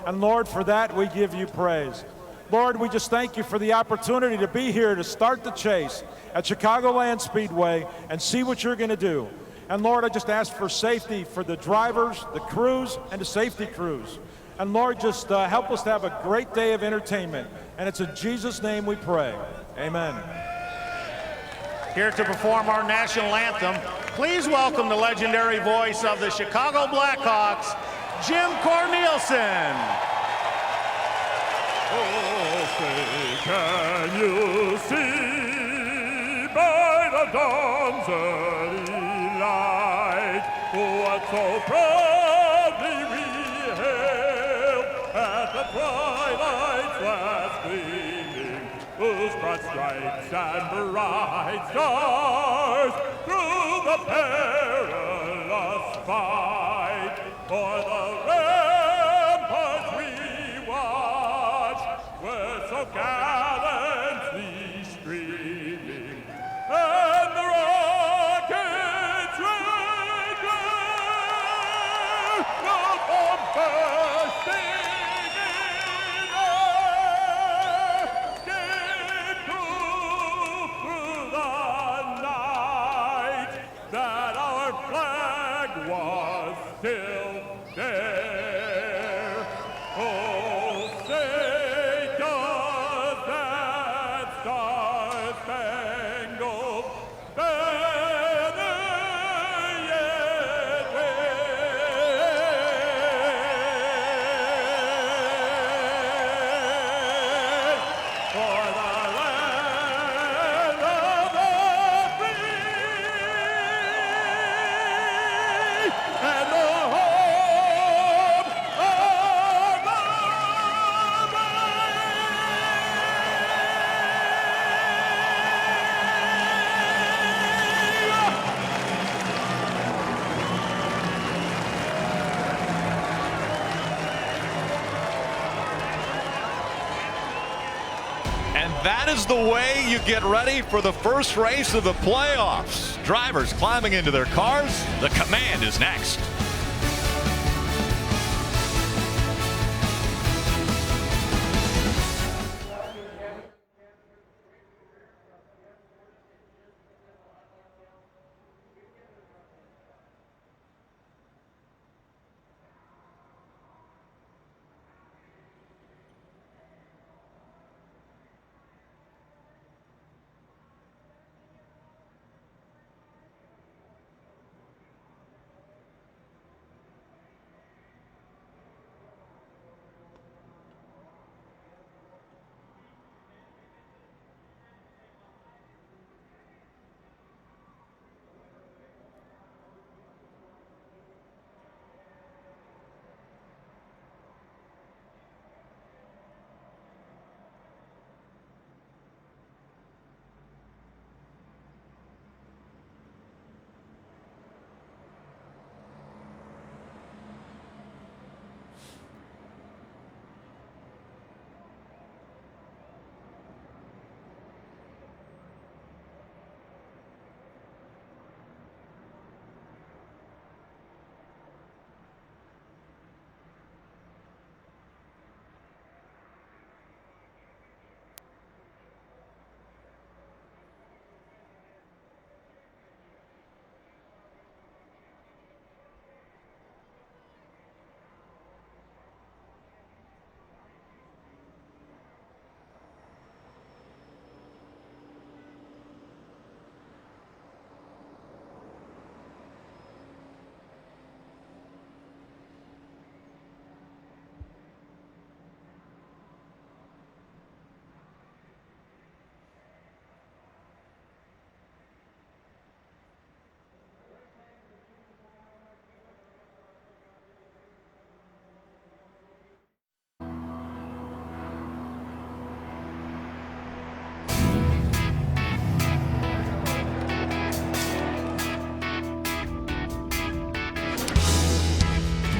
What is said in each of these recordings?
And Lord, for that we give you praise. Lord, we just thank you for the opportunity to be here to start the chase at Chicagoland Speedway and see what you're going to do. And Lord, I just ask for safety for the drivers, the crews, and the safety crews. And Lord, just help us to have a great day of entertainment. And it's in Jesus' name we pray. Amen. Here to perform our national anthem, please welcome the legendary voice of the Chicago Blackhawks, Jim Cornelison. Oh, say, can you see by the dawn's early light what so proudly we hailed at the twilight's last gleaming, whose broad stripes and bright stars through the perilous fight for the ramparts we watched were so gallantly streaming, and the rockets red glare, no bomb bursting in air, gave proof through the night that our flag was still there. Oh, say does that star-spangled banner yet wave for the land of the free and the home of the And that is the way you get ready for the first race of the playoffs. Drivers climbing into their cars. The command is next.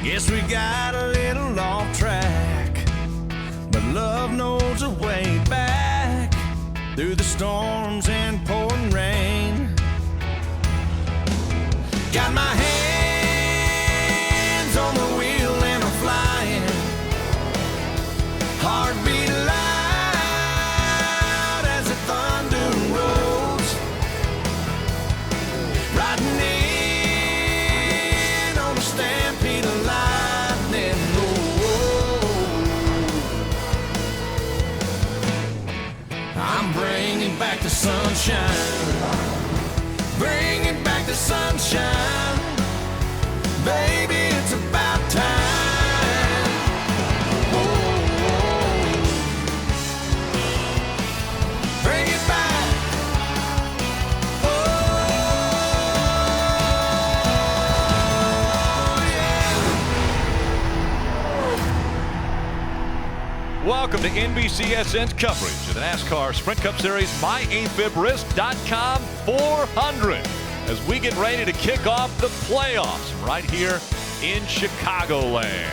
Guess we got a little off track, but love knows a way back through the storms and pouring rain. Got my hands on the wheel and I'm flying, Heartbeat loud as the thunder rolls, riding in on a stampede of lightning. Oh, I'm bringing back the sunshine, bringing back the sunshine. Baby, it's about time. Whoa, bring it back. Oh, yeah. Welcome to NBCSN's coverage of the NASCAR Sprint Cup Series MyAFibRisk.com 400 as we get ready to kick off the playoffs right here in Chicagoland.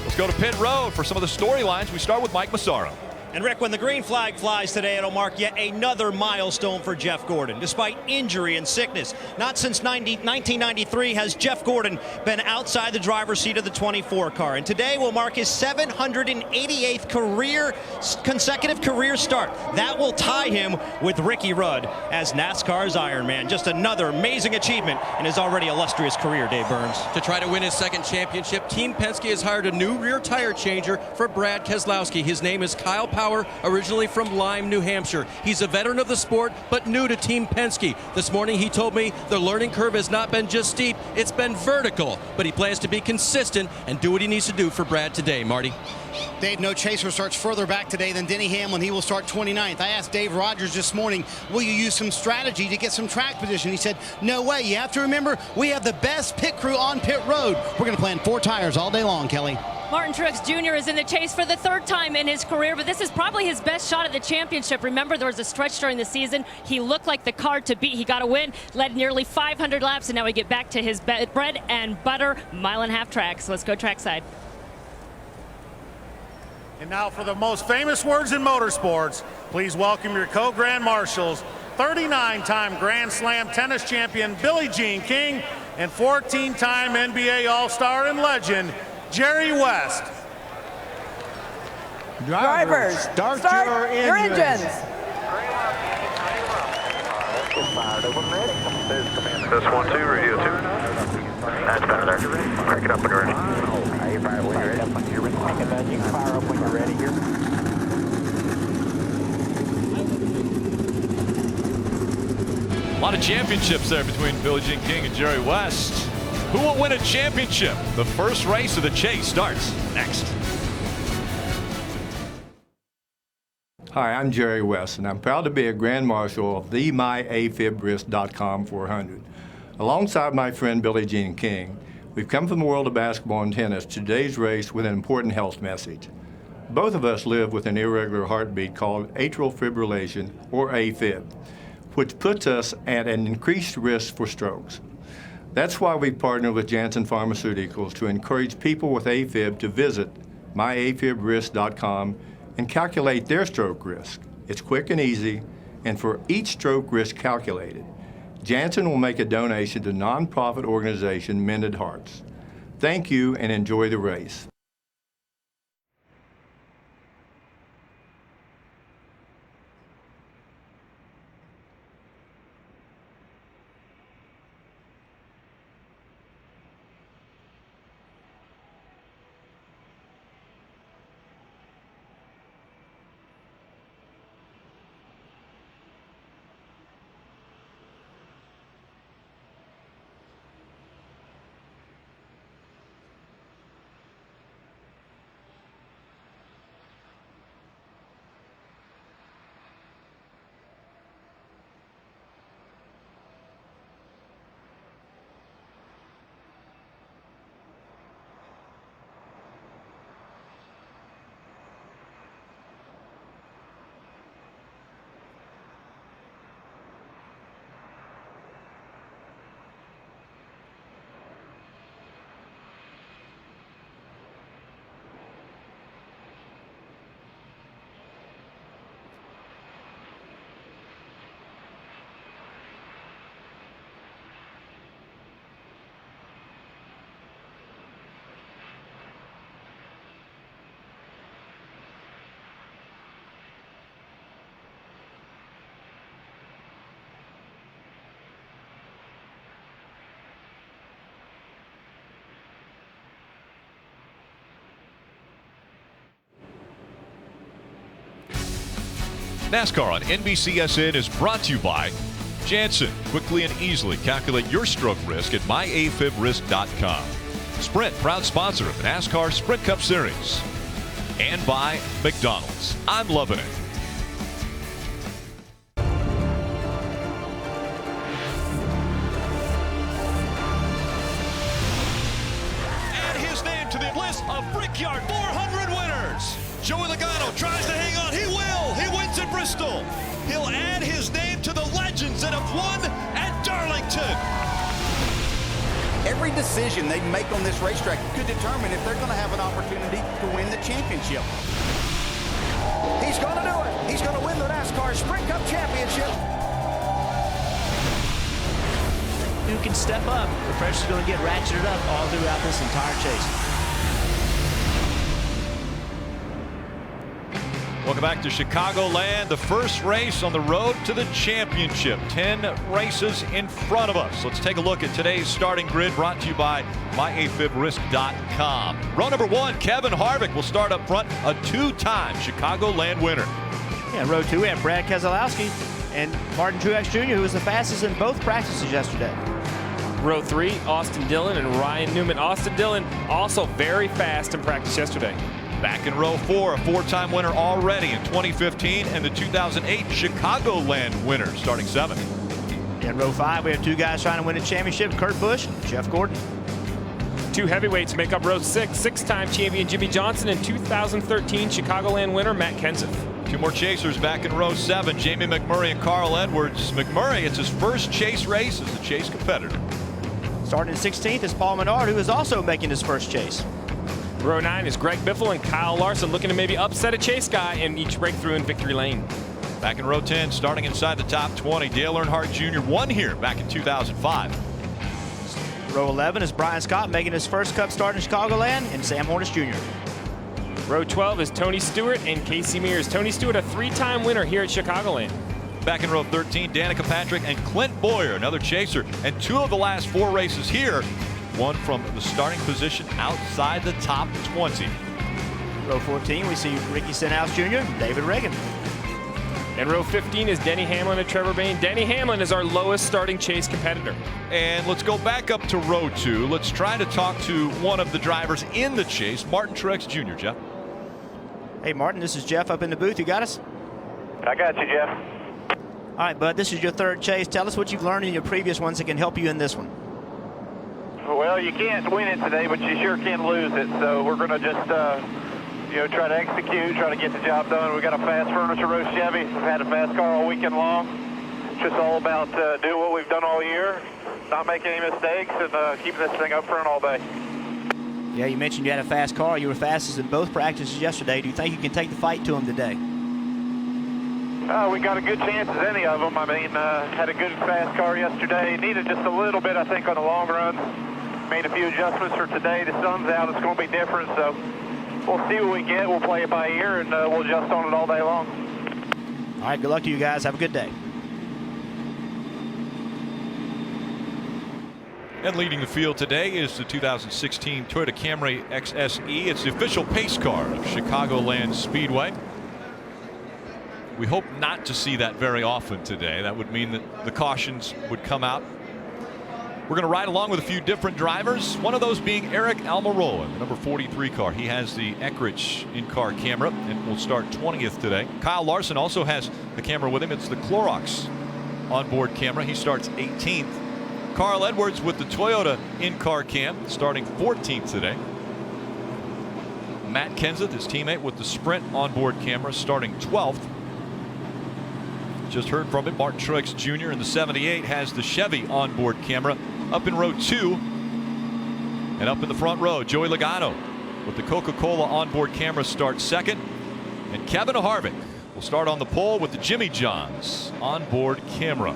Let's go to pit road for some of the storylines. We start with Mike Massaro. And Rick, when the green flag flies today, it'll mark yet another milestone for Jeff Gordon. Despite injury and sickness, not since 1993 has Jeff Gordon been outside the driver's seat of the 24 car. And today will mark his 788th consecutive career start. That will tie him with Ricky Rudd as NASCAR's Iron Man. Just another amazing achievement in his already illustrious career, Dave Burns. To try to win his second championship, Team Penske has hired a new rear tire changer for Brad Keselowski. His name is Kyle Power, originally from Lyme, New Hampshire. He's a veteran of the sport, but new to Team Penske. This morning he told me the learning curve has not been just steep, it's been vertical. But he plans to be consistent and do what he needs to do for Brad today. Marty? Dave, no chaser starts further back today than Denny Hamlin. He will start 29th. I asked Dave Rogers this morning, will you use some strategy to get some track position? He said, no way. You have to remember, we have the best pit crew on pit road. We're going to plan 4 tires all day long, Kelly. Martin Truex Jr. is in the chase for the 3rd time in his career, but this is probably his best shot at the championship. Remember, there was a stretch during the season. He looked like the car to beat. He got a win, led nearly 500 laps, and now we get back to his bread and butter mile-and-a-half track. So let's go trackside. And now for the most famous words in motorsports, please welcome your co-grand marshals, 39-time Grand Slam tennis champion Billie Jean King and 14-time NBA All-Star and legend Jerry West. Drivers, start your engines. This 1-2, radio 2. That's better there. Crank it up when you're ready. Okay, fire when you're ready. Up when you're ready. You can fire up when you're ready here. A lot of championships there between Billie Jean King and Jerry West. Who will win a championship? The first race of the chase starts next. Hi, I'm Jerry West, and I'm proud to be a Grand Marshal of the MyAFibRisk.com 400. Alongside my friend Billie Jean King, we've come from the world of basketball and tennis to today's race with an important health message. Both of us live with an irregular heartbeat called atrial fibrillation, or AFib, which puts us at an increased risk for strokes. That's why we partnered with Janssen Pharmaceuticals to encourage people with AFib to visit MyAFibRisk.com and calculate their stroke risk. It's quick and easy, and for each stroke risk calculated, Janssen will make a donation to nonprofit organization Mended Hearts. Thank you and enjoy the race. NASCAR on NBCSN is brought to you by Janssen. Quickly and easily calculate your stroke risk at myafib.risk.com. Sprint, proud sponsor of the NASCAR Sprint Cup Series. And by McDonald's. I'm loving it. Add his name to the list of Brickyard 400 winners. Joey Logano tries to hang on. He will. He wins at Bristol. He'll add his name to the legends that have won at Darlington. Every decision they make on this racetrack could determine if they're going to have an opportunity to win the championship. He's going to do it. He's going to win the NASCAR Sprint Cup Championship. Who can step up? The pressure's going to get ratcheted up all throughout this entire chase. Welcome back to Chicagoland, the first race on the road to the championship. 10 races in front of us. Let's take a look at today's starting grid, brought to you by myafib.risk.com. Row number 1, Kevin Harvick will start up front, a 2-time Chicagoland winner. Yeah, row 2, we have Brad Keselowski and Martin Truex Jr., who was the fastest in both practices yesterday. Row 3, Austin Dillon and Ryan Newman. Austin Dillon also very fast in practice yesterday. Back in row 4, a 4-time winner already in 2015 and the 2008 Chicagoland winner starting 7th. In row 5, we have 2 guys trying to win a championship, Kurt Busch and Jeff Gordon. 2 heavyweights make up row 6, 6-time champion Jimmy Johnson and 2013 Chicagoland winner Matt Kenseth. 2 more chasers back in row 7, Jamie McMurray and Carl Edwards. McMurray, it's his first chase race as a chase competitor. Starting in 16th is Paul Menard, who is also making his first chase. Row 9 is Greg Biffle and Kyle Larson looking to maybe upset a chase guy in each breakthrough in victory lane. Back in row 10, starting inside the top 20, Dale Earnhardt Jr. won here back in 2005. Row 11 is Brian Scott making his first Cup start in Chicagoland, and Sam Hornish Jr. Row 12 is Tony Stewart and Casey Mears. Tony Stewart, a 3-time winner here at Chicagoland. Back in row 13, Danica Patrick and Clint Boyer, another chaser, and 2 of the last 4 races here. One from the starting position outside the top 20. Row 14, we see Ricky Stenhouse Jr. and David Reagan. And row 15 is Denny Hamlin and Trevor Bayne. Denny Hamlin is our lowest starting chase competitor. And let's go back up to row 2. Let's try to talk to one of the drivers in the chase, Martin Truex Jr., Jeff. Hey, Martin, this is Jeff up in the booth. You got us? I got you, Jeff. All right, bud, this is your 3rd chase. Tell us what you've learned in your previous ones that can help you in this one. Well, you can't win it today, but you sure can lose it. So we're going to just, try to execute, try to get the job done. We got a fast Furniture Row Chevy. We've had a fast car all weekend long. It's just all about doing what we've done all year, not making any mistakes, and keeping this thing up front all day. Yeah, you mentioned you had a fast car. You were fastest in both practices yesterday. Do you think you can take the fight to them today? We got a good chance at any of them. I mean, had a good fast car yesterday. Needed just a little bit, I think, on the long run. Made a few adjustments for today. The sun's out. It's going to be different, so we'll see what we get. We'll play it by ear, and we'll adjust on it all day long. All right, good luck to you guys. Have a good day. And leading the field today is the 2016 Toyota Camry XSE. It's the official pace car of Chicagoland Speedway. We hope not to see that very often today. That would mean that the cautions would come out. We're going to ride along with a few different drivers, one of those being Eric Almirola, the number 43 car. He has the Eckrich in-car camera and will start 20th today. Kyle Larson also has the camera with him. It's the Clorox onboard camera. He starts 18th. Carl Edwards with the Toyota in-car cam starting 14th today. Matt Kenseth, his teammate, with the Sprint onboard camera starting 12th. Just heard from him. Martin Truex Jr. in the 78 has the Chevy onboard camera up in row 2. And up in the front row, Joey Logano with the Coca-Cola onboard camera starts 2nd. And Kevin Harvick will start on the pole with the Jimmy John's onboard camera.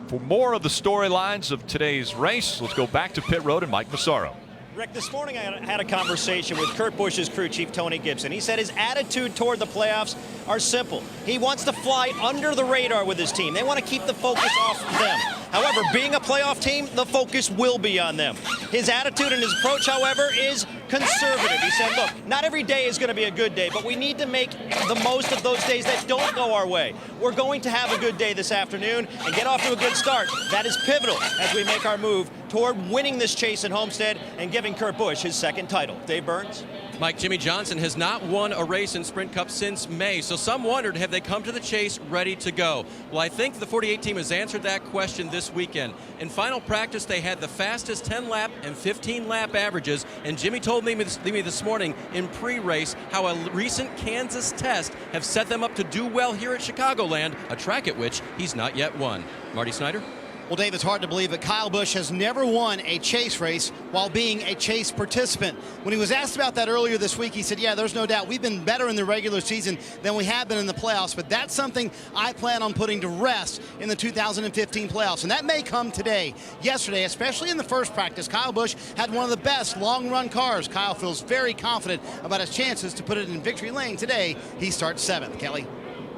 For more of the storylines of today's race, let's go back to pit road and Mike Massaro. Rick, this morning I had a conversation with Kurt Busch's crew chief, Tony Gibson. He said his attitude toward the playoffs are simple. He wants to fly under the radar with his team. They want to keep the focus off them. However, being a playoff team, the focus will be on them. His attitude and his approach, however, is conservative. He said, look, not every day is going to be a good day, but we need to make the most of those days that don't go our way. We're going to have a good day this afternoon and get off to a good start. That is pivotal as we make our move toward winning this chase at Homestead and giving Kurt Busch his second title. Dave Burns? Mike, Jimmie Johnson has not won a race in Sprint Cup since May, so some wondered, have they come to the chase ready to go? Well, I think the 48 team has answered that question this weekend. In final practice, they had the fastest 10-lap and 15-lap averages, and Jimmy told me this morning in pre-race how a recent Kansas test have set them up to do well here at Chicagoland, a track at which he's not yet won. Marty Snyder? Well, Dave, it's hard to believe that Kyle Busch has never won a chase race while being a chase participant. When he was asked about that earlier this week, he said, yeah, there's no doubt. We've been better in the regular season than we have been in the playoffs, but that's something I plan on putting to rest in the 2015 playoffs, and that may come today. Yesterday, especially in the first practice, Kyle Busch had one of the best long-run cars. Kyle feels very confident about his chances to put it in victory lane today. He starts 7th. Kelly?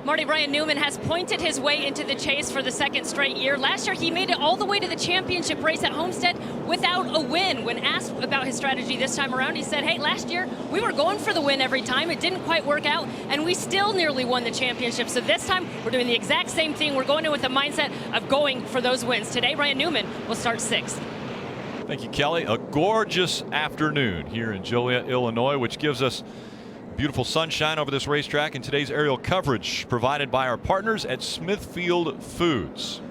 Marty, Ryan Newman has pointed his way into the chase for the second straight year. Last year, he made it all the way to the championship race at Homestead without a win. When asked about his strategy this time around, he said, hey, last year, we were going for the win every time. It didn't quite work out, and we still nearly won the championship. So this time, we're doing the exact same thing. We're going in with the mindset of going for those wins. Today, Ryan Newman will start 6th. Thank you, Kelly. A gorgeous afternoon here in Joliet, Illinois, which gives us beautiful sunshine over this racetrack, and today's aerial coverage provided by our partners at Smithfield Foods.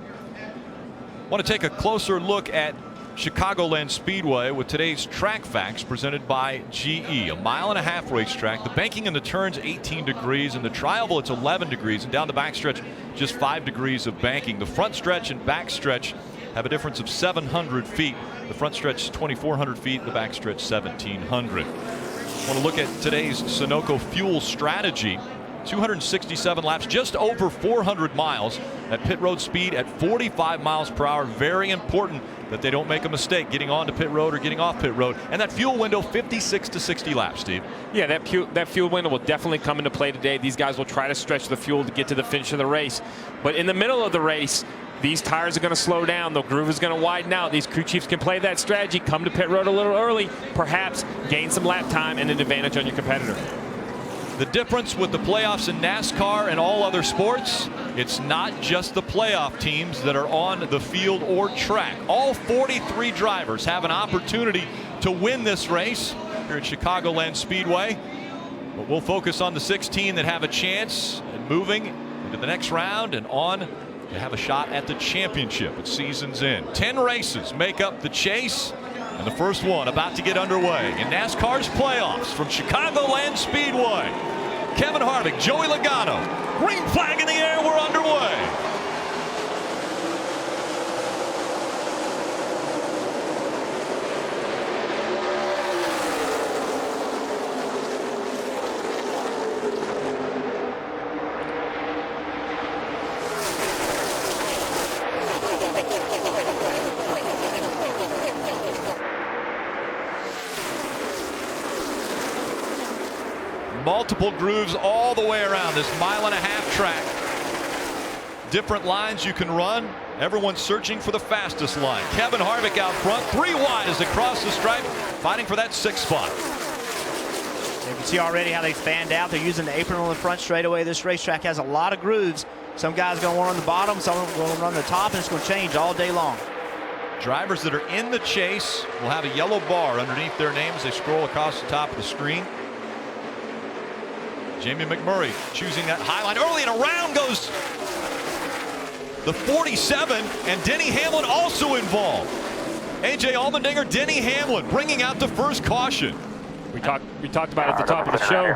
Want to take a closer look at Chicagoland Speedway with today's track facts presented by GE. A 1.5-mile racetrack. The banking in the turns 18 degrees. In the tri-oval it's 11 degrees, and down the backstretch just 5 degrees of banking. The front stretch and back stretch have a difference of 700 feet. The front stretch 2,400 feet, the back stretch 1,700. Want to look at today's Sunoco fuel strategy. 267 laps, just over 400 miles at pit road speed at 45 miles per hour. Very important that they don't make a mistake getting onto pit road or getting off pit road. And that fuel window, 56 to 60 laps, Steve. Yeah, that fuel window will definitely come into play today. These guys will try to stretch the fuel to get to the finish of the race. But in the middle of the race, these tires are going to slow down. The groove is going to widen out. These crew chiefs can play that strategy, come to pit road a little early, perhaps gain some lap time and an advantage on your competitor. The difference with the playoffs in NASCAR and all other sports, it's not just the playoff teams that are on the field or track. All 43 drivers have an opportunity to win this race here at Chicagoland Speedway. But we'll focus on the 16 that have a chance at moving into the next round and on to have a shot at the championship at season's end. 10 races make up the chase, and the first one about to get underway in NASCAR's playoffs from Chicagoland Speedway. Kevin Harvick, Joey Logano, green flag in the air, we're underway. Multiple grooves all the way around this 1.5-mile track. Different lines you can run. Everyone's searching for the fastest line. Kevin Harvick out front, 3 wide as they cross the stripe, fighting for that 6th spot. You can see already how they fanned out. They're using the apron on the front straightaway. This racetrack has a lot of grooves. Some guys are going to want on the bottom, some are going to run the top, and it's going to change all day long. Drivers that are in the chase will have a yellow bar underneath their names as they scroll across the top of the screen. Jamie McMurray choosing that high line early, and around goes the 47, and Denny Hamlin also involved. A.J. Allmendinger, Denny Hamlin bringing out the first caution. We talked about it at the top of the show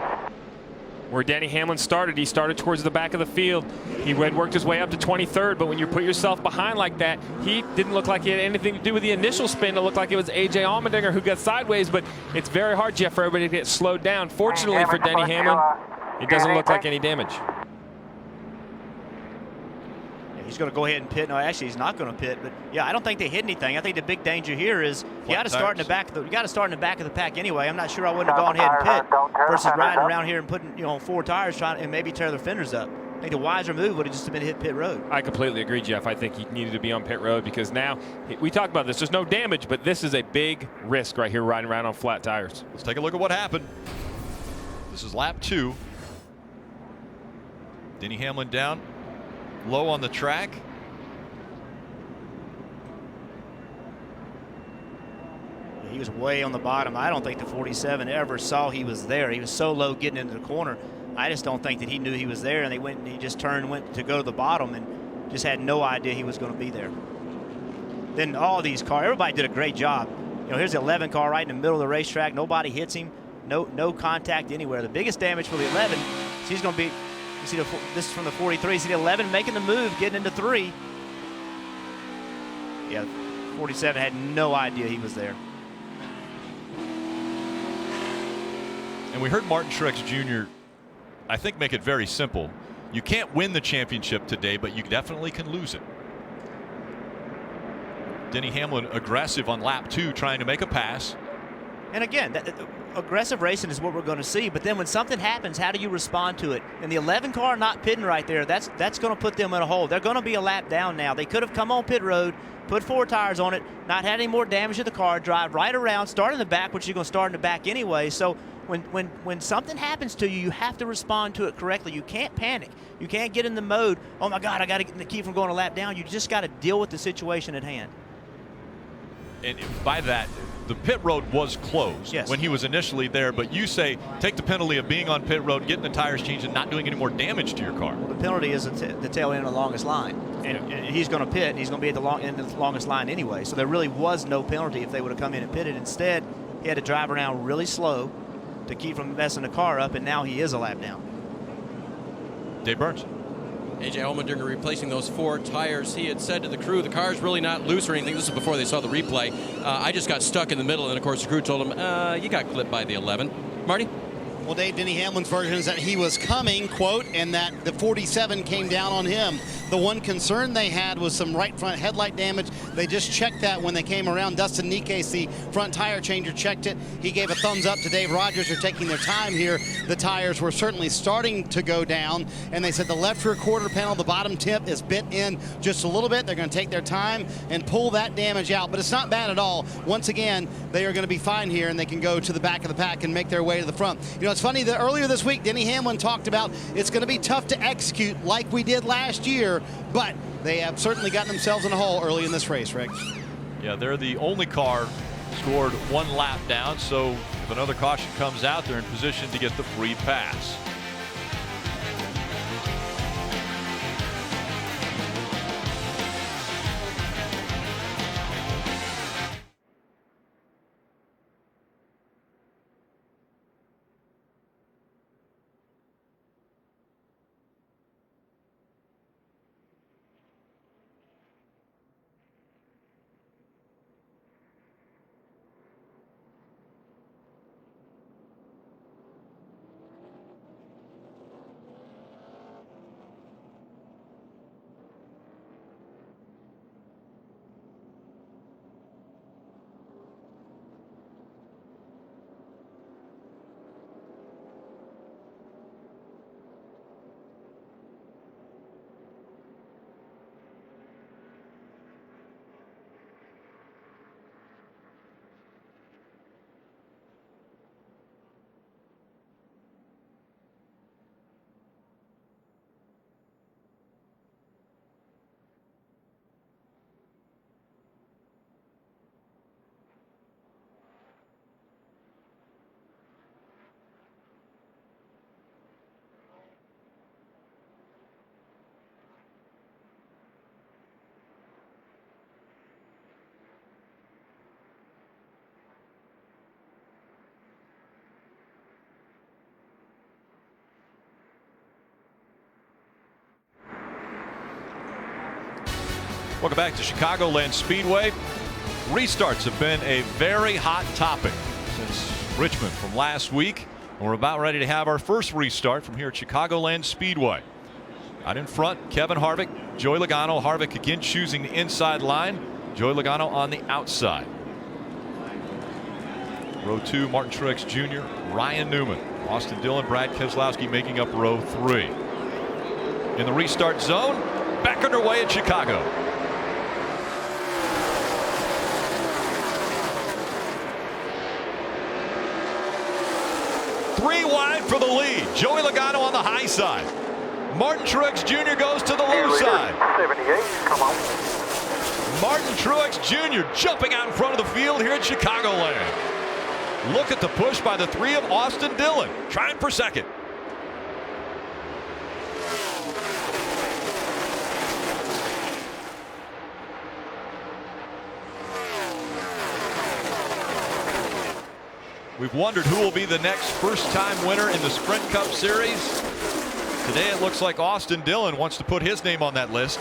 where Denny Hamlin started. He started towards the back of the field. He worked his way up to 23rd, but when you put yourself behind like that, he didn't look like he had anything to do with the initial spin. It looked like it was A.J. Allmendinger who got sideways, but it's very hard, Jeff, for everybody to get slowed down. Fortunately for Denny Hamlin, it doesn't look like any damage. Yeah, he's going to go ahead and pit. No, actually, he's not going to pit. But yeah, I don't think they hit anything. I think the big danger here is you got to start in the back. You got to start in the back of the pack anyway. I'm not sure I wouldn't have gone ahead and pit versus riding around here and putting 4 tires trying and maybe tear their fenders up. I think the wiser move would have just been to hit pit road. I completely agree, Jeff. I think he needed to be on pit road because now we talked about this. There's no damage, but this is a big risk right here riding around on flat tires. Let's take a look at what happened. This is lap 2. Denny Hamlin down low on the track. He was way on the bottom. I don't think the 47 ever saw he was there. He was so low getting into the corner. I just don't think that he knew he was there, and he just turned and went to go to the bottom and just had no idea he was going to be there. Then all these cars, everybody did a great job. You know, here's the 11 car right in the middle of the racetrack. Nobody hits him. No contact anywhere. The biggest damage for the 11, she's going to be, you see, this is from the 43. See the 11 making the move, getting into 3. Yeah, 47 had no idea he was there. And we heard Martin Truex Jr., I think, make it very simple. You can't win the championship today, but you definitely can lose it. Denny Hamlin aggressive on lap 2, trying to make a pass. And again, aggressive racing is what we're going to see. But then when something happens, how do you respond to it? And the 11 car not pitting right there, that's going to put them in a hole. They're going to be a lap down now. They could have come on pit road, put 4 tires on it, not had any more damage to the car, drive right around, start in the back, which you're going to start in the back anyway. So when something happens to you, you have to respond to it correctly. You can't panic. You can't get in the mode, oh my God, I got to keep from going a lap down. You just got to deal with the situation at hand. And by that, the pit road was closed when he was initially there, but you say take the penalty of being on pit road, getting the tires changed, and not doing any more damage to your car. Well, the penalty is the tail end of the longest line. And he's going to pit, and he's going to be at the end of the longest line anyway. So there really was no penalty if they would have come in and pitted. Instead, he had to drive around really slow to keep from messing the car up, and now he is a lap down. Dave Burns. A.J. Allmendinger replacing those 4 tires. He had said to the crew, the car's really not loose or anything. This is before they saw the replay. I just got stuck in the middle, and of course the crew told him, you got clipped by the 11. Marty? Well, Dave, Denny Hamlin's version is that he was coming, quote, and that the 47 came down on him. The one concern they had was some right front headlight damage. They just checked that when they came around. Dustin Nikes, the front tire changer, checked it. He gave a thumbs up to Dave Rogers for taking their time here. The tires were certainly starting to go down, and they said the left rear quarter panel, the bottom tip, is bit in just a little bit. They're going to take their time and pull that damage out, but it's not bad at all. Once again, they are going to be fine here, and they can go to the back of the pack and make their way to the front. You know, it's funny that earlier this week, Denny Hamlin talked about it's going to be tough to execute like we did last year, but they have certainly gotten themselves in a hole early in this race, Rick. Yeah, they're the only car scored 1 lap down, so if another caution comes out, they're in position to get the free pass. Welcome back to Chicagoland Speedway. Restarts have been a very hot topic since Richmond from last week. We're about ready to have our first restart from here at Chicagoland Speedway. Out in front, Kevin Harvick, Joey Logano. Harvick again choosing the inside line. Joey Logano on the outside. Row 2, Martin Truex Jr., Ryan Newman, Austin Dillon, Brad Keselowski making up row 3. in the restart zone. Back underway at Chicago. Three wide for the lead. Joey Logano on the high side. Martin Truex Jr. goes to the low side. 78, come on. Martin Truex Jr. jumping out in front of the field here at Chicagoland. Look at the push by the three of Austin Dillon, trying for second. We've wondered who will be the next first-time winner in the Sprint Cup Series. Today it looks like Austin Dillon wants to put his name on that list.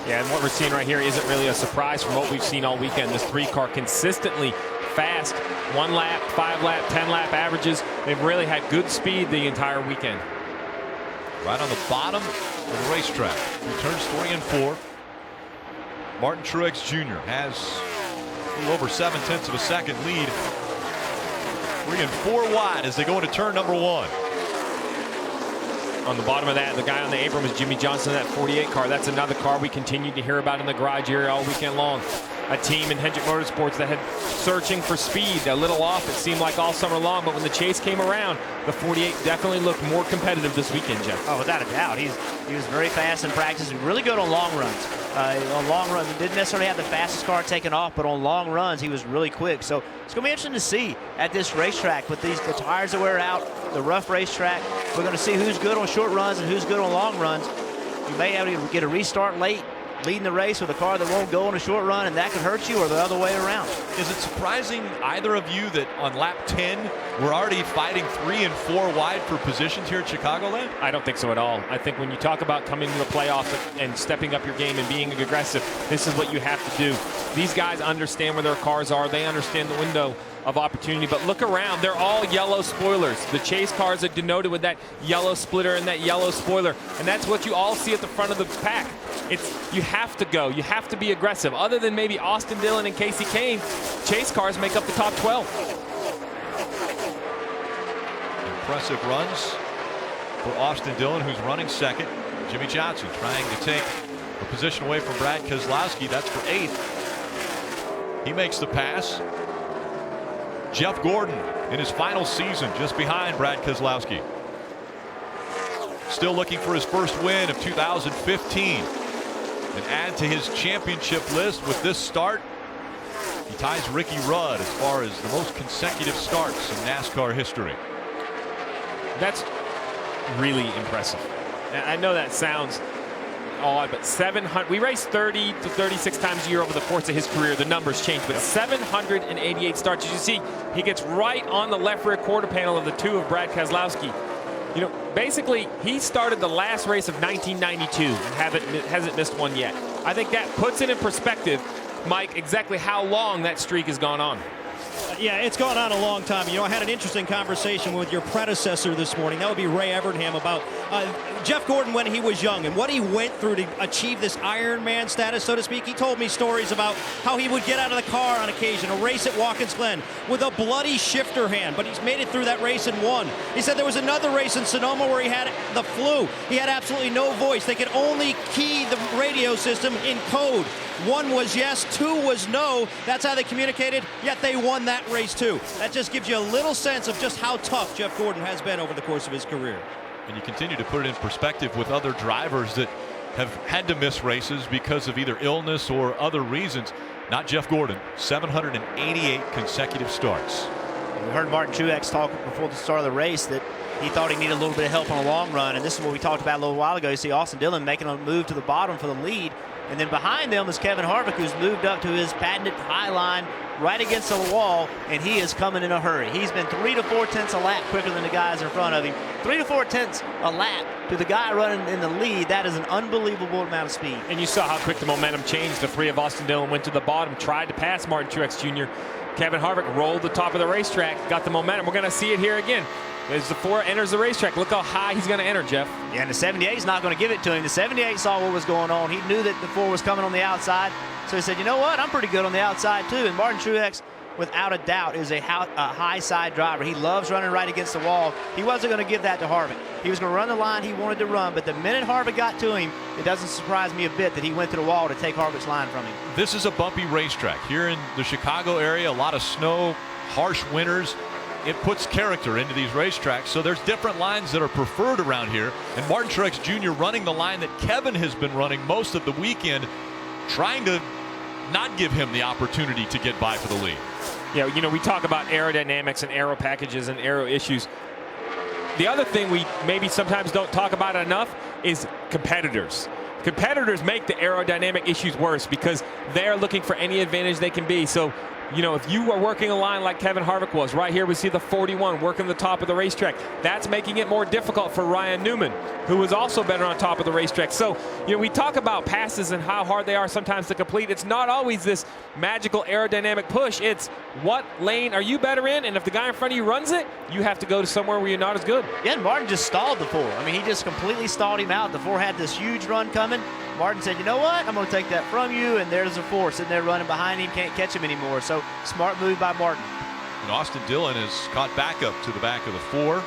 Yeah, and what we're seeing right here isn't really a surprise from what we've seen all weekend. This 3-car consistently fast, 1 lap, 5 lap, 10 lap averages. They've really had good speed the entire weekend. Right on the bottom of the racetrack. Through turns 3 and 4. Martin Truex Jr. has a little over 7/10 of a second lead. 3 and 4 wide as they go into turn number 1. On the bottom of that, the guy on the apron was Jimmy Johnson, that 48 car. That's another car we continued to hear about in the garage area all weekend long. A team in Hendrick Motorsports that had searching for speed, a little off, it seemed like all summer long, but when the chase came around, the 48 definitely looked more competitive this weekend, Jeff. Oh, without a doubt. He was very fast in practice and really good on long runs. On long runs, he didn't necessarily have the fastest car taken off, but on long runs, he was really quick. So it's going to be interesting to see at this racetrack with the tires that wear out, the rough racetrack. We're going to see who's good on short runs and who's good on long runs. You may have to get a restart late, leading the race with a car that won't go on a short run, and that could hurt you, or the other way around. Is it surprising, either of you, that on lap 10 we're already fighting 3 and 4 wide for positions here at Chicagoland? I don't think so at all. I think when you talk about coming to the playoffs and stepping up your game and being aggressive, this is what you have to do. These guys understand where their cars are. They understand the window of opportunity, but look around. They're all yellow spoilers. The chase cars are denoted with that yellow splitter and that yellow spoiler, and that's what you all see at the front of the pack. You have to go. You have to be aggressive. Other than maybe Austin Dillon and Casey Kane, chase cars make up the top 12. Impressive runs for Austin Dillon, who's running second. Jimmy Johnson trying to take a position away from Brad Keselowski. That's for 8th. He makes the pass. Jeff Gordon in his final season, just behind Brad Keselowski. Still looking for his first win of 2015. And add to his championship list with this start. He ties Ricky Rudd as far as the most consecutive starts in NASCAR history. That's really impressive. I know that sounds odd, but 700. We race 30 to 36 times a year over the course of his career. The numbers change, but 788 starts. As you see, he gets right on the left rear quarter panel of the 2 of Brad Keselowski. You know, basically, he started the last race of 1992 and hasn't missed one yet. I think that puts it in perspective, Mike, exactly how long that streak has gone on. Yeah, it's gone on a long time. You know, I had an interesting conversation with your predecessor this morning. That would be Ray Evernham about Jeff Gordon when he was young and what he went through to achieve this Iron Man status, so to speak. He told me stories about how he would get out of the car on occasion, a race at Watkins Glen with a bloody shifter hand, but he's made it through that race and won. He said there was another race in Sonoma where he had the flu. He had absolutely no voice. They could only key the radio system in code. 1 was yes, 2 was no. That's how they communicated, yet they won that race too. That just gives you a little sense of just how tough Jeff Gordon has been over the course of his career. And you continue to put it in perspective with other drivers that have had to miss races because of either illness or other reasons. Not Jeff Gordon. 788 consecutive starts. We heard Martin Truex talk before the start of the race that he thought he needed a little bit of help on a long run, and this is what we talked about a little while ago. You see Austin Dillon making a move to the bottom for the lead, and then behind them is Kevin Harvick, who's moved up to his patented high line right against the wall, and he is coming in a hurry. He's been 3 to 4 tenths a lap quicker than the guys in front of him. 3 to 4 tenths a lap to the guy running in the lead. That is an unbelievable amount of speed. And you saw how quick the momentum changed. The 3 of Austin Dillon went to the bottom, tried to pass Martin Truex Jr. Kevin Harvick rolled the top of the racetrack, got the momentum. We're going to see it here again. As the 4 enters the racetrack, look how high he's going to enter, Jeff. Yeah, and the 78 is not going to give it to him. The 78 saw what was going on. He knew that the 4 was coming on the outside. So he said, you know what? I'm pretty good on the outside, too. And Martin Truex without a doubt, is a high side driver. He loves running right against the wall. He wasn't going to give that to Harvick. He was going to run the line he wanted to run, but the minute Harvick got to him, it doesn't surprise me a bit that he went to the wall to take Harvick's line from him. This is a bumpy racetrack. Here in the Chicago area, a lot of snow, harsh winters. It puts character into these racetracks, so there's different lines that are preferred around here. And Martin Truex Jr. running the line that Kevin has been running most of the weekend, trying to not give him the opportunity to get by for the lead. Yeah, you know, we talk about aerodynamics and aero packages and aero issues. The other thing we maybe sometimes don't talk about enough is competitors. Competitors make the aerodynamic issues worse because they're looking for any advantage they can be. So, you know, if you are working a line like Kevin Harvick was, right here we see the 41 working the top of the racetrack. That's making it more difficult for Ryan Newman, who was also better on top of the racetrack. So, you know, we talk about passes and how hard they are sometimes to complete. It's not always this magical aerodynamic push. It's what lane are you better in, and if the guy in front of you runs it, you have to go to somewhere where you're not as good. Yeah, and Martin just stalled the 4. I mean, he just completely stalled him out. The 4 had this huge run coming. Martin said, you know what, I'm going to take that from you, and there's the 4 sitting there running behind him, can't catch him anymore. So smart move by Martin. And Austin Dillon has caught back up to the back of the 4.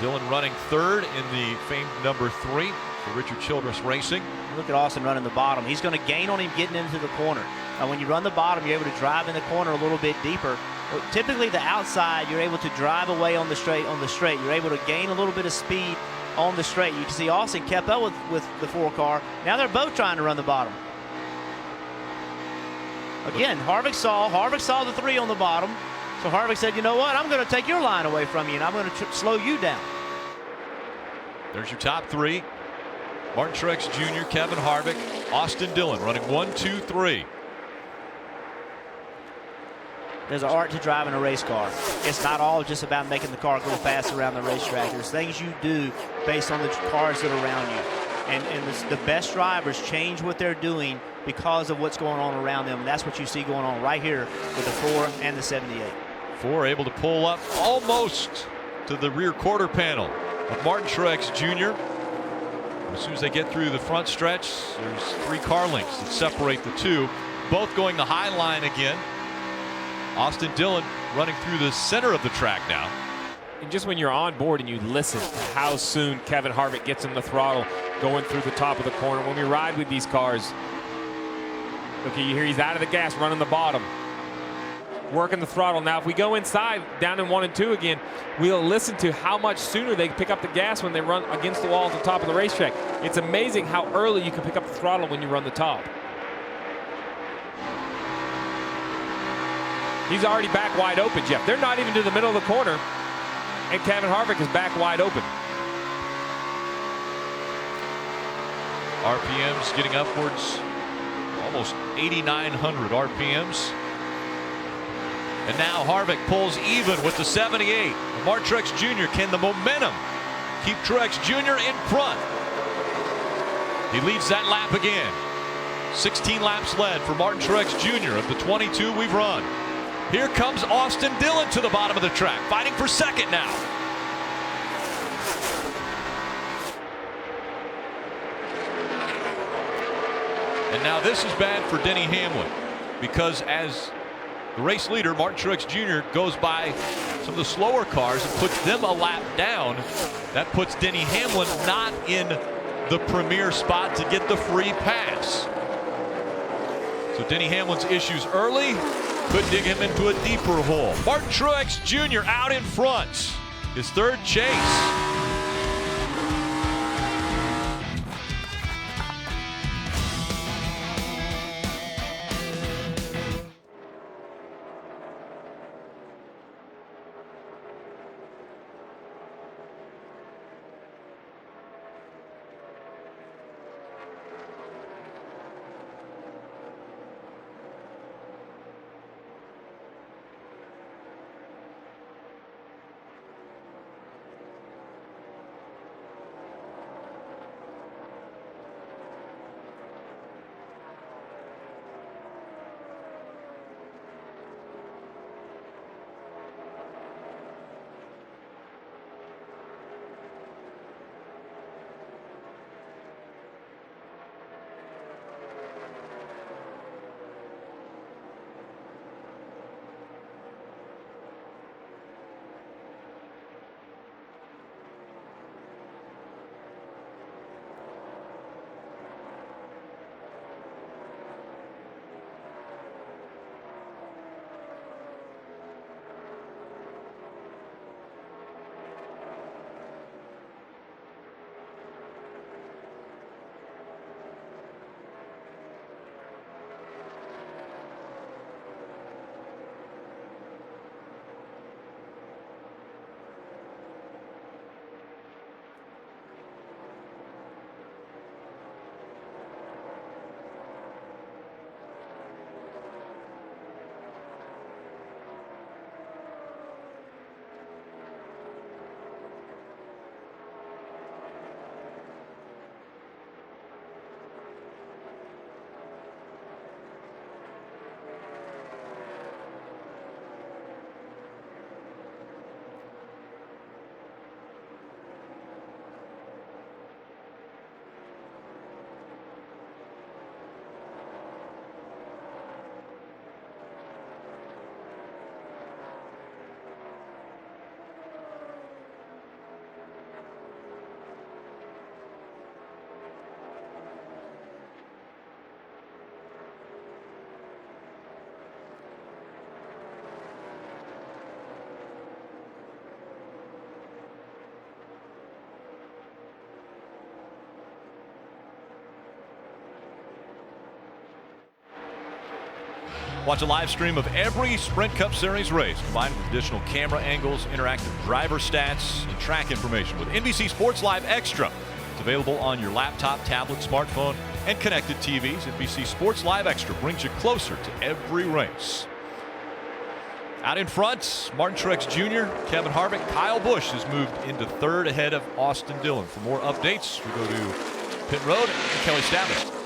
Dillon running 3rd in the famed number 3 for Richard Childress Racing. Look at Austin running the bottom. He's going to gain on him getting into the corner. When you run the bottom, you're able to drive in the corner a little bit deeper. Typically the outside, you're able to drive away on the straight. You're able to gain a little bit of speed on the straight. You can see Austin kept up with the 4 car. Now they're both trying to run the bottom. Again, Harvick saw the 3 on the bottom. So Harvick said, you know what, I'm going to take your line away from you, and I'm going to slow you down. There's your top 3. Martin Truex Jr., Kevin Harvick, Austin Dillon running 1, 2, 3. There's an art to driving a race car. It's not all just about making the car go fast around the racetrack. There's things you do based on the cars that are around you. And the best drivers change what they're doing because of what's going on around them. And that's what you see going on right here with the 4 and the 78. 4 able to pull up almost to the rear quarter panel of Martin Truex Jr. As soon as they get through the front stretch, there's 3 car lengths that separate the 2, both going the high line again. Austin Dillon running through the center of the track now. And just when you're on board and you listen to how soon Kevin Harvick gets in the throttle going through the top of the corner. When we ride with these cars, okay, you hear he's out of the gas running the bottom, working the throttle. Now if we go inside down in 1 and 2 again, we'll listen to how much sooner they pick up the gas when they run against the wall at the top of the racetrack. It's amazing how early you can pick up the throttle when you run the top. He's already back wide open, Jeff. They're not even to the middle of the corner, and Kevin Harvick is back wide open. RPMs getting upwards, almost 8,900 RPMs. And now Harvick pulls even with the 78. Martin Truex Jr. Can the momentum keep Truex Jr. in front? He leads that lap again. 16 laps led for Martin Truex Jr. of the 22 we've run. Here comes Austin Dillon to the bottom of the track, fighting for second now. And now this is bad for Denny Hamlin, because as the race leader, Martin Truex Jr. goes by some of the slower cars and puts them a lap down. That puts Denny Hamlin not in the premier spot to get the free pass. So Denny Hamlin's issues early could dig him into a deeper hole. Martin Truex Jr. out in front. His 3rd chase. Watch a live stream of every Sprint Cup Series race, combined with additional camera angles, interactive driver stats, and track information with NBC Sports Live Extra. It's available on your laptop, tablet, smartphone, and connected TVs. NBC Sports Live Extra brings you closer to every race. Out in front, Martin Truex Jr., Kevin Harvick, Kyle Busch has moved into third ahead of Austin Dillon. For more updates, we go to Pit Road and Kelly Stavast.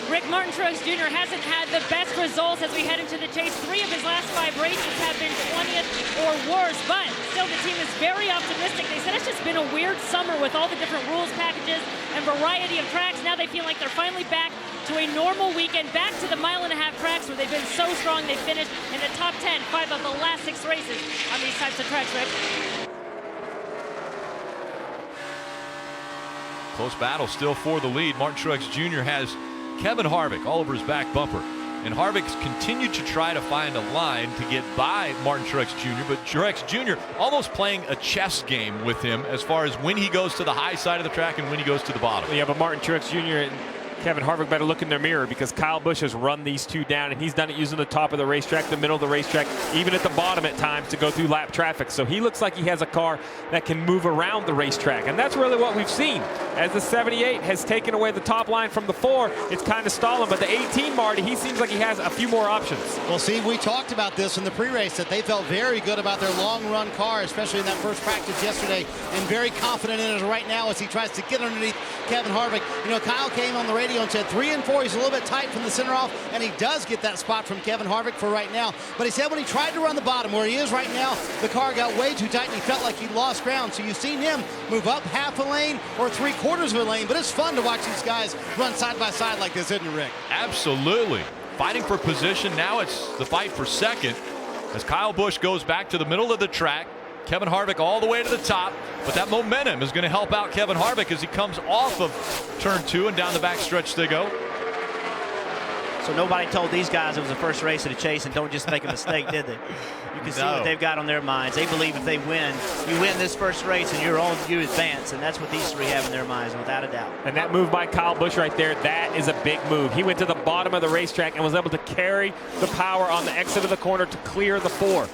Rick, Martin Truex Jr. hasn't had the best results as we head into the chase. 3 of his last 5 races have been 20th or worse, but still the team is very optimistic. They said it's just been a weird summer with all the different rules packages and variety of tracks. Now they feel like they're finally back to a normal weekend, back to the mile-and-a-half tracks where they've been so strong. They finished in the top 10, 5 of the last 6 races on these types of tracks, Rick. Close battle still for the lead. Martin Truex Jr. has Kevin Harvick all over his back bumper. And Harvick's continued to try to find a line to get by Martin Truex Jr., but Truex Jr. almost playing a chess game with him as far as when he goes to the high side of the track and when he goes to the bottom. Yeah, but Martin Truex Jr. and Kevin Harvick better look in their mirror, because Kyle Busch has run these two down, and he's done it using the top of the racetrack, the middle of the racetrack, even at the bottom at times to go through lap traffic. So he looks like he has a car that can move around the racetrack, and that's really what we've seen. As the 78 has taken away the top line from the 4, it's kind of stalling, but the 18, Marty, he seems like he has a few more options. Well, Steve, we talked about this in the pre-race, that they felt very good about their long-run car, especially in that first practice yesterday, and very confident in it right now as he tries to get underneath Kevin Harvick. You know, Kyle came on the radio and said 3 and 4, he's a little bit tight from the center off, and he does get that spot from Kevin Harvick for right now. But he said when he tried to run the bottom, where he is right now, the car got way too tight and he felt like he lost ground. So you've seen him move up half a lane or 3/4 of a lane, but it's fun to watch these guys run side by side like this, isn't it, Rick? Absolutely. Fighting for position. Now it's the fight for second as Kyle Busch goes back to the middle of the track. Kevin Harvick all the way to the top, but that momentum is going to help out Kevin Harvick as he comes off of turn 2 and down the back stretch they go. So nobody told these guys it was the first race of the chase and don't just make a mistake, did they? You can see what they've got on their minds. They believe if they win, you win this first race and you advance, and that's what these 3 have in their minds, without a doubt. And that move by Kyle Busch right there, that is a big move. He went to the bottom of the racetrack and was able to carry the power on the exit of the corner to clear the 4.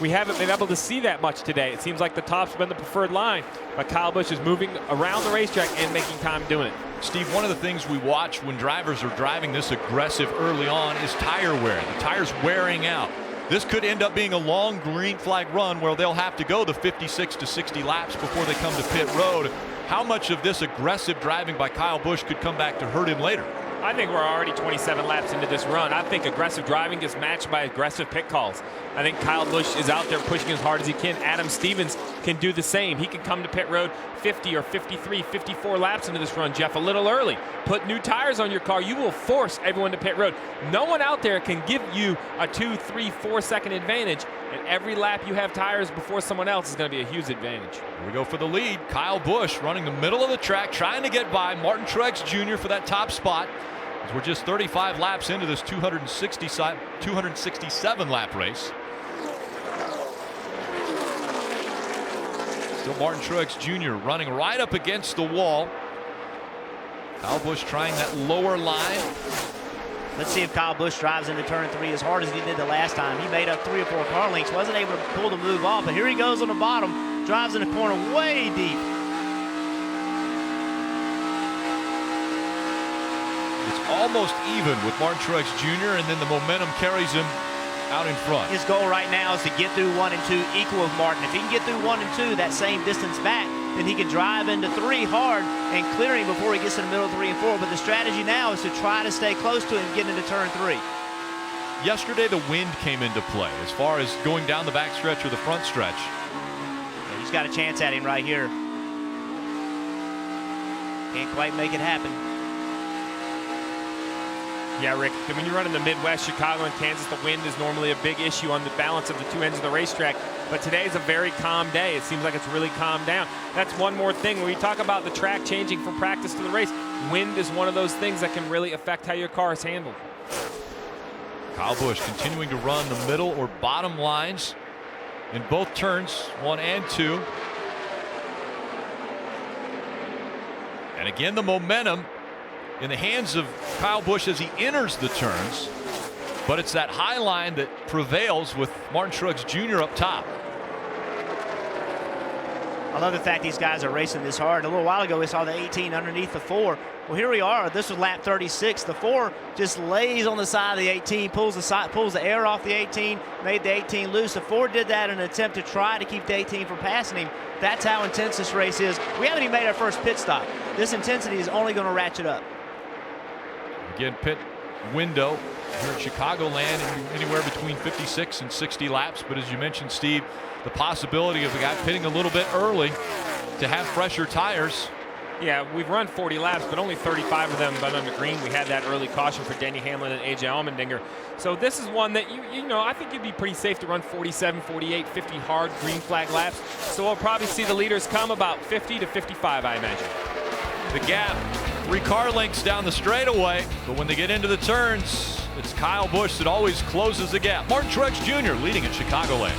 We haven't been able to see that much today. It seems like the top's been the preferred line, but Kyle Busch is moving around the racetrack and making time doing it. Steve, one of the things we watch when drivers are driving this aggressive early on is tire wear. The tire's wearing out. This could end up being a long green flag run where they'll have to go the 56 to 60 laps before they come to pit road. How much of this aggressive driving by Kyle Busch could come back to hurt him later? I think we're already 27 laps into this run. I think aggressive driving gets matched by aggressive pit calls. I think Kyle Busch is out there pushing as hard as he can. Adam Stevens can do the same. He can come to pit road 50 or 53, 54 laps into this run, Jeff, a little early. Put new tires on your car. You will force everyone to pit road. No one out there can give you a 2, 3, 4 second advantage. And every lap you have tires before someone else is going to be a huge advantage. Here we go for the lead. Kyle Busch running the middle of the track, trying to get by Martin Truex Jr. for that top spot. As we're just 35 laps into this 267 lap race. Still Martin Truex Jr. running right up against the wall. Kyle Busch trying that lower line. Let's see if Kyle Busch drives into turn 3 as hard as he did the last time. He made up 3 or 4 car lengths, wasn't able to pull the move off, but here he goes on the bottom, drives in the corner way deep. It's almost even with Martin Truex Jr., and then the momentum carries him out in front. His goal right now is to get through 1 and 2 equal with Martin. If he can get through 1 and 2 that same distance back, then he can drive into 3 hard and clear him before he gets in the middle of 3 and 4. But the strategy now is to try to stay close to him, get into turn 3. Yesterday, the wind came into play as far as going down the back stretch or the front stretch. Yeah, he's got a chance at him right here. Can't quite make it happen. Yeah, Rick, when you run in the Midwest, Chicago and Kansas, the wind is normally a big issue on the balance of the 2 ends of the racetrack. But today is a very calm day. It seems like it's really calmed down. That's one more thing. When we talk about the track changing from practice to the race, wind is one of those things that can really affect how your car is handled. Kyle Busch continuing to run the middle or bottom lines in both turns 1 and 2. And again, the momentum in the hands of Kyle Busch as he enters the turns. But it's that high line that prevails with Martin Truex Jr. up top. I love the fact these guys are racing this hard. A little while ago, we saw the 18 underneath the 4. Well, here we are. This was lap 36. The 4 just lays on the side of the 18, pulls the air off the 18, made the 18 loose. The 4 did that in an attempt to try to keep the 18 from passing him. That's how intense this race is. We haven't even made our first pit stop. This intensity is only going to ratchet up. Again, pit window here at Chicagoland, anywhere between 56 and 60 laps. But as you mentioned, Steve, the possibility of the guy pitting a little bit early to have fresher tires. Yeah, we've run 40 laps, but only 35 of them done under green. We had that early caution for Denny Hamlin and AJ Allmendinger. So this is one that, you know, I think you'd be pretty safe to run 47, 48, 50 hard green flag laps. So we'll probably see the leaders come about 50 to 55, I imagine. The gap, 3 car lengths down the straightaway, but when they get into the turns, it's Kyle Busch that always closes the gap. Martin Truex Jr. leading at Chicagoland.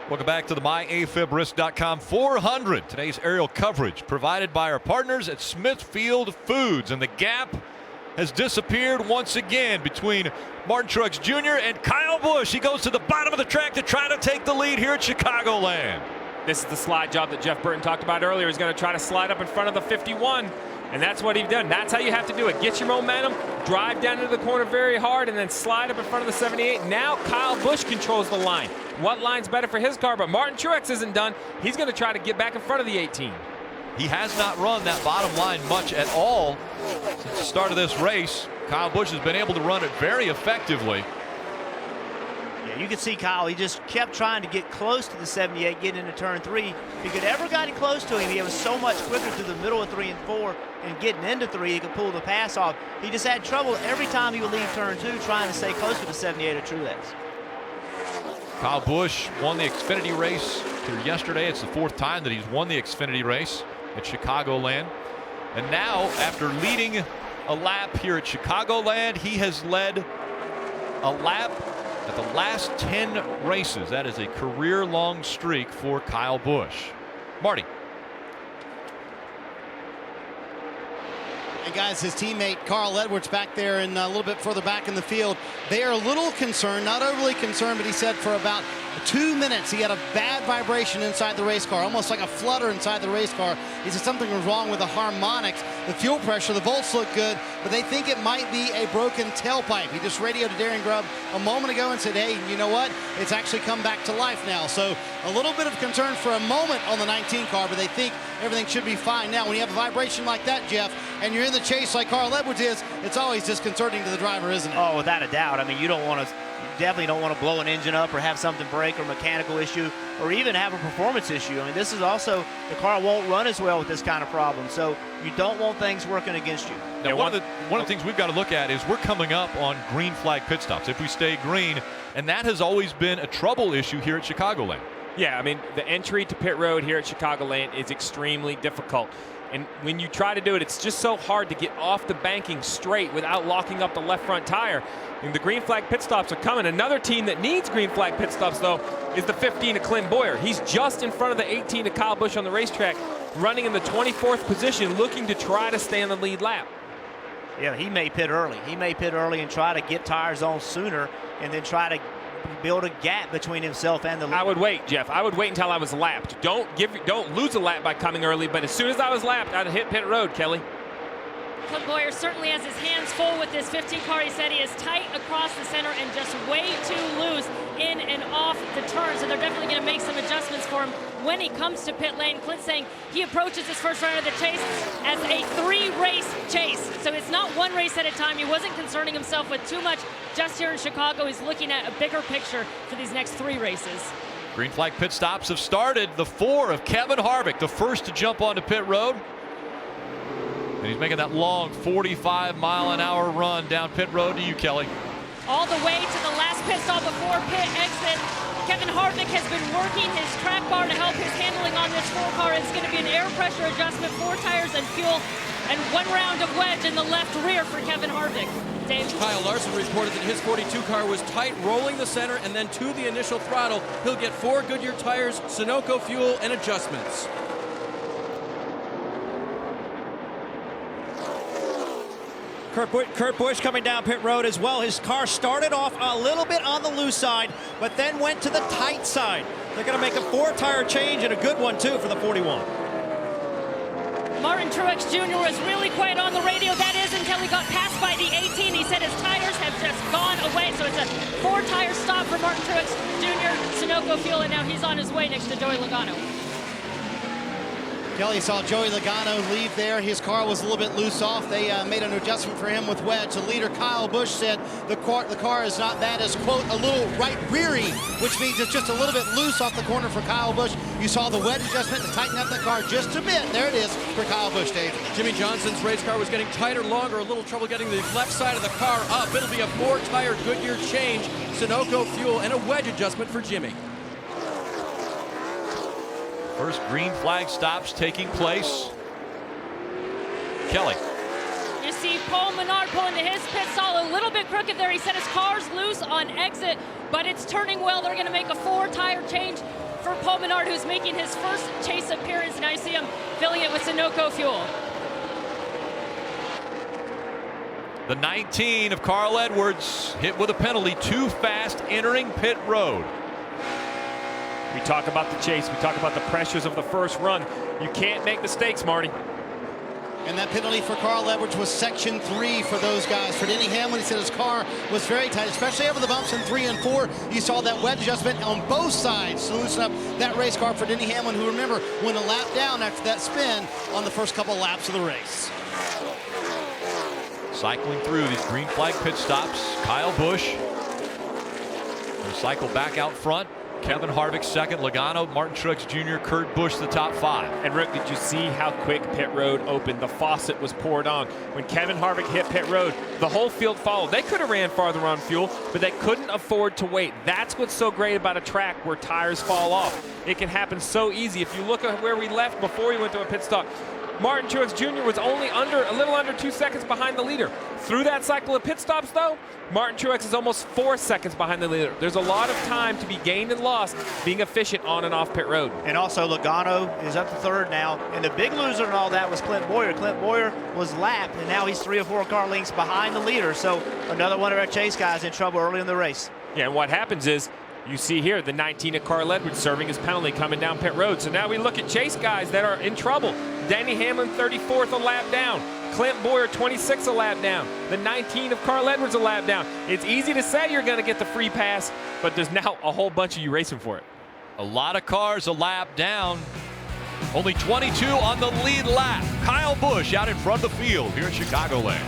Welcome back to the MyAFibRisk.com 400. Today's aerial coverage provided by our partners at Smithfield Foods. And the gap has disappeared once again between Martin Truex Jr. and Kyle Busch. He goes to the bottom of the track to try to take the lead here at Chicagoland. This is the slide job that Jeff Burton talked about earlier. He's going to try to slide up in front of the 51. And that's what he's done. That's how you have to do it. Get your momentum, drive down into the corner very hard, and then slide up in front of the 78. Now Kyle Busch controls the line. What line's better for his car? But Martin Truex isn't done. He's going to try to get back in front of the 18. He has not run that bottom line much at all since the start of this race. Kyle Busch has been able to run it very effectively. Yeah, you can see Kyle, he just kept trying to get close to the 78, get into turn 3. If he could ever gotten close to him, he was so much quicker through the middle of 3 and 4, and getting into 3, he could pull the pass off. He just had trouble every time he would leave turn 2 trying to stay close to the 78 of Truex. Kyle Busch won the Xfinity race here yesterday. It's the 4th time that he's won the Xfinity race. at Chicagoland. And now, after leading a lap here at Chicagoland, he has led a lap at the last 10 races. That is a career-long streak for Kyle Busch. Marty. And guys, his teammate Carl Edwards back there and a little bit further back in the field, they are a little concerned, not overly concerned, but he said for about 2 minutes he had a bad vibration inside the race car, almost like a flutter inside the race car. He said something was wrong with the harmonics, the fuel pressure, the volts look good, but they think it might be a broken tailpipe. He just radioed to Darren Grubb a moment ago and said, hey, you know what? It's actually come back to life now. So a little bit of concern for a moment on the 19 car, but they think everything should be fine. Now, when you have a vibration like that, Jeff, and you're in the chase like Carl Edwards is, it's always disconcerting to the driver, isn't it? Oh, without a doubt. I mean, you definitely don't want to blow an engine up or have something break or mechanical issue or even have a performance issue. I mean, this is also, the car won't run as well with this kind of problem. So you don't want things working against you. Now, one of the things we've got to look at is we're coming up on green flag pit stops if we stay green, and that has always been a trouble issue here at Chicagoland. Yeah, I mean, the entry to pit road here at Chicagoland is extremely difficult. And when you try to do it, it's just so hard to get off the banking straight without locking up the left front tire. And the green flag pit stops are coming. Another team that needs green flag pit stops, though, is the 15 of Clint Bowyer. He's just in front of the 18 of Kyle Busch on the racetrack, running in the 24th position, looking to try to stay on the lead lap. Yeah, he may pit early. He may pit early and try to get tires on sooner and then try to build a gap between himself and the lead. I would wait, Jeff. I would wait until I was lapped. Don't lose a lap by coming early, but as soon as I was lapped, I'd hit pit road, Kelly. Clint Bowyer certainly has his hands full with this 15 car. He said he is tight across the center and just way too loose in and off the turn. So they're definitely going to make some adjustments for him when he comes to pit lane. Clint saying he approaches his first round of the chase as a 3-race chase. So it's not one race at a time. He wasn't concerning himself with too much just here in Chicago. He's looking at a bigger picture for these next 3 races. Green flag pit stops have started. The 4 of Kevin Harvick, the first to jump onto pit road. And he's making that long 45-mile-an-hour run down pit road to you, Kelly. All the way to the last pit stop before pit exit. Kevin Harvick has been working his track bar to help his handling on this 4 car. It's going to be an air pressure adjustment, 4 tires and fuel, and 1 round of wedge in the left rear for Kevin Harvick. Dave? Kyle Larson reported that his 42 car was tight, rolling the center, and then to the initial throttle. He'll get 4 Goodyear tires, Sunoco fuel, and adjustments. Kurt Busch coming down pit road as well. His car started off a little bit on the loose side, but then went to the tight side. They're going to make a 4-tire change, and a good one, too, for the 41. Martin Truex Jr. was really quiet on the radio. That is until he got passed by the 18. He said his tires have just gone away. So it's a 4-tire stop for Martin Truex Jr., Sunoco fuel, and now he's on his way next to Joey Logano. Kelly saw Joey Logano leave there. His car was a little bit loose off. They made an adjustment for him with wedge. The leader, Kyle Busch, said the car is not bad as, quote, a little right reary, which means it's just a little bit loose off the corner for Kyle Busch. You saw the wedge adjustment to tighten up the car just a bit. There it is for Kyle Busch, Dave. Jimmie Johnson's race car was getting tighter, longer, a little trouble getting the left side of the car up. It'll be a 4-tire Goodyear change, Sunoco fuel, and a wedge adjustment for Jimmy. First green flag stops taking place. Kelly. You see Paul Menard pulling to his pit stall a little bit crooked there. He said his car's loose on exit, but it's turning well. They're going to make a 4-tire change for Paul Menard, who's making his first chase appearance. Now you see him filling it with Sunoco fuel. The 19 of Carl Edwards hit with a penalty, too fast entering pit road. We talk about the chase. We talk about the pressures of the first run. You can't make mistakes, Marty. And that penalty for Carl Edwards was section 3 for those guys. For Denny Hamlin, he said his car was very tight, especially over the bumps in 3 and 4. You saw that wedge adjustment on both sides to loosen up that race car for Denny Hamlin, who, remember, went a lap down after that spin on the first couple laps of the race. Cycling through these green flag pit stops, Kyle Busch will cycle back out front. Kevin Harvick second, Logano, Martin Truex Jr., Kurt Busch the top 5. And Rick, did you see how quick pit road opened? The faucet was poured on. When Kevin Harvick hit pit road, the whole field followed. They could have ran farther on fuel, but they couldn't afford to wait. That's what's so great about a track where tires fall off. It can happen so easy. If you look at where we left before we went to a pit stop, Martin Truex Jr. was only a little under 2 seconds behind the leader. Through that cycle of pit stops, though, Martin Truex is almost 4 seconds behind the leader. There's a lot of time to be gained and lost being efficient on and off pit road. And also Logano is up to third now. And the big loser in all that was Clint Bowyer. Clint Bowyer was lapped, and now he's 3 or 4 car lengths behind the leader. So another one of our chase guys in trouble early in the race. Yeah, and what happens is, you see here the 19 at Carl Edwards serving his penalty coming down pit road. So now we look at chase guys that are in trouble. Denny Hamlin 34th a lap down. Clint Bowyer 26 a lap down. The 19 of Carl Edwards a lap down. It's easy to say you're going to get the free pass, but there's now a whole bunch of you racing for it. A lot of cars a lap down. Only 22 on the lead lap. Kyle Busch out in front of the field here at Chicagoland.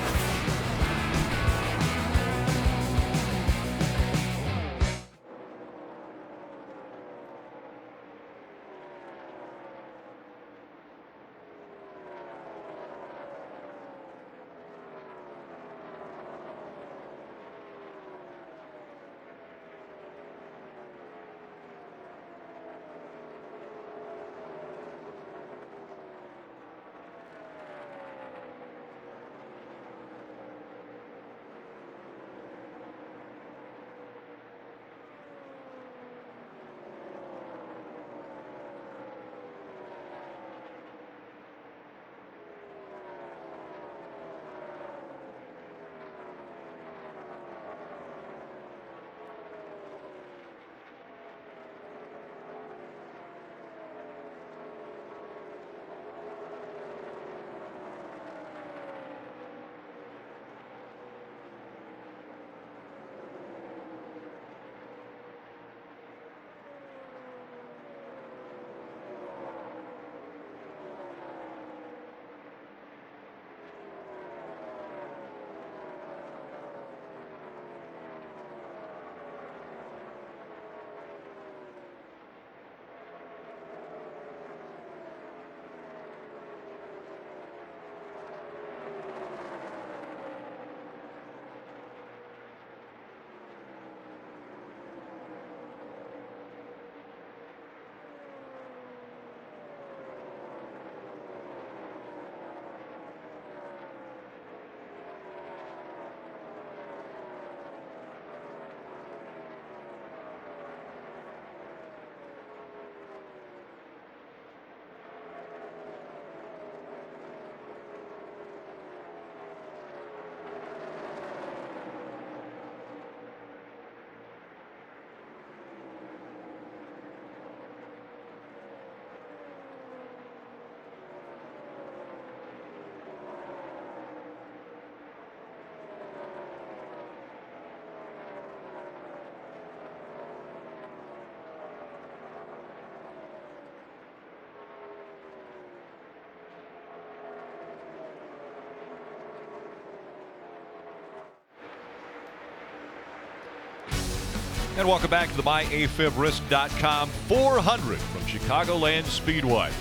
And welcome back to the MyAFibRisk.com 400 from Chicagoland Speedway.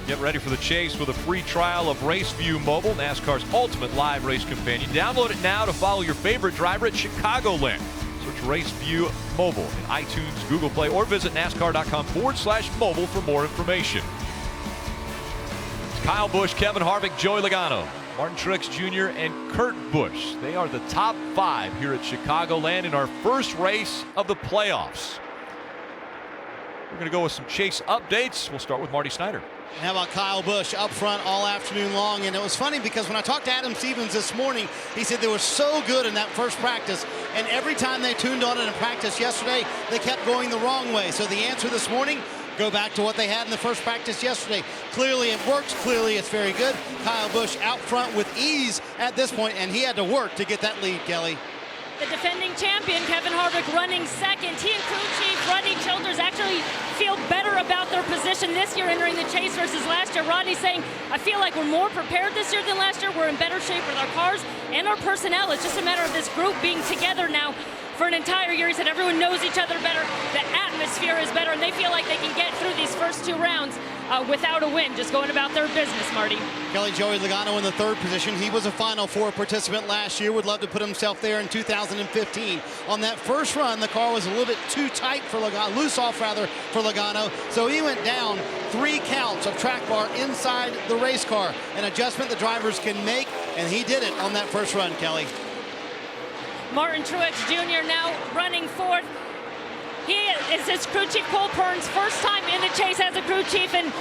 Get ready for the chase with a free trial of RaceView Mobile, NASCAR's ultimate live race companion. Download it now to follow your favorite driver at Chicagoland. Search RaceView Mobile in iTunes, Google Play, or visit NASCAR.com/mobile for more information. It's Kyle Busch, Kevin Harvick, Joey Logano, Martin Truex Jr., and Kurt Busch. They are the top 5 here at Chicagoland in our first race of the playoffs. We're going to go with some chase updates. We'll start with Marty Snyder. And how about Kyle Busch up front all afternoon long? And it was funny because when I talked to Adam Stevens this morning, he said they were so good in that first practice. And every time they tuned on it in practice yesterday, they kept going the wrong way. So the answer this morning, go back to what they had in the first practice yesterday. Clearly it works. Clearly it's very good. Kyle Busch out front with ease at this point, and he had to work to get that lead, Kelly. The defending champion, Kevin Harvick, running second. He and crew chief Rodney Childers actually feel better about their position this year entering the chase versus last year. Rodney's saying, I feel like we're more prepared this year than last year. We're in better shape with our cars and our personnel. It's just a matter of this group being together now for an entire year. He said everyone knows each other better. The atmosphere is better, and they feel like they can get through these first 2 rounds without a win, just going about their business, Marty. Kelly, Joey Logano in the 3rd position. He was a Final Four participant last year. Would love to put himself there in 2015. On that first run, the car was a little bit too tight for Logano, loose off rather for Logano. So he went down 3 counts of track bar inside the race car. An adjustment the drivers can make, and he did it on that first run, Kelly. Martin Truex Jr. now running 4th. He is his crew chief, Cole Pearns, first time in the chase as a crew chief, and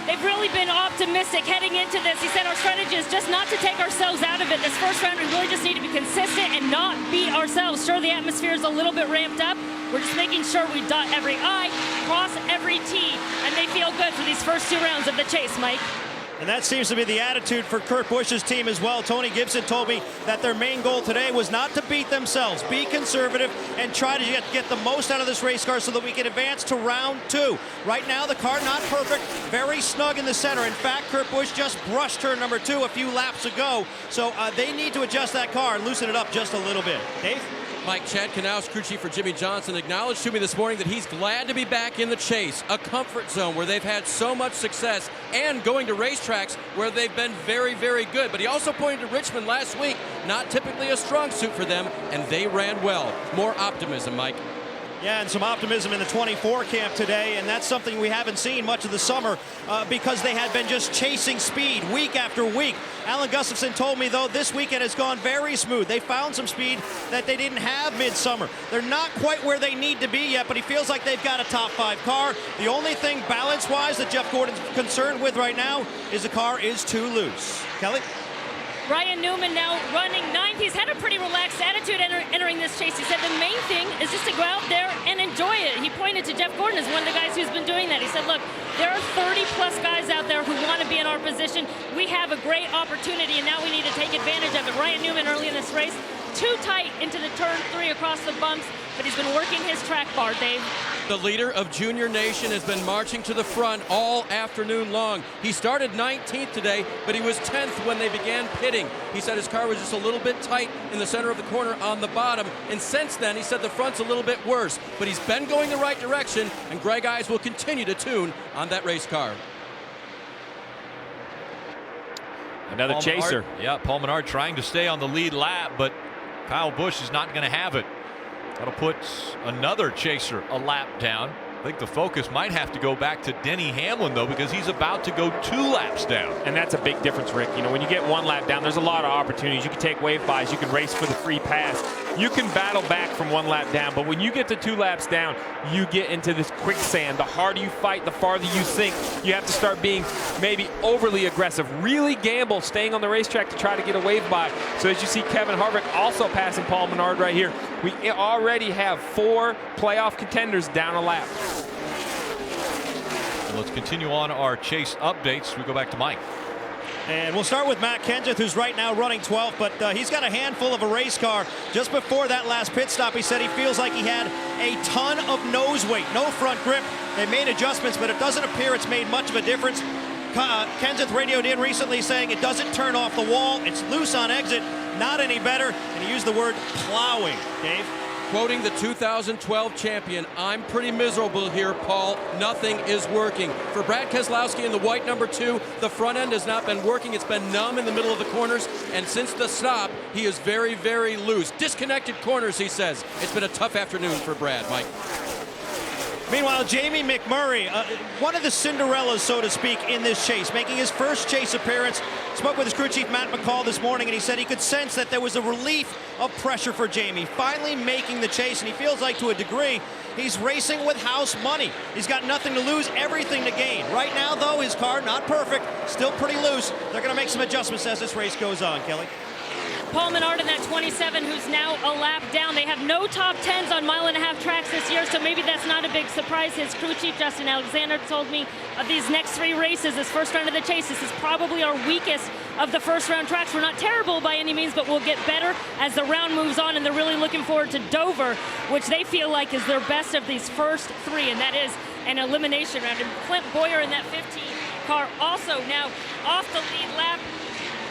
they've really been optimistic heading into this. He said our strategy is just not to take ourselves out of it. This first round, we really just need to be consistent and not beat ourselves. Sure, the atmosphere is a little bit ramped up. We're just making sure we dot every I, cross every T, and they feel good for these first 2 rounds of the chase, Mike. And that seems to be the attitude for Kurt Busch's team as well. Tony Gibson told me that their main goal today was not to beat themselves, be conservative, and try to get the most out of this race car so that we can advance to round 2. Right now, the car not perfect, very snug in the center. In fact, Kurt Busch just brushed turn number 2 a few laps ago. So they need to adjust that car and loosen it up just a little bit. Dave? Mike, Chad Knaus, crew chief for Jimmy Johnson, acknowledged to me this morning that he's glad to be back in the chase, a comfort zone where they've had so much success, and going to racetracks where they've been very, very good. But he also pointed to Richmond last week, not typically a strong suit for them, and they ran well. More optimism, Mike. Yeah, and some optimism in the 24 camp today, and that's something we haven't seen much of the summer because they had been just chasing speed week after week. Alan Gustafson told me, though, this weekend has gone very smooth. They found some speed that they didn't have midsummer. They're not quite where they need to be yet, but he feels like they've got a top 5 car. The only thing balance-wise that Jeff Gordon's concerned with right now is the car is too loose. Kelly? Ryan Newman now running 9th. He's had a pretty relaxed attitude entering this chase. He said the main thing is just to go out there and enjoy it. He pointed to Jeff Gordon as one of the guys who's been doing that. He said, look, there are 30-plus guys out there who want to be in our position. We have a great opportunity, and now we need to take advantage of it. Ryan Newman early in this race, too tight into the turn 3 across the bumps, but he's been working his track bar, Dave. The leader of Junior Nation has been marching to the front all afternoon long. He started 19th today, but he was 10th when they began pitting. He said his car was just a little bit tight in the center of the corner on the bottom, and since then he said the front's a little bit worse. But he's been going the right direction, and Greg Ives will continue to tune on that race car. Another Paul chaser. Menard, yeah, Paul Menard trying to stay on the lead lap, but Kyle Busch is not going to have it. That'll put another chaser a lap down. I think the focus might have to go back to Denny Hamlin, though, because he's about to go 2 laps down. And that's a big difference, Rick. You know, when you get 1 lap down, there's a lot of opportunities. You can take wave buys. You can race for the free pass. You can battle back from 1 lap down. But when you get to 2 laps down, you get into this quicksand. The harder you fight, the farther you sink. You have to start being maybe overly aggressive. Really gamble staying on the racetrack to try to get a wave by. So as you see Kevin Harvick also passing Paul Menard right here, we already have 4 playoff contenders down a lap. Let's continue on our chase updates. We go back to Mike. And we'll start with Matt Kenseth, who's right now running 12th, but he's got a handful of a race car. Just before that last pit stop, he said he feels like he had a ton of nose weight, no front grip. They made adjustments, but it doesn't appear it's made much of a difference. Kenseth radioed in recently saying it doesn't turn off the wall. It's loose on exit, not any better. And he used the word plowing. Dave? Quoting the 2012 champion, I'm pretty miserable here, Paul. Nothing is working. For Brad Keselowski in the white number 2, the front end has not been working. It's been numb in the middle of the corners. And since the stop, he is very, very loose. Disconnected corners, he says. It's been a tough afternoon for Brad, Mike. Meanwhile, Jamie McMurray, one of the Cinderellas, so to speak, in this chase, making his first chase appearance. Spoke with his crew chief, Matt McCall, this morning, and he said he could sense that there was a relief of pressure for Jamie, finally making the chase, and he feels like, to a degree, he's racing with house money. He's got nothing to lose, everything to gain. Right now, though, his car, not perfect, still pretty loose. They're going to make some adjustments as this race goes on, Kelly. Paul Menard in that 27, who's now a lap down. They have no top 10s on 1.5-mile tracks this year, so maybe that's not a big surprise. His crew chief, Justin Alexander, told me of these next 3 races, this first round of the chase, this is probably our weakest of the first round tracks. We're not terrible by any means, but we'll get better as the round moves on, and they're really looking forward to Dover, which they feel like is their best of these first 3, and that is an elimination round. And Clint Bowyer in that 15 car also now off the lead lap.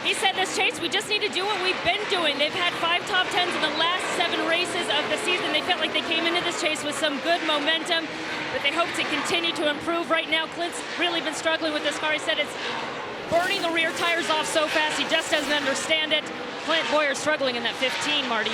He said this chase, we just need to do what we've been doing. They've had 5 top 10s in the last 7 races of the season. They felt like they came into this chase with some good momentum, but they hope to continue to improve. Right now, Clint's really been struggling with this car. He said it's burning the rear tires off so fast, he just doesn't understand it. Clint Bowyer struggling in that 15, Marty.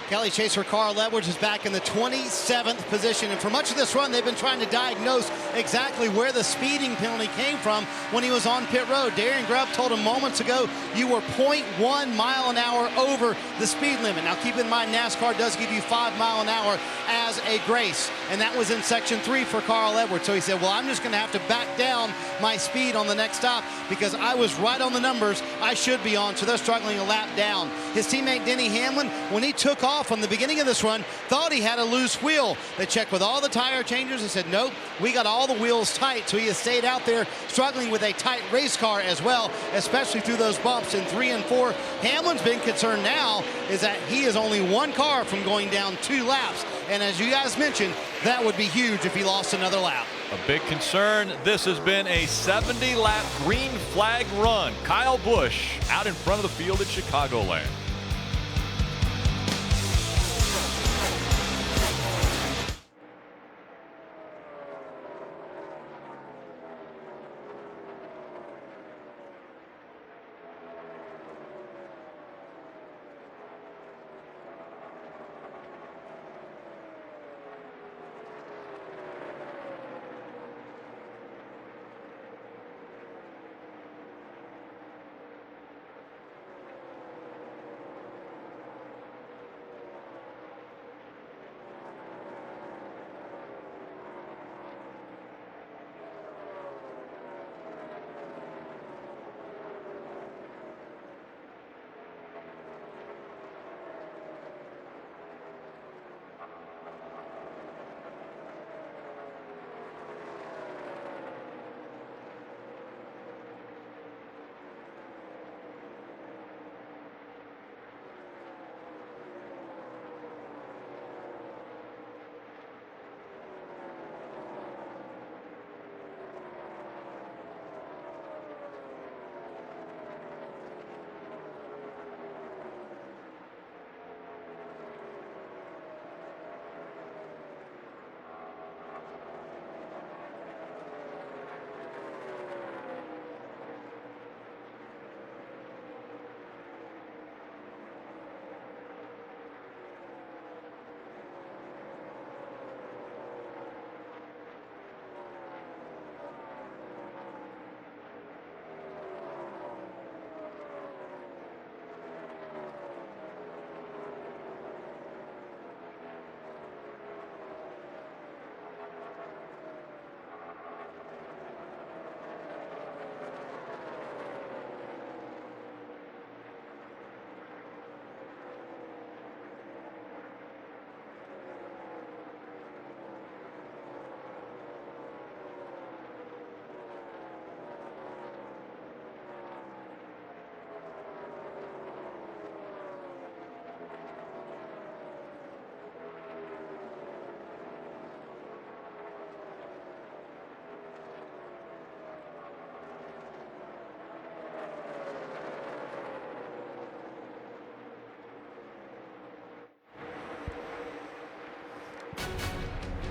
Kelly Chaser Carl Edwards is back in the 27th position, and for much of this run they've been trying to diagnose exactly where the speeding penalty came from when he was on pit road. Darian Grubb told him moments ago you were 0.1 mile an hour over the speed limit. Now keep in mind NASCAR does give you 5 mile an hour as a grace, and that was in section 3 for Carl Edwards. So he said, well, I'm just going to have to back down my speed on the next stop because I was right on the numbers I should be on, so they're struggling a lap down. His teammate Denny Hamlin, when he took off from the beginning of this run, thought he had a loose wheel. They checked with all the tire changers and said, nope, we got all the wheels tight. So he has stayed out there struggling with a tight race car as well, especially through those bumps in 3 and 4. Hamlin's been concerned now is that he is only 1 car from going down 2 laps. And as you guys mentioned, that would be huge if he lost another lap. A big concern. This has been a 70-lap green flag run. Kyle Busch out in front of the field at Chicagoland.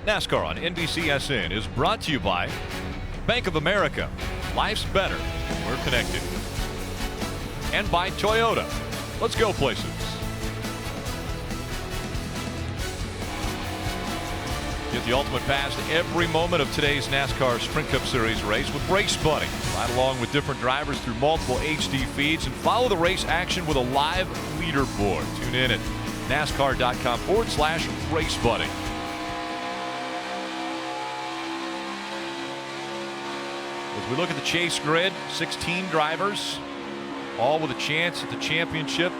NASCAR on NBCSN is brought to you by Bank of America. Life's better. We're connected. And by Toyota. Let's go places. Get the ultimate pass to every moment of today's NASCAR Sprint Cup Series race with Race Buddy. Ride along with different drivers through multiple HD feeds and follow the race action with a live leaderboard. Tune in at NASCAR.com/Race Buddy. As we look at the chase grid, 16 drivers, all with a chance at the championship.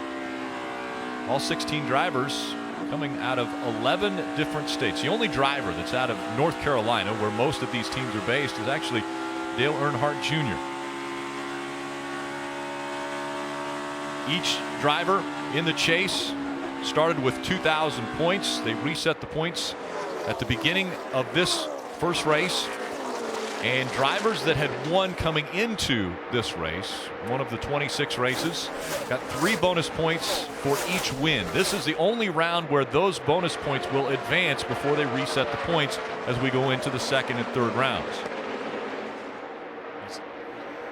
All 16 drivers coming out of 11 different states. The only driver that's out of North Carolina, where most of these teams are based, is actually Dale Earnhardt Jr. Each driver in the chase started with 2,000 points. They reset the points at the beginning of this first race. And drivers that had won coming into this race, one of the 26 races, got 3 bonus points for each win. This is the only round where those bonus points will advance before they reset the points as we go into the second and third rounds.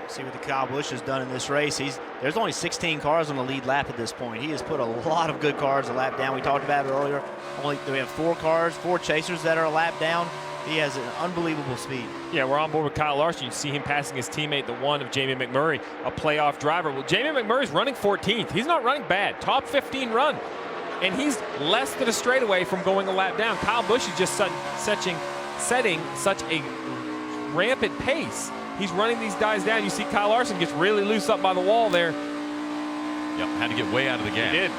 See what the Kyle Busch has done in this race. There's only 16 cars on the lead lap at this point. He has put a lot of good cars a lap down. We talked about it earlier. We have 4 cars, 4 chasers that are a lap down. He has an unbelievable speed. Yeah, we're on board with Kyle Larson. You see him passing his teammate, the one of Jamie McMurray, a playoff driver. Well, Jamie McMurray's running 14th. He's not running bad. Top 15 run. And he's less than a straightaway from going a lap down. Kyle Busch is just setting such a rampant pace. He's running these guys down. You see Kyle Larson gets really loose up by the wall there. Yep, had to get way out of the gap. He did.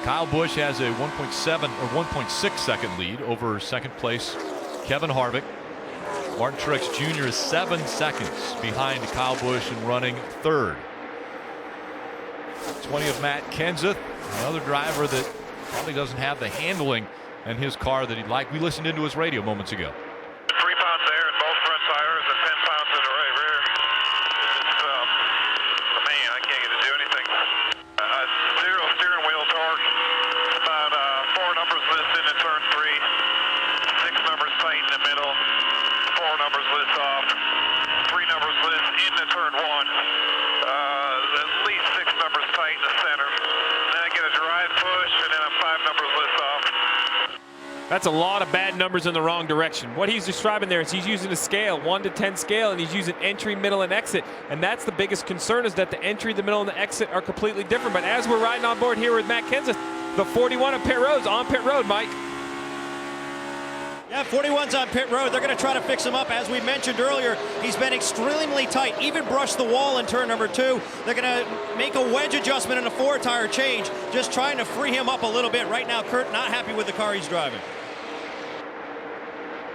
Kyle Busch has a 1.7 or 1.6 second lead over second place Kevin Harvick. Martin Truex Jr. is 7 seconds behind Kyle Busch and running third. 20 of Matt Kenseth, another driver that probably doesn't have the handling in his car that he'd like. We listened into his radio moments ago. 3 pounds there in both front tires and 10 pounds in the rear. It's, man, I can't get to do anything. Zero steering wheel torque. About 4 numbers loose into turn 3. 6 numbers tight in the middle. 4 numbers loose off. 3 numbers loose into turn 1. At least 6 numbers tight in the center. Then I get a drive push, and then I'm 5 numbers loose off. That's a lot of bad numbers in the wrong direction. What he's describing there is he's using a scale, 1 to 10 scale, and he's using entry, middle, and exit. And that's the biggest concern, is that the entry, the middle, and the exit are completely different. But as we're riding on board here with Matt Kenseth, the 41 of pit road's on pit road, Mike. Yeah, 41's on pit road. They're going to try to fix him up. As we mentioned earlier, he's been extremely tight, even brushed the wall in turn number 2. They're going to make a wedge adjustment and a 4-tire change, just trying to free him up a little bit. Right now, Kurt not happy with the car he's driving.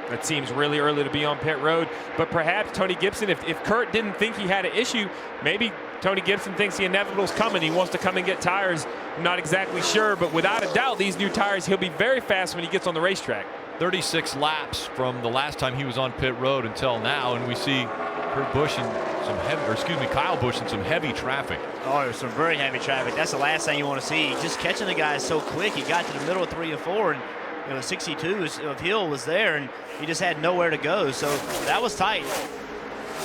That seems really early to be on pit road, but perhaps Tony Gibson, if Kurt didn't think he had an issue, maybe Tony Gibson thinks the inevitable's coming. He wants to come and get tires. I'm not exactly sure, but without a doubt, these new tires, he'll be very fast when he gets on the racetrack. 36 laps from the last time he was on pit road until now, and we see Kurt Busch in some heavy, or excuse me, Kyle Busch in some heavy traffic. Oh, there's some very heavy traffic. That's the last thing you want to see. Just catching the guy so quick. He got to the middle of 3 and 4, and 62 of Hill was there, and he just had nowhere to go. So that was tight.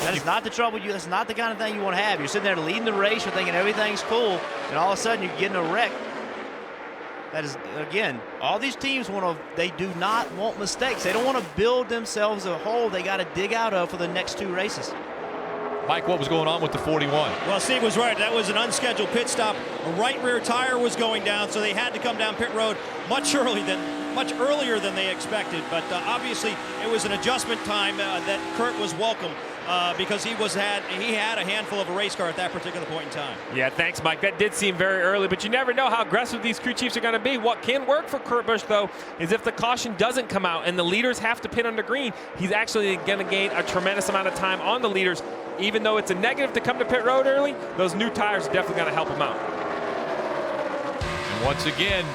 That is not the trouble. That's not the kind of thing you want to have. You're sitting there leading the race, you're thinking everything's cool, and all of a sudden you're getting a wreck. That is, again, all these teams they do not want mistakes. They don't want to build themselves a hole they got to dig out of for the next 2 races. Mike, what was going on with the 41? Well, Steve was right. That was an unscheduled pit stop. A right rear tire was going down, so they had to come down pit road much earlier than they expected. But obviously, it was an adjustment time that Kurt was welcome because he had a handful of a race car at that particular point in time. Yeah, thanks, Mike. That did seem very early, but you never know how aggressive these crew chiefs are going to be. What can work for Kurt Busch, though, is if the caution doesn't come out and the leaders have to pit under green, he's actually going to gain a tremendous amount of time on the leaders. Even though it's a negative to come to pit road early, those new tires are definitely going to help him out. And once again,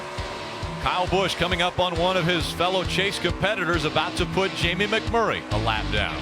Kyle Busch coming up on one of his fellow Chase competitors, about to put Jamie McMurray a lap down.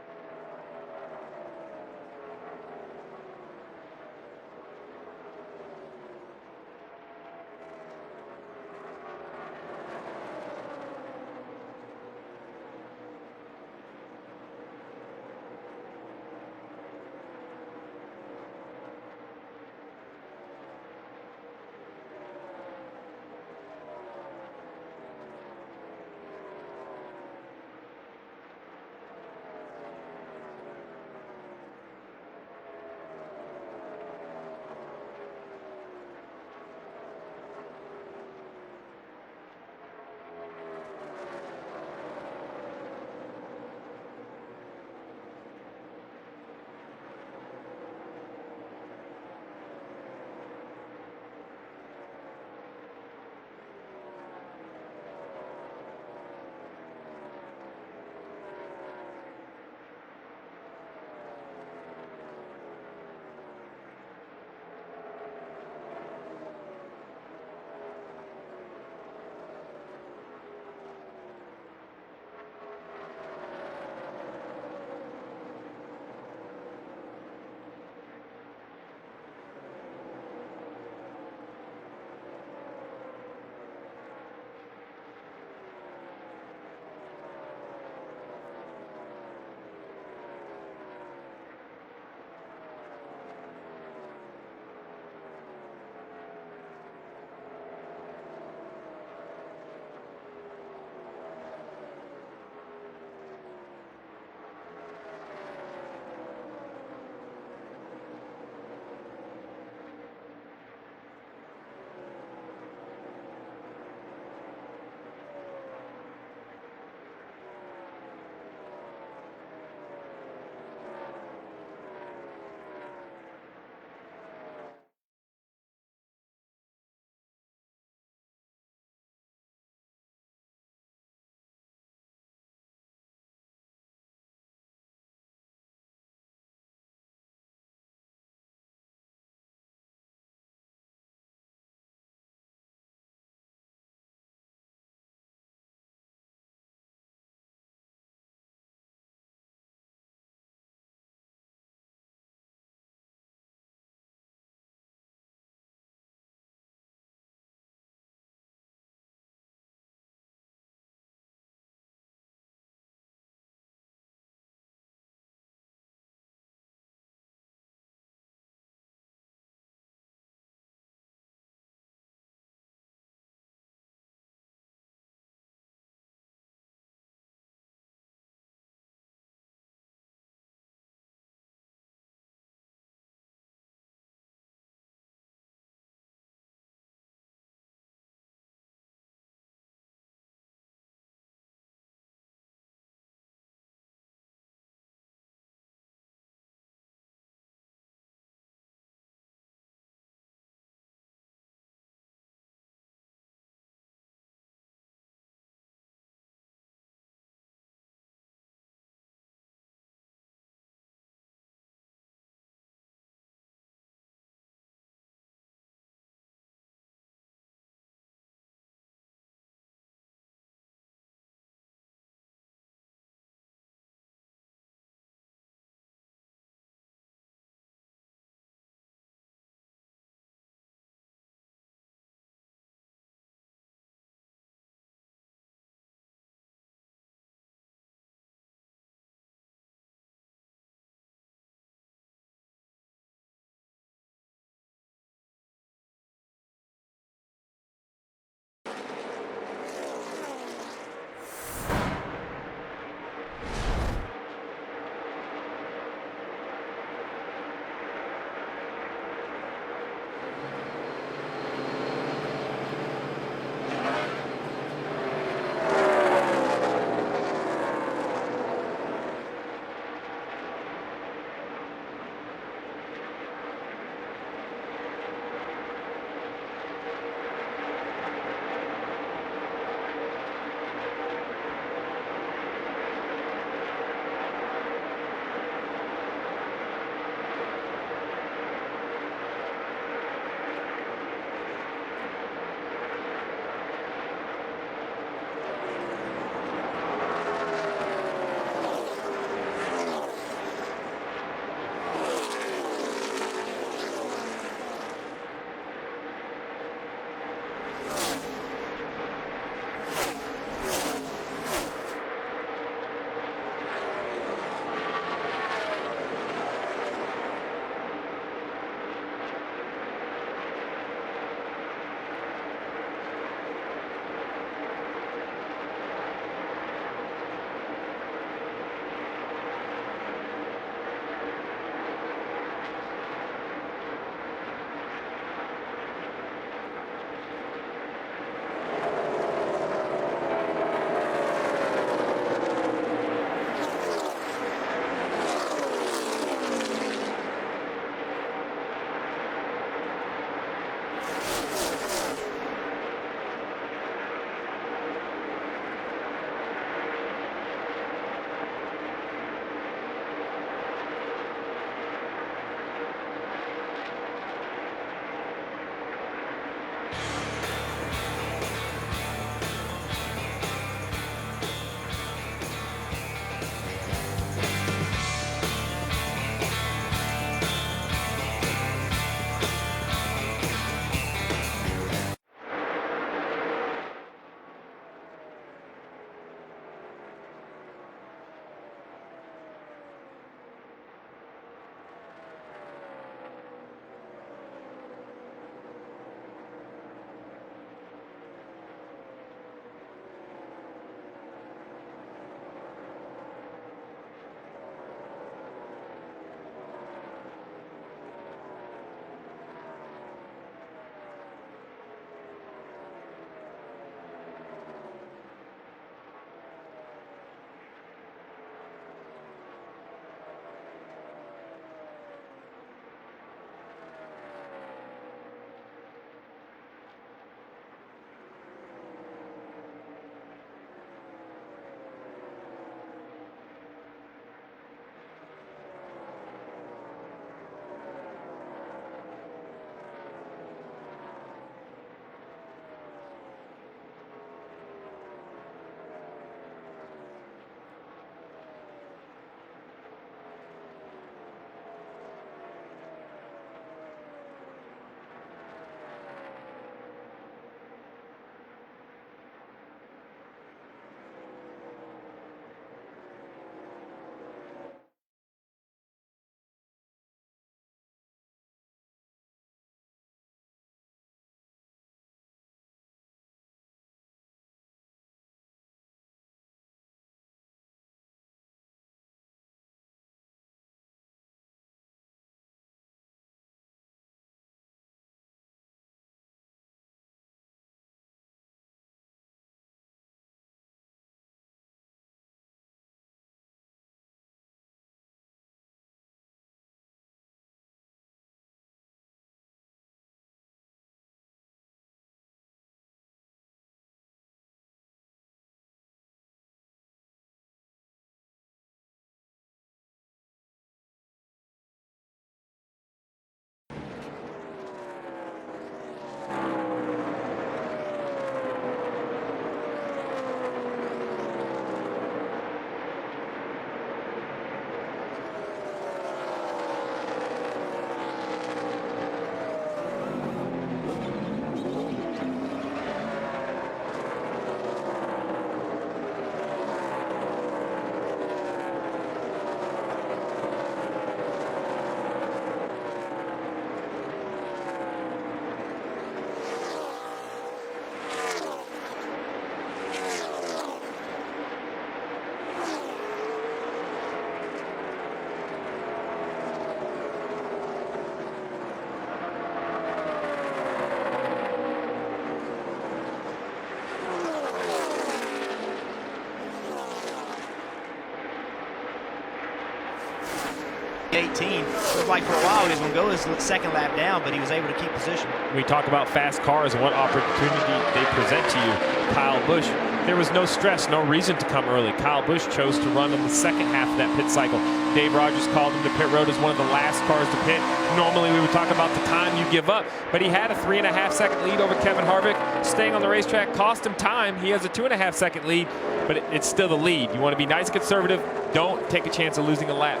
18. Looked like for a while he was going to go his second lap down, but he was able to keep position. We talk about fast cars and what opportunity they present to you. Kyle Busch, there was no stress, no reason to come early. Kyle Busch chose to run in the second half of that pit cycle. Dave Rogers called him to pit road as one of the last cars to pit. Normally we would talk about the time you give up, but he had a 3.5-second lead over Kevin Harvick. Staying on the racetrack cost him time. He has a 2.5-second lead, but it's still the lead. You want to be nice and conservative. Don't take a chance of losing a lap.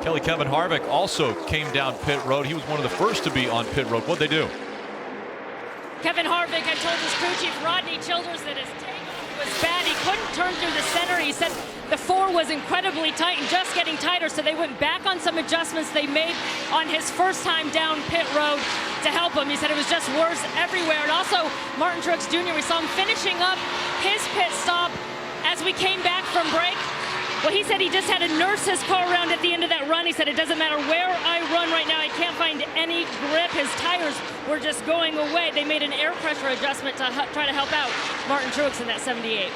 Kelly, Kevin Harvick also came down pit road. He was one of the first to be on pit road. What'd they do? Kevin Harvick had told his crew chief Rodney Childers that his takeoff was bad. He couldn't turn through the center. He said the 4 was incredibly tight and just getting tighter, so they went back on some adjustments they made on his first time down pit road to help him. He said it was just worse everywhere. And also, Martin Truex Jr., we saw him finishing up his pit stop as we came back from break. Well, he said he just had to nurse his car around at the end of that run. He said, it doesn't matter where I run right now, I can't find any grip. His tires were just going away. They made an air pressure adjustment to try to help out Martin Truex in that 78.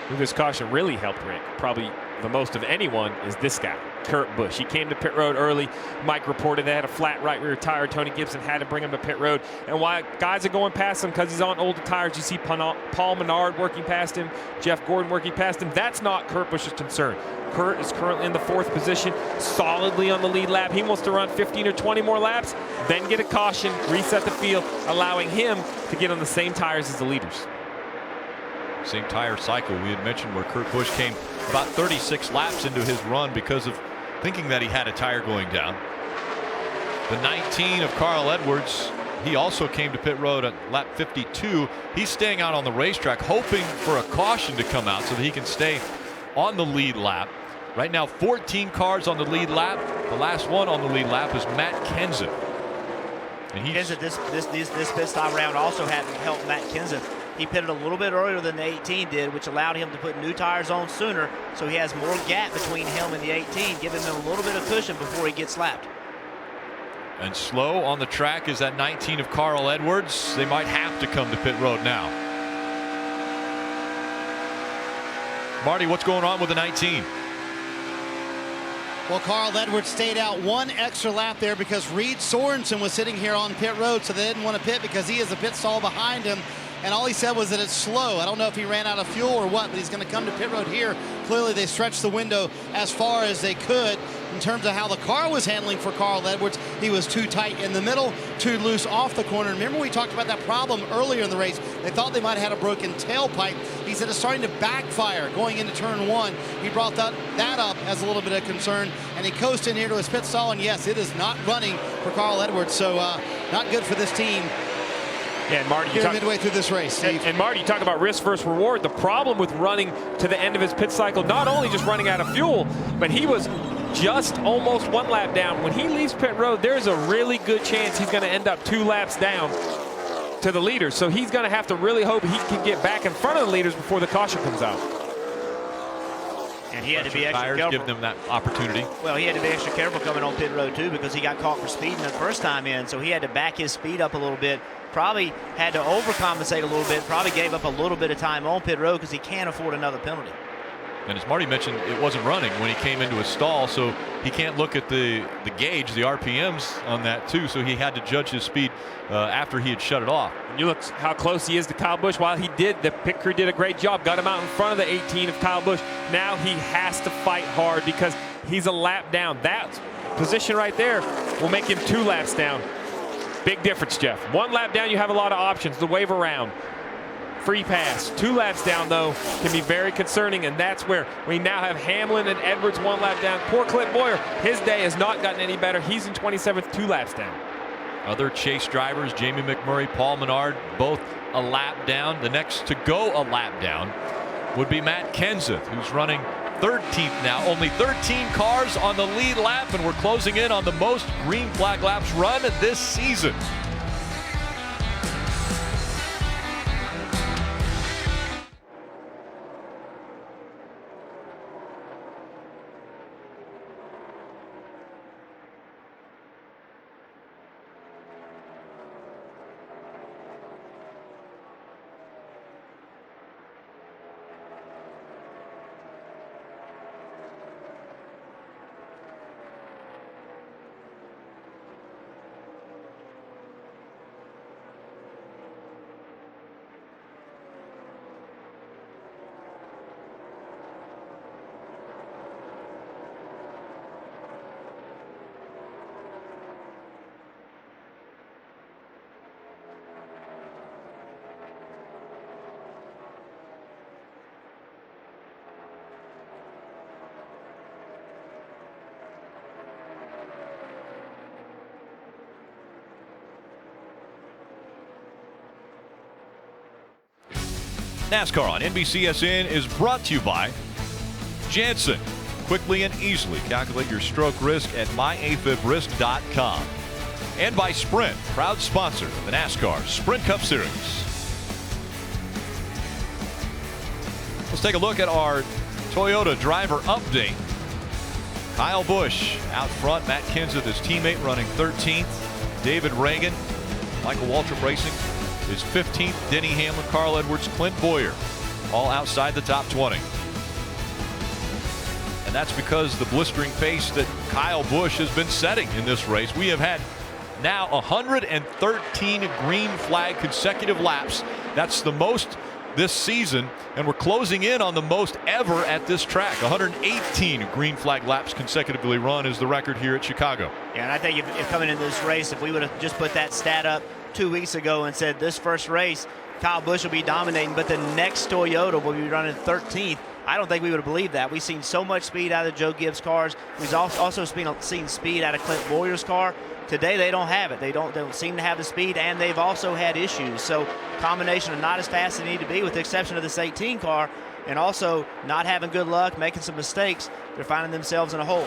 Who this caution really helped Rick, probably the most of anyone, is this guy, Kurt Busch. He came to pit road early. Mike reported they had a flat right rear tire. Tony Gibson had to bring him to pit road. And while guys are going past him because he's on older tires, you see Paul Menard working past him, Jeff Gordon working past him. That's not Kurt Busch's concern. Kurt is currently in the 4th position, solidly on the lead lap. He wants to run 15 or 20 more laps, then get a caution, reset the field, allowing him to get on the same tires as the leaders. Same tire cycle we had mentioned where Kurt Busch came about 36 laps into his run because of thinking that he had a tire going down. The 19 of Carl Edwards, he also came to pit road at lap 52. He's staying out on the racetrack hoping for a caution to come out so that he can stay on the lead lap. Right now 14 cars on the lead lap. The last one on the lead lap is Matt Kenseth. And Kenseth, this pit stop round also had to help Matt Kenseth. He pitted a little bit earlier than the 18 did, which allowed him to put new tires on sooner, so he has more gap between him and the 18, giving him a little bit of cushion before he gets lapped. And slow on the track is that 19 of Carl Edwards. They might have to come to pit road now. Marty, what's going on with the 19? Well, Carl Edwards stayed out one extra lap there because Reed Sorensen was sitting here on pit road, so they didn't want to pit because he has a pit stall behind him. And all he said was that it's slow. I don't know if he ran out of fuel or what, but he's going to come to pit road here. Clearly, they stretched the window as far as they could in terms of how the car was handling for Carl Edwards. He was too tight in the middle, too loose off the corner. Remember we talked about that problem earlier in the race. They thought they might have had a broken tailpipe. He said it's starting to backfire going into turn 1. He brought that up as a little bit of concern, and he coasted in here to his pit stall, and yes, it is not running for Carl Edwards, so not good for this team. Yeah, and Marty, here midway through this race, Steve. And Marty, you talk about risk versus reward. The problem with running to the end of his pit cycle, not only just running out of fuel, but he was just almost 1 lap down. When he leaves pit road, there's a really good chance he's going to end up 2 laps down to the leaders. So he's going to have to really hope he can get back in front of the leaders before the caution comes out. And he had to be extra tires careful. give them that opportunity. Well, he had to be extra careful coming on pit road too because he got caught for speeding the first time in, so he had to back his speed up a little bit. Probably had to overcompensate a little bit, probably gave up a little bit of time on pit road because he can't afford another penalty. And as Marty mentioned, it wasn't running when he came into a stall, so he can't look at the gauge, the RPMs on that too, so he had to judge his speed after he had shut it off. And you look how close he is to Kyle Busch. While he did, the pit crew did a great job, got him out in front of the 18 of Kyle Busch. Now he has to fight hard because he's a lap down. That position right there will make him 2 laps down. Big difference, Jeff. 1 lap down, you have a lot of options to wave around. Free pass. 2 laps down, though, can be very concerning, and that's where we now have Hamlin and Edwards 1 lap down. Poor Clint Boyer, his day has not gotten any better. He's in 27th, 2 laps down. Other Chase drivers, Jamie McMurray, Paul Menard, both a lap down. The next to go a lap down would be Matt Kenseth, who's running 13th now. Only 13 cars on the lead lap, and we're closing in on the most green flag laps run this season. NASCAR on NBCSN is brought to you by Janssen. Quickly and easily calculate your stroke risk at myafib.risk.com. And by Sprint, proud sponsor of the NASCAR Sprint Cup Series. Let's take a look at our Toyota driver update. Kyle Busch out front, Matt Kenseth, his teammate, running 13th. David Reagan, Michael Waltrip Racing is 15th. Denny Hamlin, Carl Edwards, Clint Bowyer, all outside the top 20. And that's because the blistering pace that Kyle Busch has been setting in this race. We have had now 113 green flag consecutive laps. That's the most this season, and we're closing in on the most ever at this track. 118 green flag laps consecutively run is the record here at Chicago. Yeah, and I think if coming into this race, if we would have just put that stat up 2 weeks ago and said this first race, Kyle Busch will be dominating, but the next Toyota will be running 13th, I don't think we would have believed that. We've seen so much speed out of Joe Gibbs' cars. We've also seen speed out of Clint Bowyer's car. Today they don't have it. They don't seem to have the speed, and they've also had issues. So combination of not as fast as they need to be, with the exception of this 18 car, and also not having good luck, making some mistakes, they're finding themselves in a hole.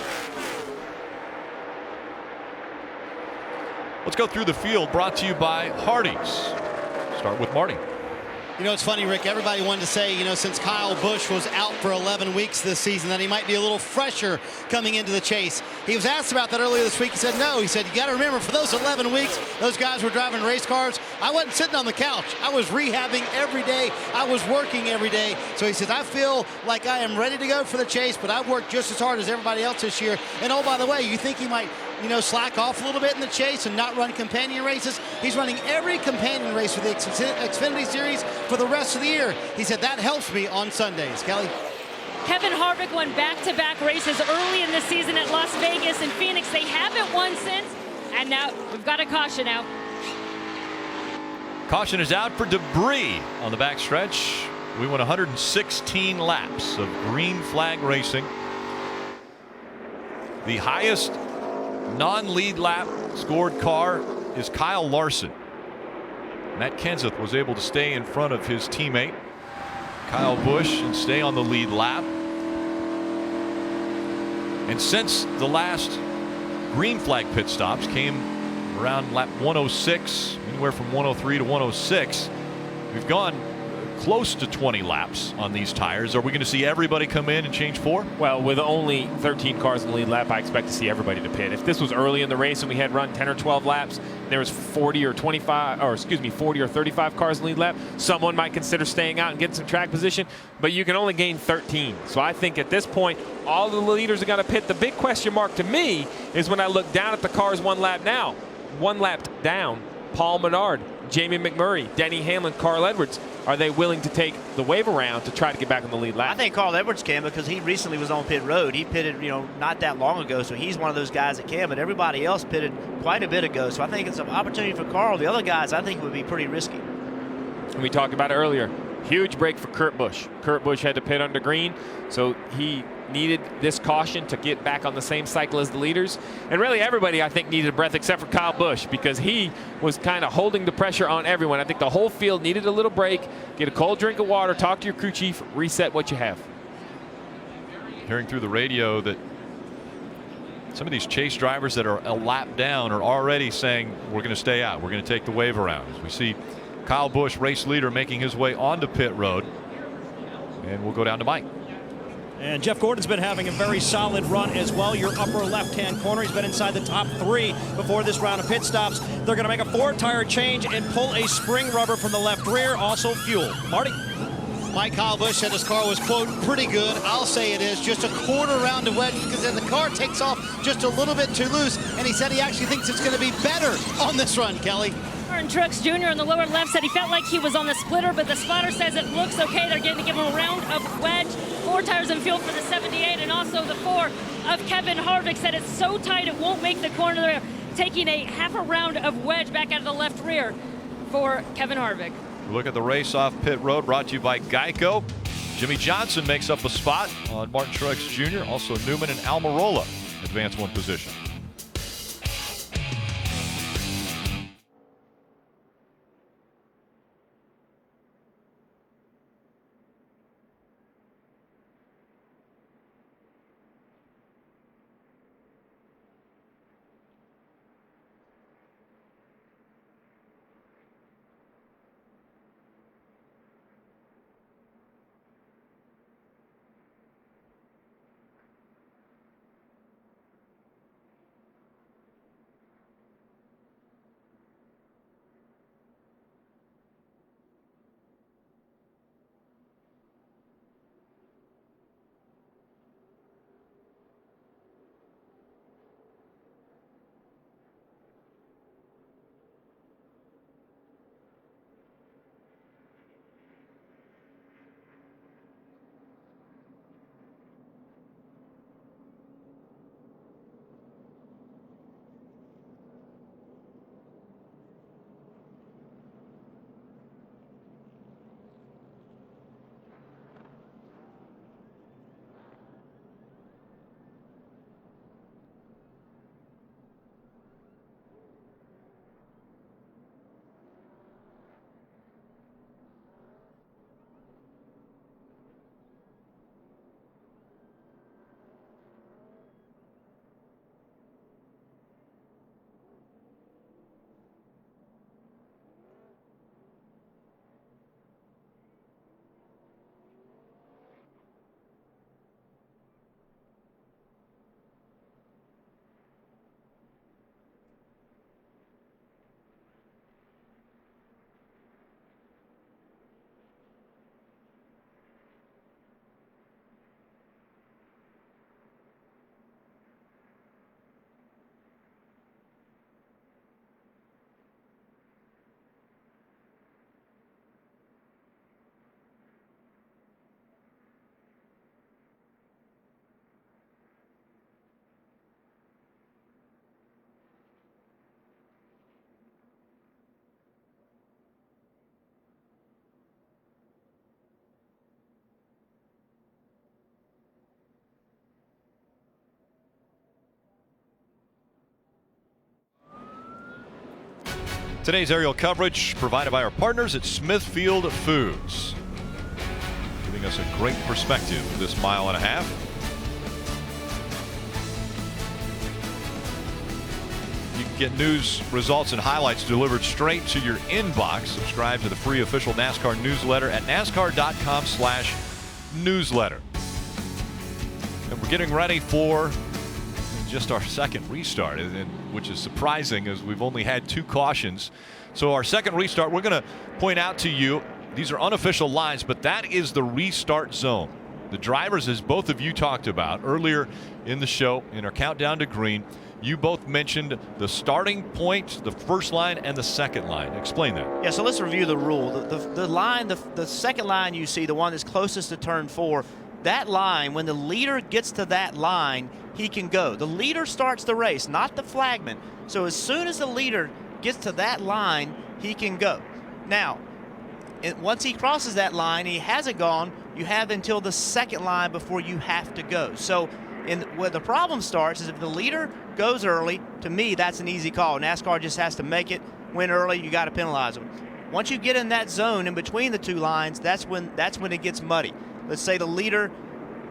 Let's go through the field, brought to you by Hardee's. Start with Marty. You know, it's funny, Rick, everybody wanted to say, you know, since Kyle Busch was out for 11 weeks this season, that he might be a little fresher coming into the chase. He was asked about that earlier this week. He said, no. He said, you got to remember, for those 11 weeks, those guys were driving race cars. I wasn't sitting on the couch. I was rehabbing every day. I was working every day. So he says, I feel like I am ready to go for the chase, but I've worked just as hard as everybody else this year. And oh, by the way, you think he might, you know, slack off a little bit in the chase and not run companion races? He's running every companion race for the Xfinity Series for the rest of the year. He said that helps me on Sundays. Kelly? Kevin Harvick won back-to-back races early in the season at Las Vegas and Phoenix. They haven't won since, and now we've got a caution out. Caution is out for debris on the backstretch. We went 116 laps of green flag racing. The highest non-lead lap scored car is Kyle Larson. Matt Kenseth was able to stay in front of his teammate Kyle Busch and stay on the lead lap. And since the last green flag pit stops came around lap 106, anywhere from 103 to 106, we've gone close to 20 laps on these tires. Are we going to see everybody come in and change 4? Well, with only 13 cars in the lead lap, I expect to see everybody to pit. If this was early in the race and we had run 10 or 12 laps, there was 40 or 35 cars in the lead lap, someone might consider staying out and getting some track position, but you can only gain 13. So I think at this point, all the leaders are going to pit. The big question mark to me is when I look down at the cars one lap down, Paul Menard, Jamie McMurray, Denny Hamlin, Carl Edwards. Are they willing to take the wave around to try to get back on the lead lap? I think Carl Edwards can, because he recently was on pit road. He pitted, you know, not that long ago, so he's one of those guys that can, but everybody else pitted quite a bit ago. So I think it's an opportunity for Carl. The other guys, I think, would be pretty risky. And we talked about it earlier. Huge break for Kurt Busch. Kurt Busch had to pit under green, so he needed this caution to get back on the same cycle as the leaders. And really everybody, I think, needed a breath except for Kyle Busch, because he was kind of holding the pressure on everyone. I think the whole field needed a little break, get a cold drink of water, talk to your crew chief, reset what you have. Hearing through the radio that some of these chase drivers that are a lap down are already saying, we're going to stay out, we're going to take the wave around. As we see Kyle Busch, race leader, making his way onto pit road. And we'll go down to Mike. And Jeff Gordon's been having a very solid run as well. Your upper left-hand corner, he's been inside the top 3 before this round of pit stops. They're going to make a 4-tire change and pull a spring rubber from the left rear, also fuel. Marty? Mike, Kyle Busch said his car was, quote, pretty good. I'll say it is. Just a quarter round of wedge, because then the car takes off just a little bit too loose, and he said he actually thinks it's going to be better on this run, Kelly. Martin Truex Jr. on the lower left said he felt like he was on the splitter, but the spotter says it looks okay. They're going to give him a round of wedge. 4 tires and fuel for the 78, and also the 4 of Kevin Harvick said it's so tight it won't make the corner. They're taking a half a round of wedge back out of the left rear for Kevin Harvick. Look at the race off pit road, brought to you by Geico. Jimmy Johnson makes up a spot on Martin Truex Jr. Also Newman and Almirola advance 1 position. Today's aerial coverage provided by our partners at Smithfield Foods, giving us a great perspective of this mile and a half. You can get news, results, and highlights delivered straight to your inbox. Subscribe to the free official NASCAR newsletter at NASCAR.com/newsletter. And we're getting ready for just our second restart, which is surprising as we've only had 2 cautions. So our second restart, we're going to point out to you, these are unofficial lines, but that is the restart zone. The drivers, as both of you talked about earlier in the show, in our countdown to green, you both mentioned the starting point, the first line, and the second line. Explain that. Yeah, so let's review the rule. The line, the second line you see, the one that's closest to turn 4, that line, when the leader gets to that line, he can go. The leader starts the race, not the flagman. So as soon as the leader gets to that line, he can go. Now, once he crosses that line, he hasn't gone, you have until the second line before you have to go. So where the problem starts is if the leader goes early, to me, that's an easy call. NASCAR just has to make it, win early, you got to penalize them. Once you get in that zone in between the 2 lines, that's when it gets muddy. Let's say the leader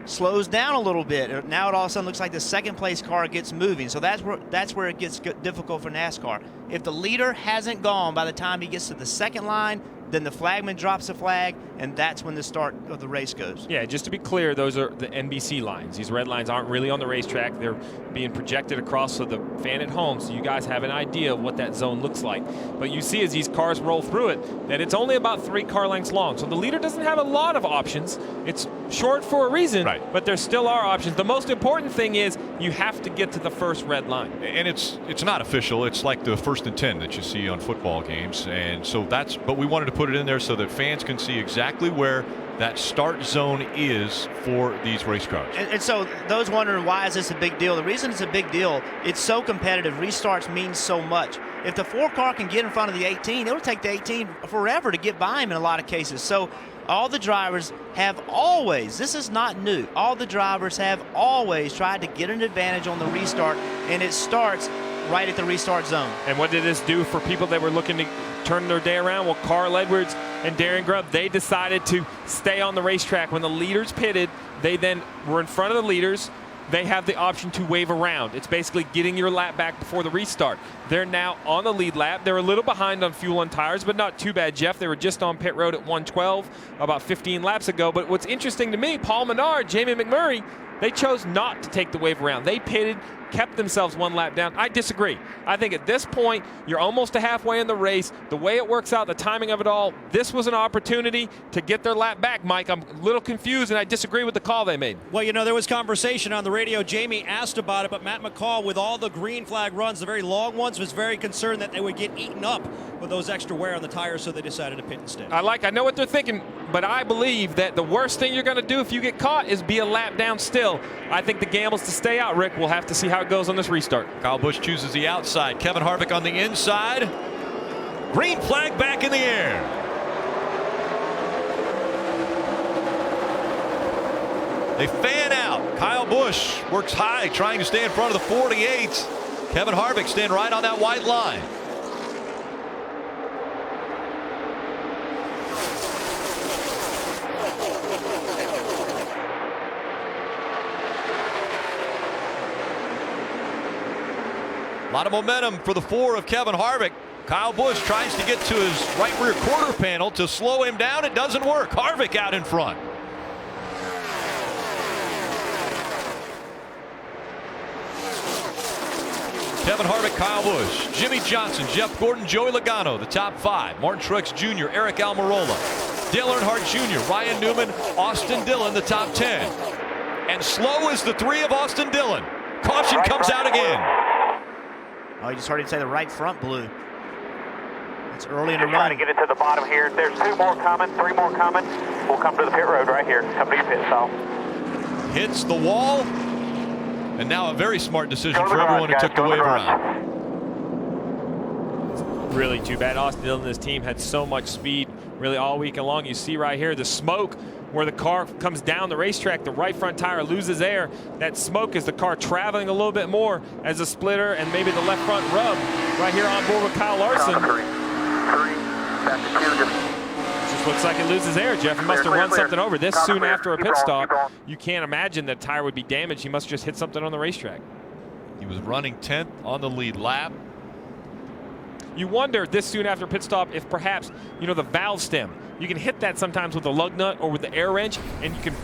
slows down a little bit. Now it all of a sudden looks like the second place car gets moving. So that's where it gets difficult for NASCAR. If the leader hasn't gone by the time he gets to the second line, then the flagman drops the flag, and that's when the start of the race goes. Yeah, just to be clear, those are the NBC lines. These red lines aren't really on the racetrack. They're being projected across so the fan at home, so you guys have an idea of what that zone looks like. But you see as these cars roll through it that it's only about 3 car lengths long. So the leader doesn't have a lot of options. It's short for a reason, right, but there still are options. The most important thing is you have to get to the first red line. And it's not official. It's like the 1st and 10 that you see on football games. And so but we wanted to put it in there so that fans can see exactly where that start zone is for these race cars. And so those wondering why is this a big deal, the reason it's a big deal, it's so competitive. Restarts mean so much. If the 4 car can get in front of the 18, it'll take the 18 forever to get by him in a lot of cases. So all the drivers have always, this is not new, all the drivers have always tried to get an advantage on the restart, and it starts right at the restart zone. And what did this do for people that were looking to turn their day around? Well, Carl Edwards and Darren Grubb, they decided to stay on the racetrack. When the leaders pitted, they then were in front of the leaders. They have the option to wave around. It's basically getting your lap back before the restart. They're now on the lead lap. They're a little behind on fuel and tires, but not too bad, Jeff. They were just on pit road at 112 about 15 laps ago. But what's interesting to me, Paul Menard, Jamie McMurray, they chose not to take the wave around. They pitted, kept themselves 1 lap down. I disagree. I think at this point, you're almost halfway in the race. The way it works out, the timing of it all, this was an opportunity to get their lap back, Mike. I'm a little confused, and I disagree with the call they made. Well, you know, there was conversation on the radio. Jamie asked about it, but Matt McCall, with all the green flag runs, the very long ones, was very concerned that they would get eaten up with those extra wear on the tires, so they decided to pit instead. I know what they're thinking, but I believe that the worst thing you're going to do if you get caught is be a lap down still. I think the gamble's to stay out, Rick. We'll have to see how it goes on this restart. Kyle Busch chooses the outside. Kevin Harvick on the inside. Green flag back in the air. They fan out. Kyle Busch works high, trying to stay in front of the 48. Kevin Harvick staying right on that white line. A lot of momentum for the 4 of Kevin Harvick. Kyle Busch tries to get to his right rear quarter panel to slow him down. It doesn't work. Harvick out in front. Kevin Harvick, Kyle Busch, Jimmy Johnson, Jeff Gordon, Joey Logano, the top 5. Martin Truex Jr., Eric Almirola, Dale Earnhardt Jr., Ryan Newman, Austin Dillon, the top 10. And slow is the 3 of Austin Dillon. Caution comes out again. Oh, you just heard him say the right front blew. It's early in the run. Trying to get it to the bottom here. There's 2 more coming, 3 more coming. We'll come to the pit road right here. Come to your pit stop. Hits the wall. And now a very smart decision for everyone who took the wave around. Really too bad. Austin Dillon and his team had so much speed really all weekend long. You see right here the smoke where the car comes down the racetrack. The right front tire loses air. That smoke is the car traveling a little bit more as a splitter, and maybe the left front rub right here on board with Kyle Larson back to 2, Just looks like it loses air, Jeff. He must have run something over. This soon after a pit stop, you can't imagine the tire would be damaged. He must have just hit something on the racetrack. He was running 10th on the lead lap. You wonder this soon after pit stop if perhaps, the valve stem, you can hit that sometimes with a lug nut or with the air wrench, and you can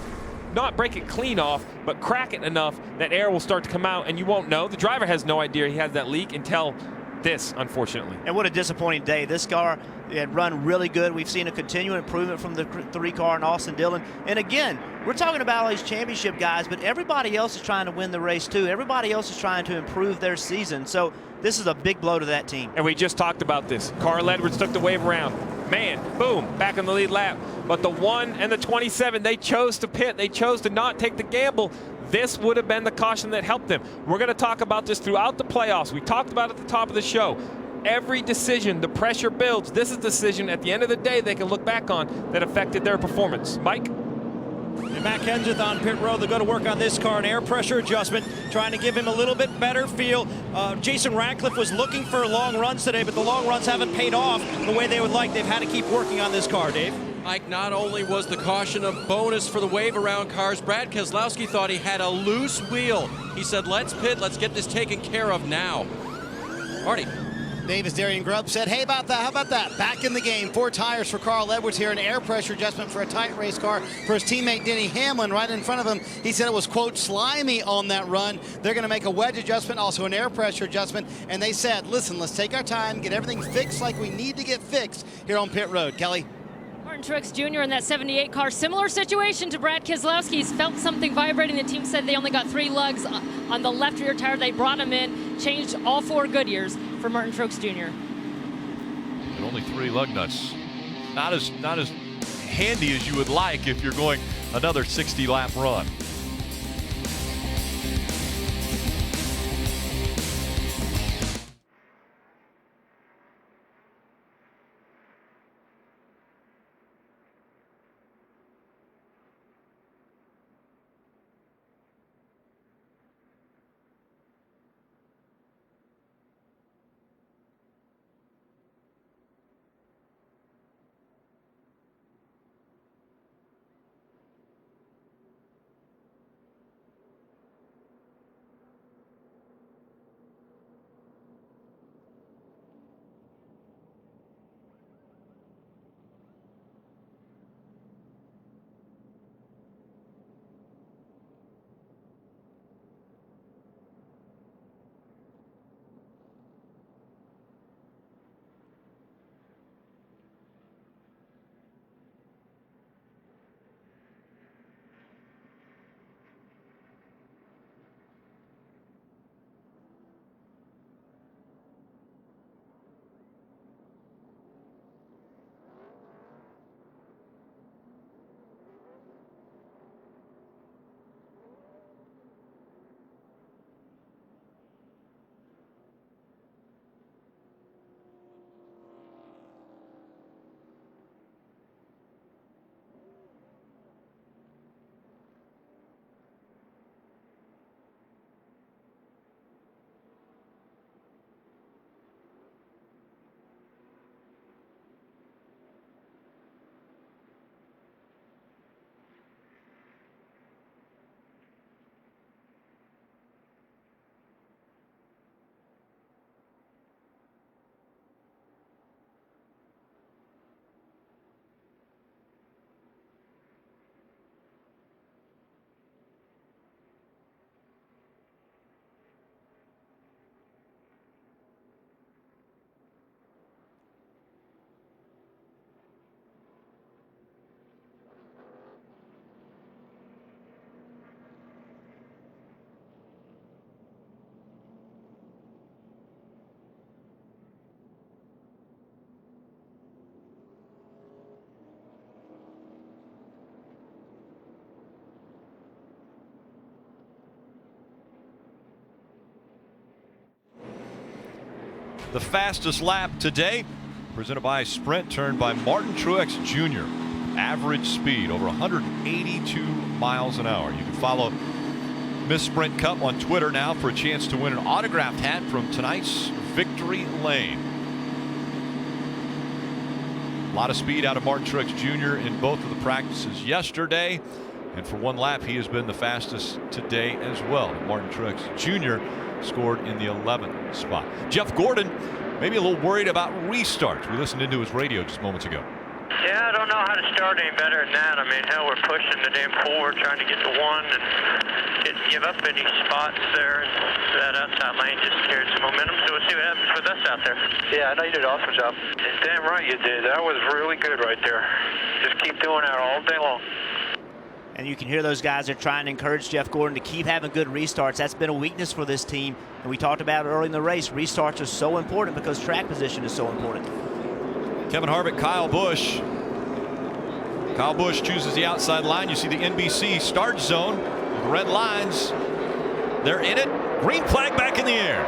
not break it clean off, but crack it enough that air will start to come out, and you won't know. The driver has no idea he has that leak until this, unfortunately. And what a disappointing day. This car had run really good. We've seen a continuing improvement from the 3 car and Austin Dillon. And again, we're talking about all these championship guys, but everybody else is trying to win the race too. Everybody else is trying to improve their season. So this is a big blow to that team. And we just talked about this. Carl Edwards took the wave around. Man, boom, back on the lead lap. But the 1 and the 27, they chose to pit. They chose to not take the gamble. This would have been the caution that helped them. We're going to talk about this throughout the playoffs. We talked about it at the top of the show. Every decision, the pressure builds. This is a decision at the end of the day they can look back on that affected their performance. Mike? And Matt Kenseth on pit road. They're going to work on this car, an air pressure adjustment, trying to give him a little bit better feel. Jason Ratcliffe was looking for long runs today, but the long runs haven't paid off the way they would like. They've had to keep working on this car, Dave. Mike, not only was the caution a bonus for the wave around cars, Brad Keselowski thought he had a loose wheel. He said, let's pit, let's get this taken care of now. Marty. Davis Darian Grubb said, hey, how about that? Back in the game. 4 tires for Carl Edwards here. An air pressure adjustment for a tight race car for his teammate Denny Hamlin right in front of him. He said it was, quote, slimy on that run. They're going to make a wedge adjustment, also an air pressure adjustment. And they said, listen, let's take our time, get everything fixed like we need to get fixed here on pit road. Kelly? Martin Truex Jr. in that 78 car. Similar situation to Brad Keselowski. He's felt something vibrating. The team said they only got 3 lugs on the left rear tire. They brought him in, changed all 4 Goodyears for Martin Truex Jr. And only 3 lug nuts. Not as handy as you would like if you're going another 60-lap run. The fastest lap today, presented by Sprint, turned by Martin Truex Jr. Average speed over 182 miles an hour. You can follow Miss Sprint Cup on Twitter now for a chance to win an autographed hat from tonight's Victory Lane. A lot of speed out of Martin Truex Jr. in both of the practices yesterday. And for one lap, he has been the fastest today as well. Martin Truex Jr. scored in the 11th spot. Jeff Gordon, maybe a little worried about restarts. We listened into his radio just moments ago. Yeah, I don't know how to start any better than that. I mean, hell, we're pushing the damn forward, trying to get to one, and didn't give up any spots there. And that outside lane just carried some momentum, so we'll see what happens with us out there. Yeah, I know you did an awesome job. Damn right you did. That was really good right there. Just keep doing that all day long. And you can hear those guys are trying to encourage Jeff Gordon to keep having good restarts. That's been a weakness for this team. And we talked about it early in the race. Restarts are so important because track position is so important. Kevin Harvick, Kyle Busch. Kyle Busch chooses the outside line. You see the NBC start zone. The red lines. They're in it. Green flag back in the air.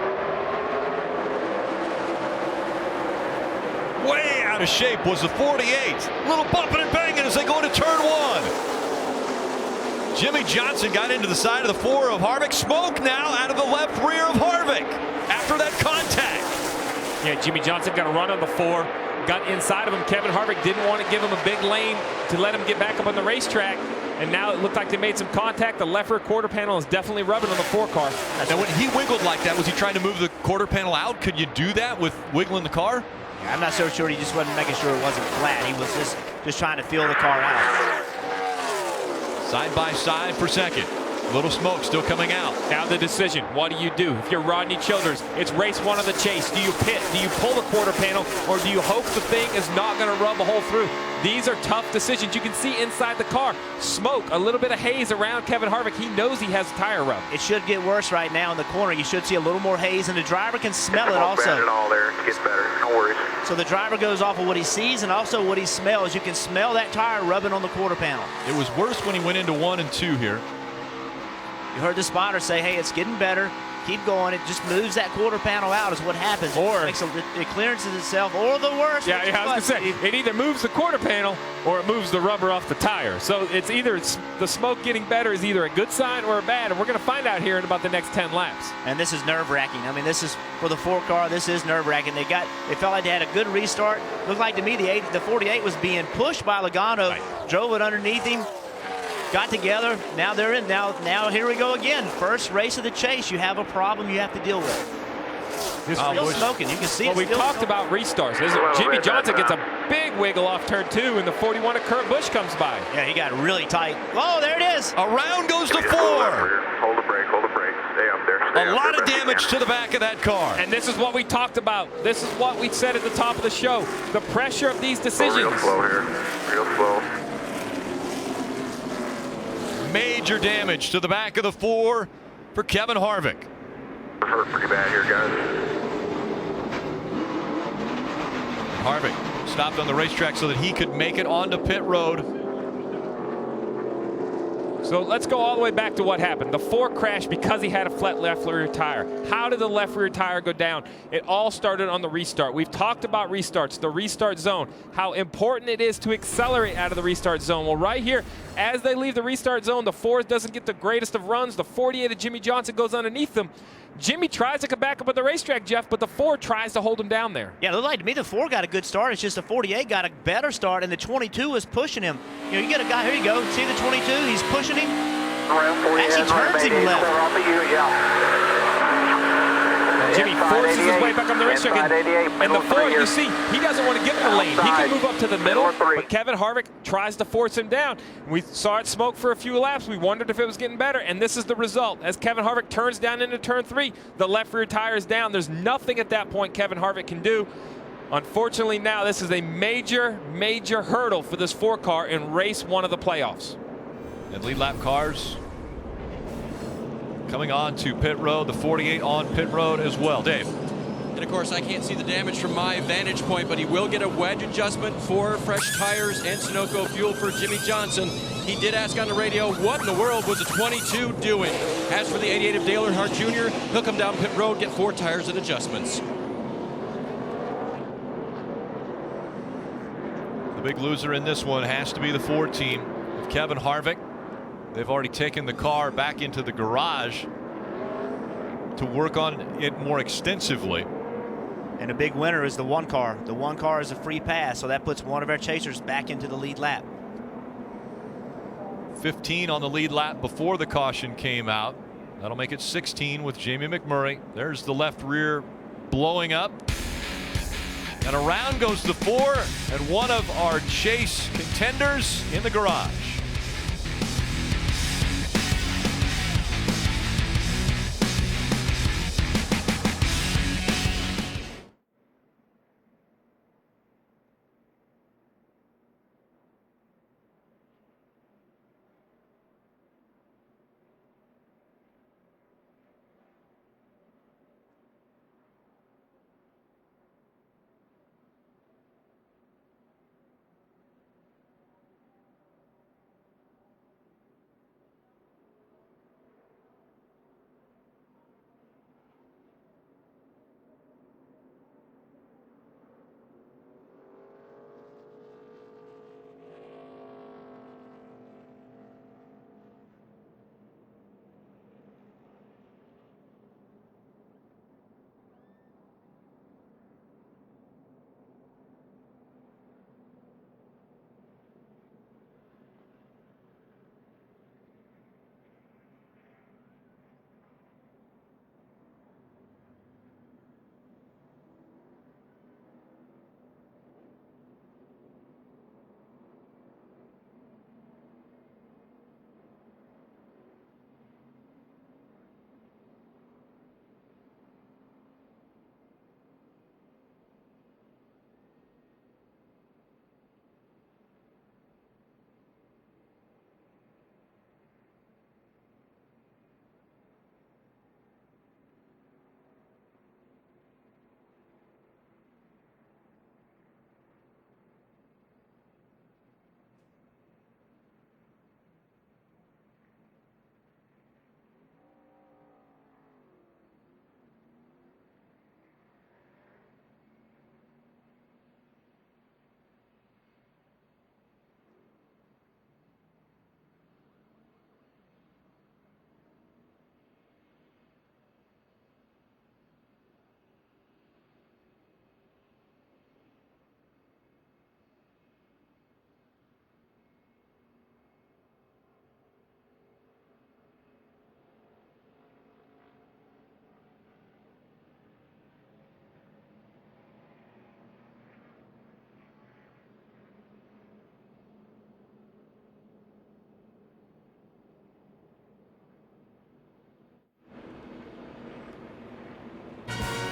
Way out of shape was the 48. Little bumping and banging as they go into turn one. Jimmy Johnson got into the side of the 4 of Harvick. Smoke now out of the left rear of Harvick after that contact. Yeah, Jimmy Johnson got a run on the 4. Got inside of him. Kevin Harvick didn't want to give him a big lane to let him get back up on the racetrack. And now it looked like they made some contact. The left rear quarter panel is definitely rubbing on the 4 car. Now, when he wiggled like that, was he trying to move the quarter panel out? Could you do that with wiggling the car? Yeah, I'm not so sure. He just wasn't making sure it wasn't flat. He was just trying to feel the car out. Side by side for second. Little smoke still coming out. Now the decision. What do you do? If you're Rodney Childers, it's race 1 of the chase. Do you pit? Do you pull the quarter panel? Or do you hope the thing is not going to rub a hole through? These are tough decisions. You can see inside the car. Smoke, a little bit of haze around Kevin Harvick. He knows he has a tire rub. It should get worse right now in the corner. You should see a little more haze, and the driver can smell it also. Bad at all there. It gets better. No worries. So the driver goes off of what he sees and also what he smells. You can smell that tire rubbing on the quarter panel. It was worse when he went into 1 and 2 here. You heard the spotter say, hey, it's getting better. Keep going. It just moves that quarter panel out is what happens. Or it clearances itself, or the worst. Yeah, I was going to say, it either moves the quarter panel or it moves the rubber off the tire. So it's either the smoke getting better is either a good sign or a bad, and we're going to find out here in about the next 10 laps. And this is nerve-wracking. I mean, this is for the 4 car. This is nerve-wracking. They felt like they had a good restart. Looked like to me the 48 was being pushed by Logano. Right. Drove it underneath him. Got together. Now they're in. Now here we go again. First race of the chase. You have a problem you have to deal with. It's still smoking. You can see it. Well, we talked about restarts. Jimmy Johnson gets a big wiggle off turn 2, and the 41 of Kurt Busch comes by. Yeah, he got really tight. Oh, there it is. Around goes the 4. Hold the brake. Hold the brake. Stay up there. A lot of damage to the back of that car. And this is what we talked about. This is what we said at the top of the show. The pressure of these decisions. Real slow here. Real slow. Major damage to the back of the 4 for Kevin Harvick. Hurt pretty bad here, guys. Harvick stopped on the racetrack so that he could make it onto pit road. So let's go all the way back to what happened. The 4 crashed because he had a flat left rear tire. How did the left rear tire go down? It all started on the restart. We've talked about restarts, the restart zone, how important it is to accelerate out of the restart zone. Well, right here, as they leave the restart zone, the 4 doesn't get the greatest of runs. The 48 of Jimmy Johnson goes underneath them. Jimmy tries to come back up at the racetrack, Jeff, but the 4 tries to hold him down there. Yeah, it looked like to me the 4 got a good start. It's just the 48 got a better start, and the 22 was pushing him. You know, you get a guy, here you go. See the 22? He's pushing him. Actually turns him left. Jimmy forces his way back on the racetrack, and the 4, you see, he doesn't want to give him the lane. He can move up to the middle, but Kevin Harvick tries to force him down. We saw it smoke for a few laps. We wondered if it was getting better, and this is the result. As Kevin Harvick turns down into turn 3, the left rear tire is down. There's nothing at that point Kevin Harvick can do. Unfortunately, now this is a major, major hurdle for this 4 car in race 1 of the playoffs. And lead lap cars coming on to pit road. The 48 on pit road as well. Dave. And of course, I can't see the damage from my vantage point, but he will get a wedge adjustment for fresh tires and Sunoco fuel for Jimmy Johnson. He did ask on the radio, what in the world was the 22 doing? As for the 88 of Dale Earnhardt Jr., he'll come down pit road, get 4 tires and adjustments. The big loser in this one has to be the 4 team of Kevin Harvick. They've already taken the car back into the garage to work on it more extensively. And a big winner is the one car. The one car is a free pass, so that puts one of our chasers back into the lead lap. 15 on the lead lap before the caution came out. That'll make it 16 with Jamie McMurray. There's the left rear blowing up. And around goes the 4 and one of our chase contenders in the garage.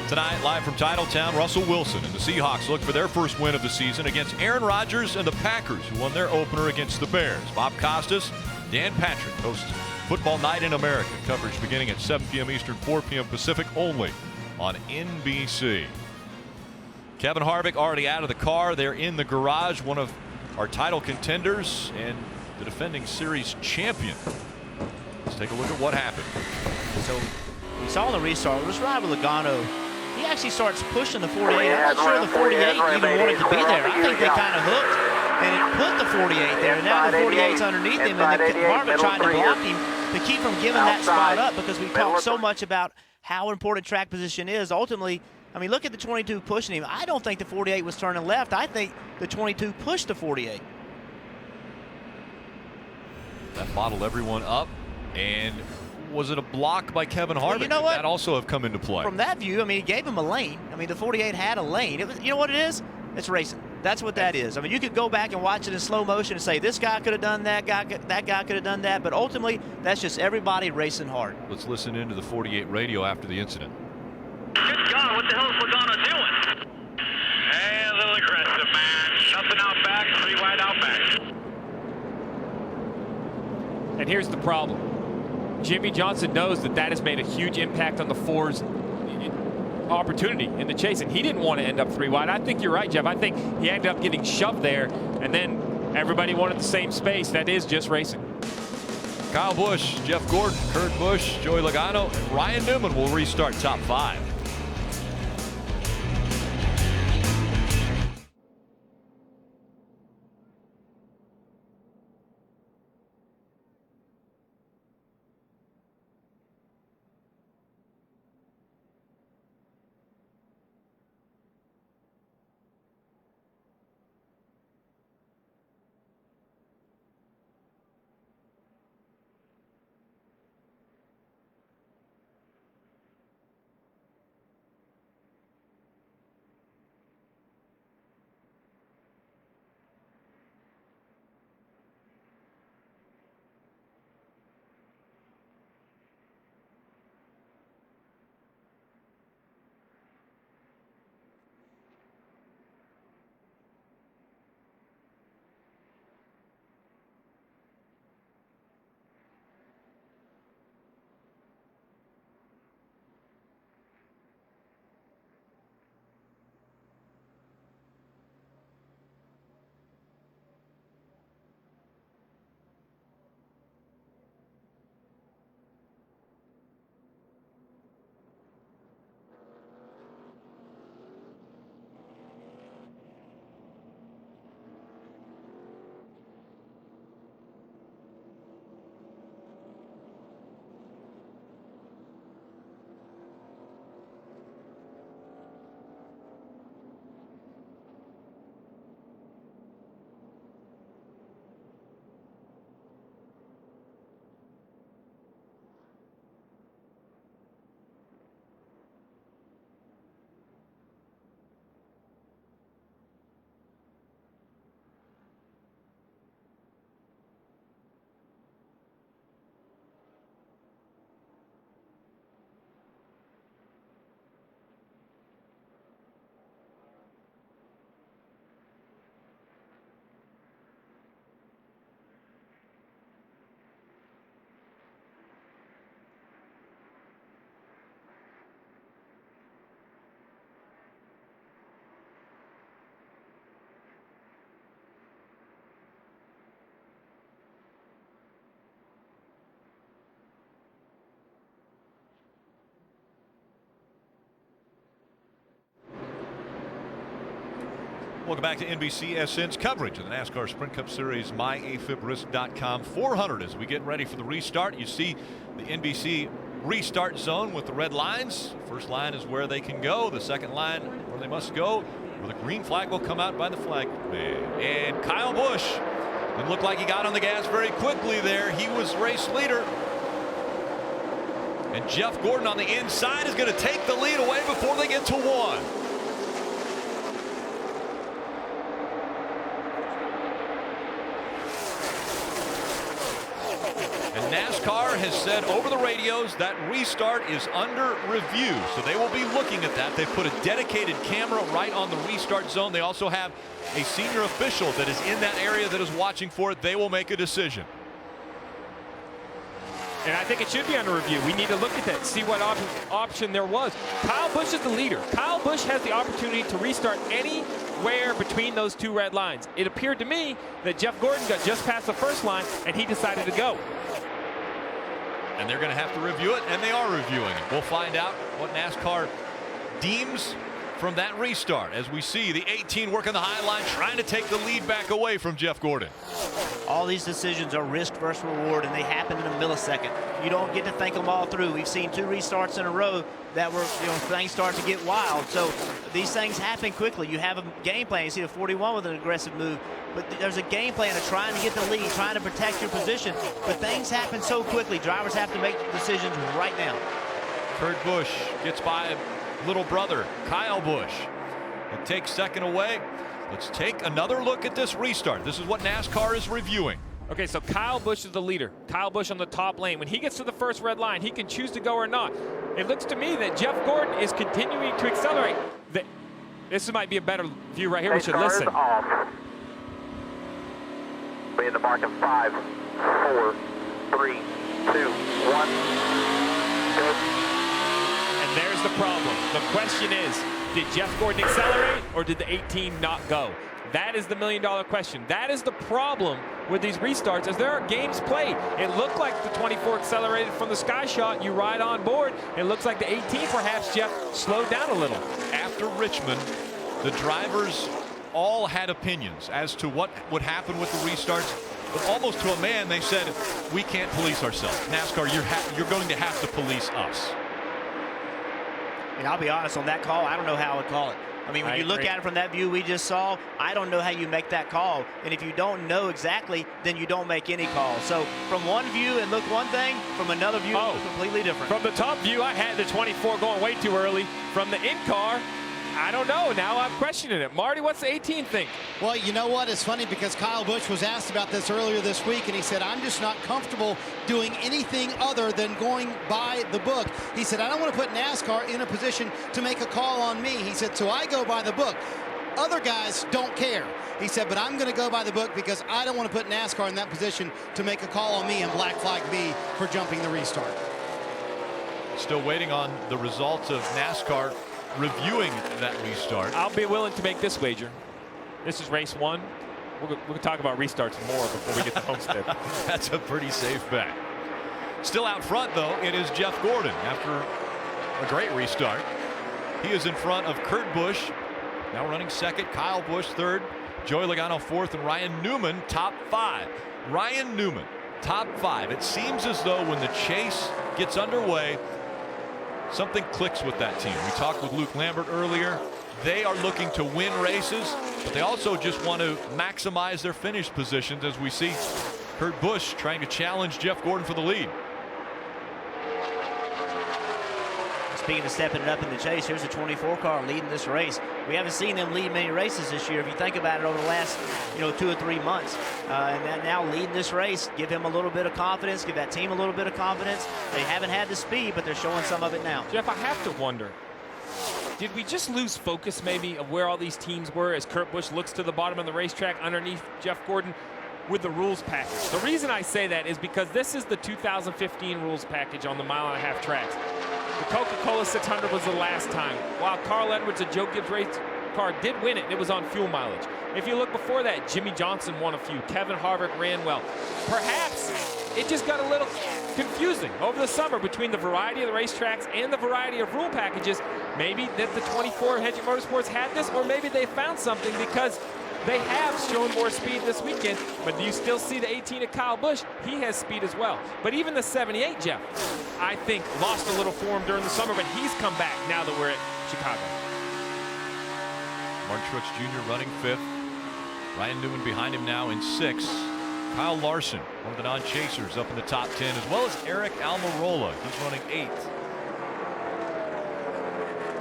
Tonight, live from Titletown, Russell Wilson and the Seahawks look for their first win of the season against Aaron Rodgers and the Packers, who won their opener against the Bears. Bob Costas, Dan Patrick hosts Football Night in America. Coverage beginning at 7 p.m. Eastern, 4 p.m. Pacific, only on NBC. Kevin Harvick already out of the car. They're in the garage. One of our title contenders and the defending series champion. Let's take a look at what happened. So we saw in the restart, it was Robert Logano. He actually starts pushing the 48. I'm not sure the 48 even wanted to be there. I think they kind of hooked and it put the 48 there. And now the 48's underneath him, and Harvick trying to block him to keep from giving that spot up, because we've talked so much about how important track position is. Ultimately, I mean, look at the 22 pushing him. I don't think the 48 was turning left. I think the 22 pushed the 48. That bottled everyone up. And was it a block by Kevin Harvick? Well, you know what? That also have come into play. From that view, I mean, he gave him a lane. I mean, the 48 had a lane. It was, you know what it is? It's racing. That's what that is. I mean, you could go back and watch it in slow motion and say, this guy could have done that guy could have done that. But ultimately, that's just everybody racing hard. Let's listen into the 48 radio after the incident. Good God, what the hell is Logano doing? Hey, a little aggressive, man. Nothing out back, 3 wide out back. And here's the problem. Jimmy Johnson knows that that has made a huge impact on the 4's opportunity in the chase, and he didn't want to end up 3 wide. I think you're right, Jeff. I think he ended up getting shoved there, and then everybody wanted the same space. That is just racing. Kyle Busch, Jeff Gordon, Kurt Busch, Joey Logano, and Ryan Newman will restart top 5. Welcome back to NBCSN's coverage of the NASCAR Sprint Cup Series, myafibrisc.com 400. As we get ready for the restart, you see the NBC restart zone with the red lines. First line is where they can go. The second line where they must go, where the green flag will come out by the flag man. And Kyle Busch, it looked like he got on the gas very quickly there. He was race leader. And Jeff Gordon on the inside is going to take the lead away before they get to one. And NASCAR has said over the radios that restart is under review, so they will be looking at that. They put a dedicated camera right on the restart zone. They also have a senior official that is in that area that is watching for it. They will make a decision. And I think it should be under review. We need to look at that, see what option there was. Kyle Busch is the leader. Kyle Busch has the opportunity to restart anywhere between those two red lines. It appeared to me that Jeff Gordon got just past the first line, and he decided to go. And they're going to have to review it, and they are reviewing it. We'll find out what NASCAR deems from that restart as we see the 18 working the high line, trying to take the lead back away from Jeff Gordon. All these decisions are risk versus reward, and they happen in a millisecond. You don't get to think them all through. We've seen 2 restarts in a row that were, things start to get wild. So these things happen quickly. You have a game plan. You see the 41 with an aggressive move, but there's a game plan of trying to get the lead, trying to protect your position. But things happen so quickly. Drivers have to make decisions right now. Kurt Busch gets by little brother Kyle Busch and takes second away. Let's take another look at this restart. This is what NASCAR is reviewing. Okay, so Kyle Busch is the leader. Kyle Busch on the top lane. When he gets to the first red line, he can choose to go or not. It looks to me that Jeff Gordon is continuing to accelerate. This might be a better view right here. We should listen. Off. Be in the mark of 5, 4, 3, 2, 1. Good. And there's the problem. The question is, did Jeff Gordon accelerate or did the 18 not go? That is the million-dollar question. That is the problem with these restarts, as there are games played. It looked like the 24 accelerated from the sky shot. You ride on board. It looks like the 18 perhaps, Jeff, slowed down a little. After Richmond, the drivers all had opinions as to what would happen with the restarts. But almost to a man, they said, we can't police ourselves. NASCAR, you're going to have to police us. And I'll be honest, on that call, I don't know how I would call it. I mean, when you look at it from that view we just saw, I don't know how you make that call. And if you don't know exactly, then you don't make any call. So from one view it looked one thing, from another view it was completely different. From the top view, I had the 24 going way too early. From the in-car, I don't know. Now I'm questioning it. Marty, what's the 18 think? Well, you know what? It's funny because Kyle Busch was asked about this earlier this week, and he said, I'm just not comfortable doing anything other than going by the book. He said, I don't want to put NASCAR in a position to make a call on me. He said, so I go by the book. Other guys don't care. He said, but I'm going to go by the book because I don't want to put NASCAR in that position to make a call on me and black flag me for jumping the restart. Still waiting on the results of NASCAR reviewing that restart. I'll be willing to make this wager. This is race 1. We're going to talk about restarts more before we get to Homestead. That's a pretty safe bet. Still out front, though, it is Jeff Gordon after a great restart. He is in front of Kurt Busch, now running second, Kyle Busch third, Joey Logano fourth, and Ryan Newman top 5. Ryan Newman, top 5. It seems as though when the chase gets underway, something clicks with that team. We talked with Luke Lambert earlier. They are looking to win races, but they also just want to maximize their finish positions, as we see Kurt Busch trying to challenge Jeff Gordon for the lead. Speaking of stepping it up in the chase, here's a 24 car leading this race. We haven't seen them lead many races this year if you think about it over the last 2 or 3 months. And that now leading this race, give him a little bit of confidence, give that team a little bit of confidence. They haven't had the speed, but they're showing some of it now. Jeff, I have to wonder, did we just lose focus maybe of where all these teams were as Kurt Busch looks to the bottom of the racetrack underneath Jeff Gordon with the rules package? The reason I say that is because this is the 2015 rules package on the mile-and-a-half tracks. The Coca-Cola 600 was the last time. While Carl Edwards, a Joe Gibbs race car, did win it, it was on fuel mileage. If you look before that, Jimmy Johnson won a few. Kevin Harvick ran well. Perhaps it just got a little confusing. confusing. Over the summer, between the variety of the racetracks and the variety of rule packages, maybe that the 24 Hendrick Motorsports had this, or maybe they found something because they have shown more speed this weekend. But you still see the 18 of Kyle Busch. He has speed as well. But even the 78, Jeff, I think lost a little form during the summer, but he's come back now that we're at Chicago. Martin Truex Jr. running 5th. Ryan Newman behind him now in 6th. Kyle Larson, one of the non-chasers, up in the top 10, as well as Eric Almirola. He's running 8th.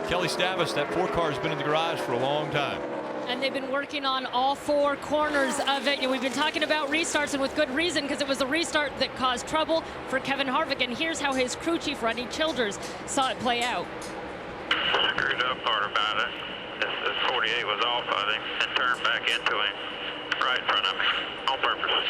Kelly Stavast, that 4 car has been in the garage for a long time. And they've been working on all 4 corners of it. And we've been talking about restarts, and with good reason, because it was a restart that caused trouble for Kevin Harvick. And here's how his crew chief, Rodney Childers, saw it play out. Screwed up part about it. This 48 was off, I think, and turned back into him right in front of me on purpose.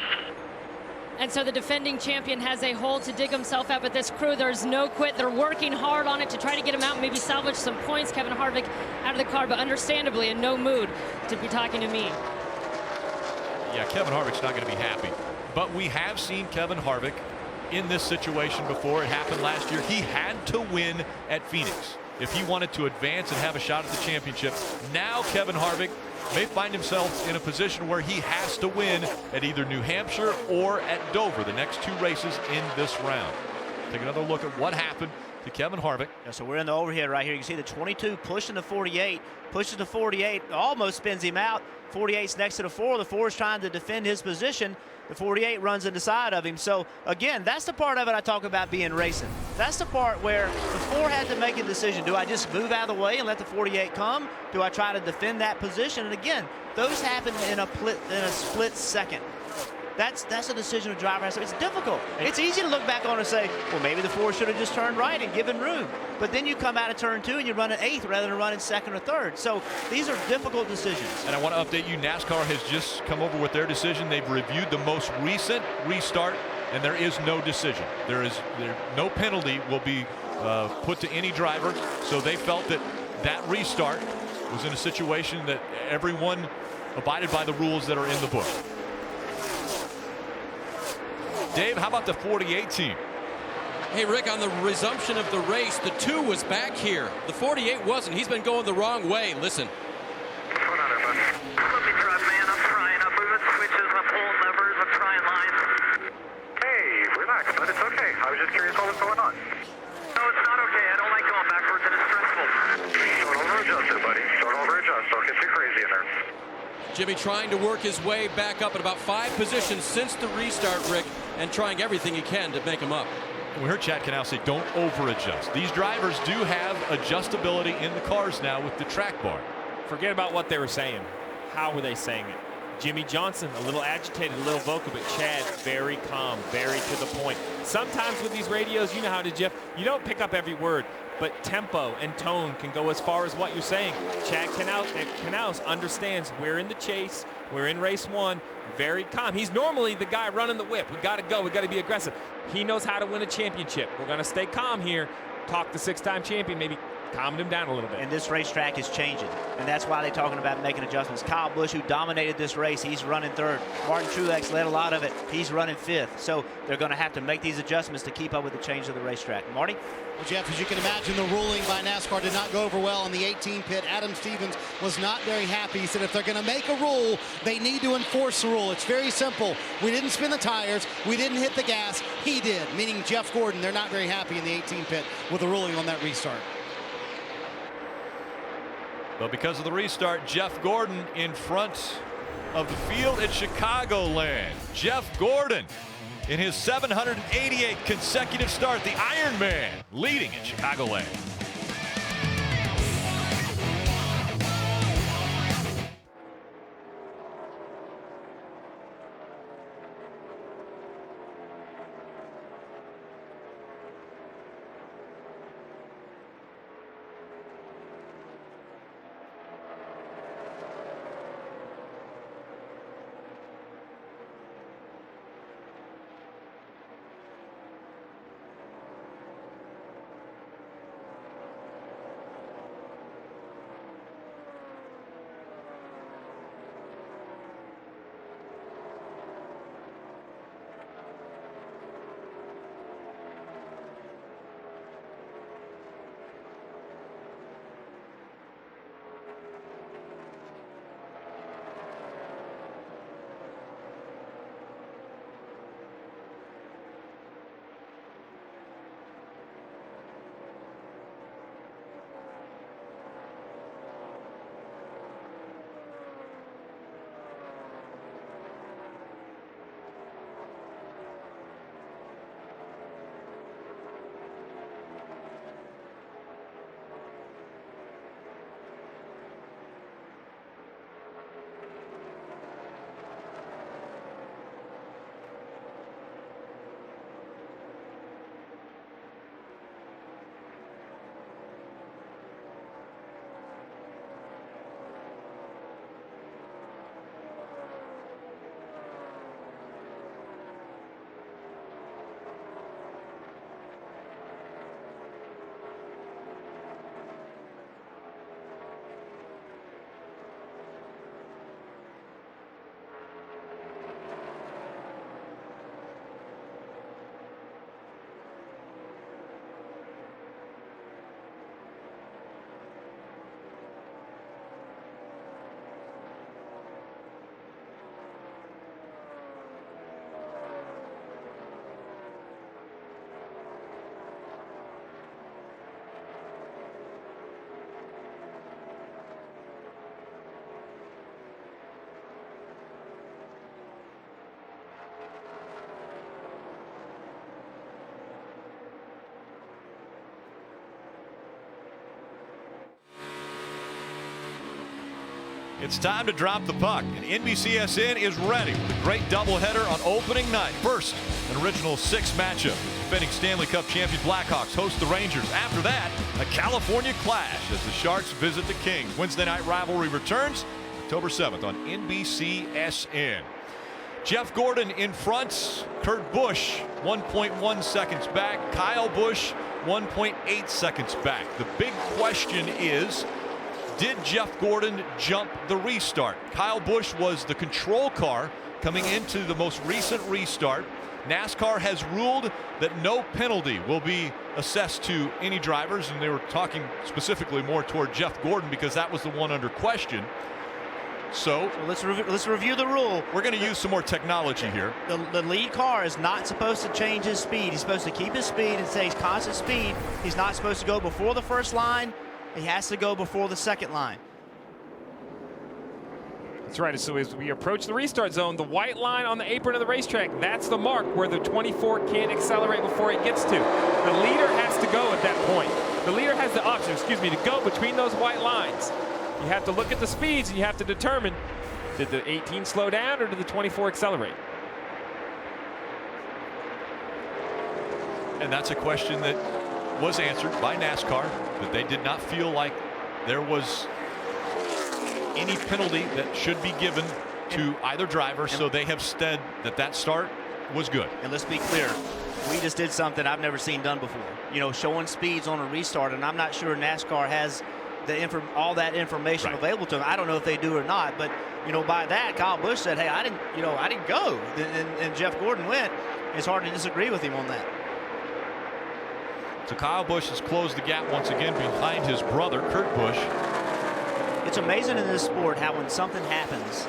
And so the defending champion has a hole to dig himself out, but this crew, there's no quit. They're working hard on it to try to get him out and maybe salvage some points. Kevin Harvick out of the car, but understandably in no mood to be talking to me. Yeah, Kevin Harvick's not going to be happy. But we have seen Kevin Harvick in this situation before. It happened last year. He had to win at Phoenix if he wanted to advance and have a shot at the championship. Now Kevin Harvick may find himself in a position where he has to win at either New Hampshire or at Dover, the next 2 races in this round. Take another look at what happened to Kevin Harvick. Yeah, so we're in the overhead right here. You can see the 22 pushing the 48, pushes the 48, almost spins him out. 48's next to the 4. The 4 is trying to defend his position. The 48 runs in the side of him. So, again, that's the part of it I talk about being racing. That's the part where the 4 had to make a decision. Do I just move out of the way and let the 48 come? Do I try to defend that position? And, again, those happen in a split second. That's a decision a driver has to make. It's difficult. It's easy to look back on and say, well, maybe the 4 should have just turned right and given room. But then you come out of turn 2 and you run an 8th rather than running 2nd or 3rd. So these are difficult decisions. And I want to update you, NASCAR has just come over with their decision. They've reviewed the most recent restart, and there is no decision. No penalty will be put to any driver. So they felt that restart was in a situation that everyone abided by the rules that are in the book. Dave, how about the 48 team? Hey, Rick, on the resumption of the race, the 2 was back here. The 48 wasn't. He's been going the wrong way. Listen. What's going on, everybody? Let me drive, man. I'm trying. I'm moving switches. I'm pulling levers. I'm trying lines. Hey, relax, but it's okay. I was just curious what was going on. No, it's not okay. I don't like going backwards, and it's stressful. Don't over-adjust it, buddy. Don't over-adjust. Don't get too crazy in there. Jimmy trying to work his way back up at about 5 positions since the restart, Rick, and trying everything he can to make him up. And we heard Chad Canal say, don't over-adjust. These drivers do have adjustability in the cars now with the track bar. Forget about what they were saying. How were they saying it? Jimmy Johnson, a little agitated, a little vocal, but Chad, very calm, very to the point. Sometimes with these radios, you know how to, Jeff, you don't pick up every word, but tempo and tone can go as far as what you're saying. Chad Canals understands we're in the chase, we're in race 1, very calm. He's normally the guy running the whip. We got to go, we got to be aggressive. He knows how to win a championship. We're going to stay calm here, talk the 6-time champion, maybe calming him down a little bit. And this racetrack is changing, and that's why they're talking about making adjustments. Kyle Busch, who dominated this race, he's running 3rd. Martin Truex led a lot of it. He's running 5th. So they're going to have to make these adjustments to keep up with the change of the racetrack. Marty? Well, Jeff, as you can imagine, the ruling by NASCAR did not go over well in the 18 pit. Adam Stevens was not very happy. He said if they're going to make a rule, they need to enforce the rule. It's very simple. We didn't spin the tires. We didn't hit the gas. He did, meaning Jeff Gordon. They're not very happy in the 18 pit with the ruling on that restart. But because of the restart, Jeff Gordon in front of the field at Chicagoland. Jeff Gordon in his 788 consecutive start, the Iron Man leading at Chicagoland. It's time to drop the puck, and NBCSN is ready with a great doubleheader on opening night. First, an original 6 matchup. Defending Stanley Cup champion Blackhawks host the Rangers. After that, a California clash as the Sharks visit the Kings. Wednesday night rivalry returns October 7th on NBCSN. Jeff Gordon in front. Kurt Busch 1.1 seconds back. Kyle Busch 1.8 seconds back. The big question is, did Jeff Gordon jump the restart? Kyle Busch was the control car coming into the most recent restart. NASCAR has ruled that no penalty will be assessed to any drivers, and they were talking specifically more toward Jeff Gordon because that was the one under question. So let's review the rule. We're going to use some more technology here. The lead car is not supposed to change his speed. He's supposed to keep his speed and stay constant speed. He's not supposed to go before the first line. He has to go before the second line. That's right. So as we approach the restart zone, the white line on the apron of the racetrack, that's the mark where the 24 can't accelerate before it gets to. The leader has to go at that point. The leader has the option, to go between those white lines. You have to look at the speeds and you have to determine, did the 18 slow down or did the 24 accelerate? And that's a question that was answered by NASCAR, that they did not feel like there was any penalty that should be given to either driver, so they have said that that start was good. And let's be clear, we just did something I've never seen done before. You know, showing speeds on a restart, and I'm not sure NASCAR has all that information available to them. I don't know if they do or not, but you know, by that, Kyle Busch said, "Hey, I didn't go," and Jeff Gordon went. It's hard to disagree with him on that. So Kyle Busch has closed the gap once again behind his brother, Kurt Busch. It's amazing in this sport how when something happens,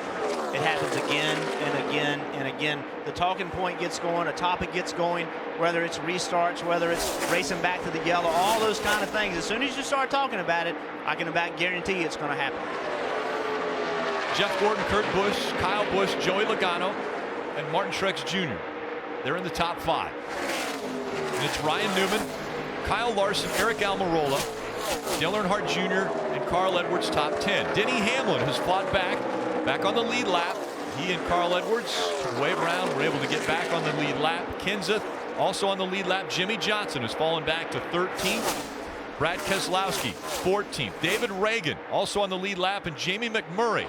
it happens again and again and again. The talking point gets going, a topic gets going, whether it's restarts, whether it's racing back to the yellow, all those kind of things. As soon as you start talking about it, I can about guarantee it's going to happen. Jeff Gordon, Kurt Busch, Kyle Busch, Joey Logano, and Martin Truex Jr. They're in the top 5. And it's Ryan Newman, Kyle Larson, Eric Almirola, Dale Earnhardt Jr., and Carl Edwards top 10. Denny Hamlin has fought back on the lead lap. He and Carl Edwards wave around, were able to get back on the lead lap. Kenseth also on the lead lap. Jimmy Johnson has fallen back to 13th. Brad Keselowski 14th. David Reagan also on the lead lap, and Jamie McMurray,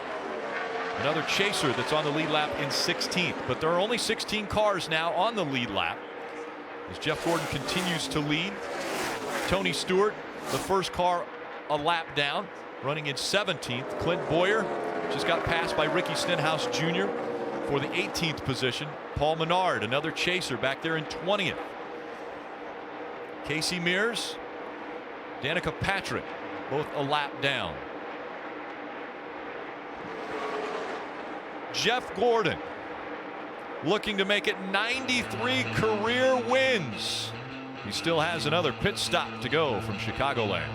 another chaser that's on the lead lap, in 16th. But there are only 16 cars now on the lead lap as Jeff Gordon continues to lead. Tony Stewart, the first car a lap down, running in 17th. Clint Bowyer just got passed by Ricky Stenhouse Jr. for the 18th position. Paul Menard, another chaser, back there in 20th. Casey Mears, Danica Patrick, both a lap down. Jeff Gordon looking to make it 93 career wins. He still has another pit stop to go from Chicagoland.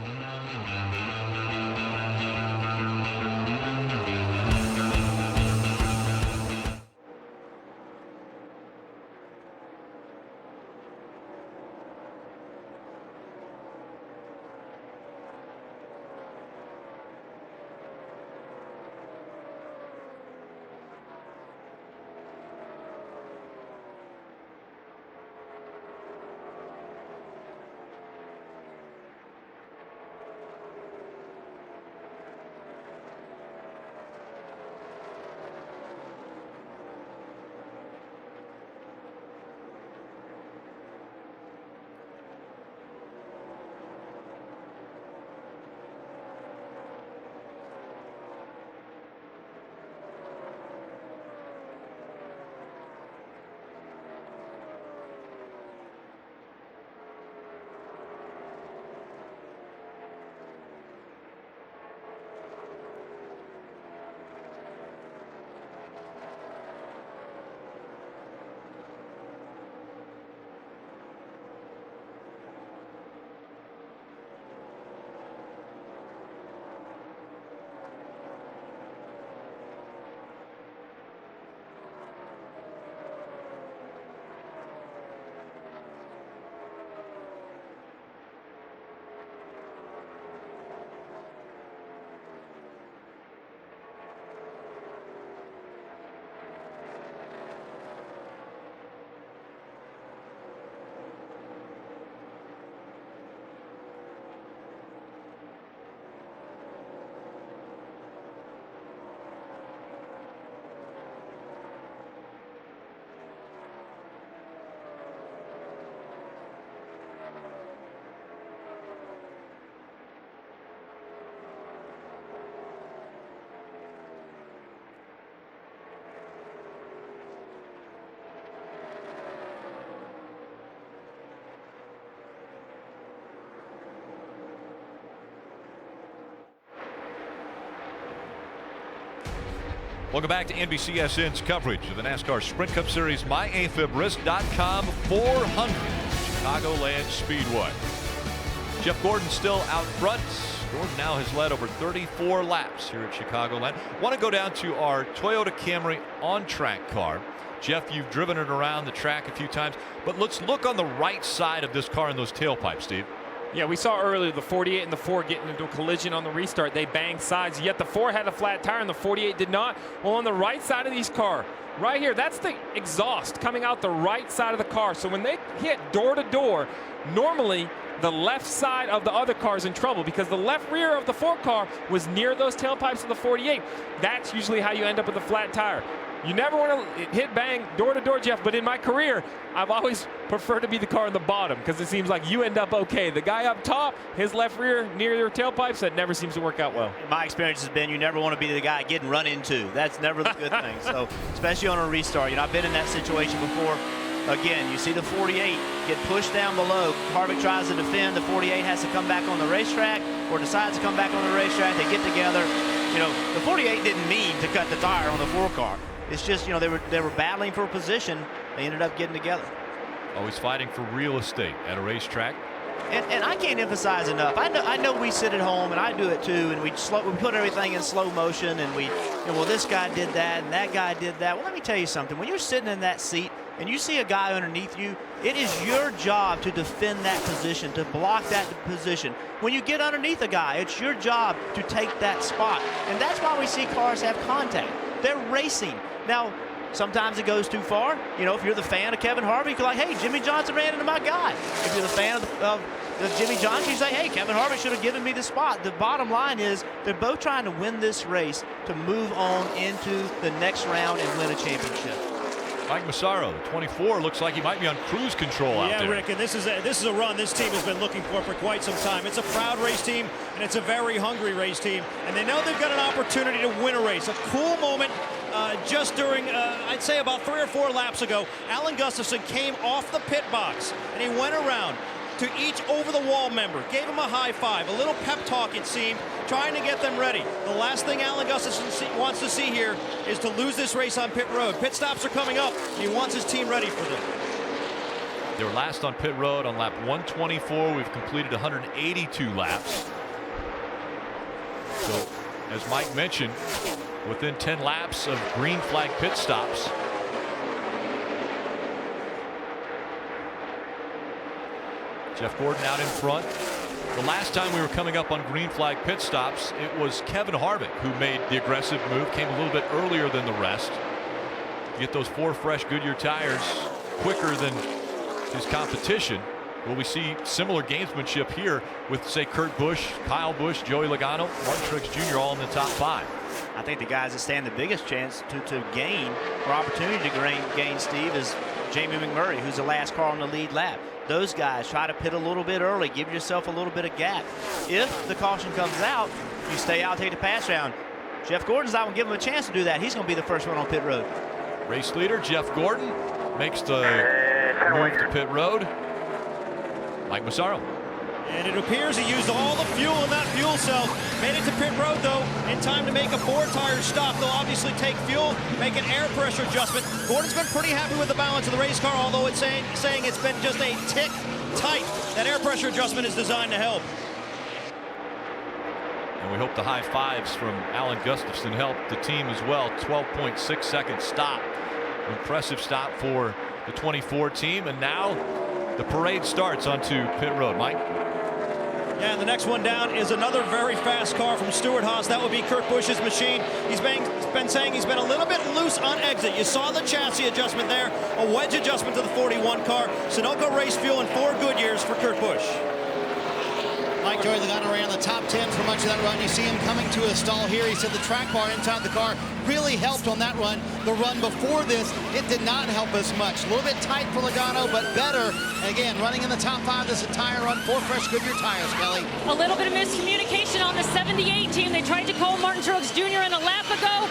Welcome back to NBCSN's coverage of the NASCAR Sprint Cup Series myafibrisc.com 400 Chicagoland Speedway. Jeff Gordon still out front. Gordon now has led over 34 laps here at Chicagoland. Want to go down to our Toyota Camry on-track car. Jeff, you've driven it around the track a few times, but let's look on the right side of this car in those tailpipes, Steve. Yeah, we saw earlier the 48 and the 4 getting into a collision on the restart. They banged sides, yet the 4 had a flat tire and the 48 did not. Well, on the right side of these car, right here, that's the exhaust coming out the right side of the car. So when they hit door to door, normally the left side of the other car is in trouble because the left rear of the 4 car was near those tailpipes of the 48. That's usually how you end up with a flat tire. You never want to hit bang door to door, Jeff, but in my career, I've always preferred to be the car in the bottom because it seems like you end up okay. The guy up top, his left rear near your tailpipes, that never seems to work out well. My experience has been you never want to be the guy getting run into. That's never the good thing. So, especially on a restart. You know, I've been in that situation before. Again, you see the 48 get pushed down below. Harvick tries to defend. The 48 has to come back on the racetrack or decides to come back on the racetrack. They get together. You know, the 48 didn't mean to cut the tire on the 4 car. It's just, you know, they were battling for position. They ended up getting together. Always fighting for real estate at a racetrack. And I can't emphasize enough. I know we sit at home, and I do it too, and we put everything in slow motion, and you know, well, this guy did that, and that guy did that. Well, let me tell you something. When you're sitting in that seat and you see a guy underneath you, it is your job to defend that position, to block that position. When you get underneath a guy, it's your job to take that spot. And that's why we see cars have contact. They're racing. Now, sometimes it goes too far. You know, if you're the fan of Kevin Harvick, you're like, hey, Jimmy Johnson ran into my guy. If you're the fan of Jimmy Johnson, you say, hey, Kevin Harvick should have given me the spot. The bottom line is they're both trying to win this race to move on into the next round and win a championship. Mike Massaro, the 24, looks like he might be on cruise control out there. Yeah, Rick, and this is a run this team has been looking for quite some time. It's a proud race team, and it's a very hungry race team, and they know they've got an opportunity to win a race. A cool moment just during, I'd say about 3 or 4 laps ago, Alan Gustafson came off the pit box, and he went around to each over-the-wall member, gave him a high five, a little pep talk, it seemed, trying to get them ready. The last thing Alan Gustafson wants to see here is to lose this race on pit road. Pit stops are coming up, and he wants his team ready for them. They were last on pit road on lap 124. We've completed 182 laps. So, as Mike mentioned, within 10 laps of green flag pit stops. Jeff Gordon out in front. The last time we were coming up on green flag pit stops, it was Kevin Harvick who made the aggressive move, came a little bit earlier than the rest. Get those 4 fresh Goodyear tires quicker than his competition. Will we see similar gamesmanship here with, say, Kurt Busch, Kyle Busch, Joey Logano, Martin Truex Jr. all in the top 5? I think the guys that stand the biggest chance to gain or opportunity to gain, Steve, is Jamie McMurray, who's the last car on the lead lap. Those guys try to pit a little bit early, give yourself a little bit of gap. If the caution comes out, you stay out, take the pass round. Jeff Gordon's not going to give him a chance to do that. He's going to be the first one on pit road. Race leader Jeff Gordon makes the move to pit road. Mike Massaro. And it appears he used all the fuel in that fuel cell. Made it to pit road, though, in time to make a 4-tire stop. They'll obviously take fuel, make an air pressure adjustment. Gordon's been pretty happy with the balance of the race car, although it's saying it's been just a tick tight. That air pressure adjustment is designed to help. And we hope the high fives from Alan Gustafson helped the team as well. 12.6 second stop. Impressive stop for the 24 team. And now the parade starts onto pit road. Mike? Yeah, and the next one down is another very fast car from Stewart-Haas. That would be Kurt Busch's machine. He's been saying he's been a little bit loose on exit. You saw the chassis adjustment there, a wedge adjustment to the 41 car. Sunoco race fuel and 4 Goodyears for Kurt Busch. Mike Joey Logano ran the top 10 for much of that run. You see him coming to a stall here. He said the track bar inside the car really helped on that run. The run before this, it did not help as much. A little bit tight for Logano, but better. And again, running in the top 5 this entire run. 4 fresh Goodyear tires, Kelly. A little bit of miscommunication on the 78 team. They tried to call Martin Truex Jr. in a lap ago.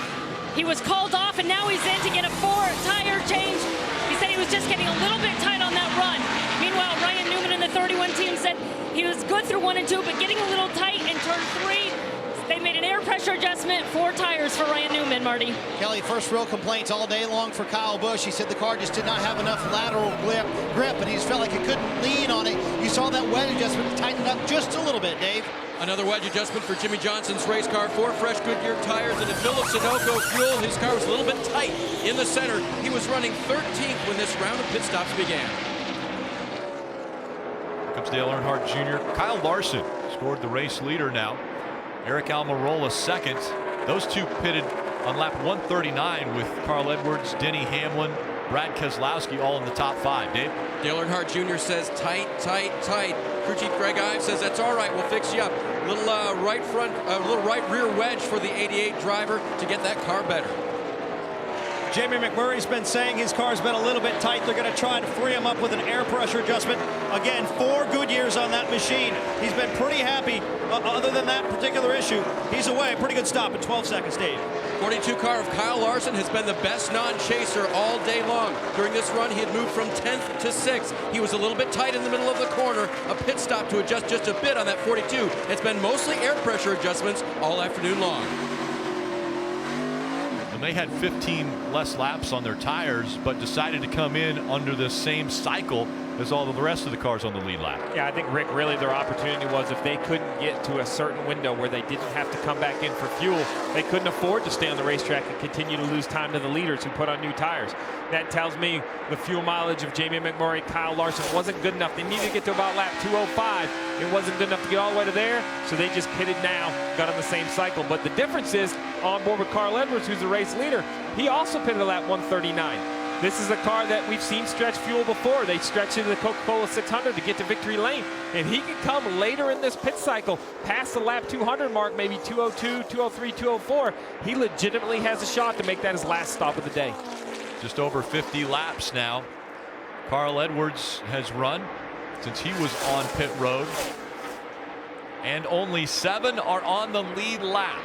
He was called off, and now he's in to get a 4-tire change. He said he was just getting a little bit tight on that run. Meanwhile, Ryan Newman in the 31 team said he was good through 1 and 2, but getting a little tight in turn 3. They made an air pressure adjustment, 4 tires for Ryan Newman, Marty. Kelly, first real complaints all day long for Kyle Busch. He said the car just did not have enough lateral grip, and he just felt like he couldn't lean on it. You saw that wedge adjustment tighten up just a little bit, Dave. Another wedge adjustment for Jimmy Johnson's race car. 4 fresh Goodyear tires and a fill of Sunoco fuel. His car was a little bit tight in the center. He was running 13th when this round of pit stops began. Here comes Dale Earnhardt Jr. Kyle Larson scored the race leader now. Eric Almirola second. Those two pitted on lap 139 with Carl Edwards, Denny Hamlin, Brad Keselowski all in the top 5. Dave? Dale Earnhardt Jr. says tight, tight, tight. Crew Chief Greg Ives says that's all right. We'll fix you up. Little little right rear wedge for the 88 driver to get that car better. Jamie McMurray's been saying his car's been a little bit tight. They're going to try to free him up with an air pressure adjustment. Again, 4 Goodyears on that machine. He's been pretty happy. Other than that particular issue, he's away. Pretty good stop in 12 seconds, Dave. 42 car of Kyle Larson has been the best non-chaser all day long. During this run, he had moved from 10th to 6th. He was a little bit tight in the middle of the corner. A pit stop to adjust just a bit on that 42. It's been mostly air pressure adjustments all afternoon long. And they had 15 less laps on their tires, but decided to come in under the same cycle as all of the rest of the cars on the lead lap. Yeah, I think, Rick, really their opportunity was if they couldn't get to a certain window where they didn't have to come back in for fuel, they couldn't afford to stay on the racetrack and continue to lose time to the leaders who put on new tires. That tells me the fuel mileage of Jamie McMurray, Kyle Larson wasn't good enough. They needed to get to about lap 205. It wasn't good enough to get all the way to there, so they just pitted now, got on the same cycle. But the difference is, on board with Carl Edwards, who's the race leader, he also pitted at lap 139. This is a car that we've seen stretch fuel before. They stretched into the Coca-Cola 600 to get to victory lane. If he can come later in this pit cycle, past the lap 200 mark, maybe 202, 203, 204, he legitimately has a shot to make that his last stop of the day. Just over 50 laps now. Carl Edwards has run since he was on pit road. And only 7 are on the lead lap.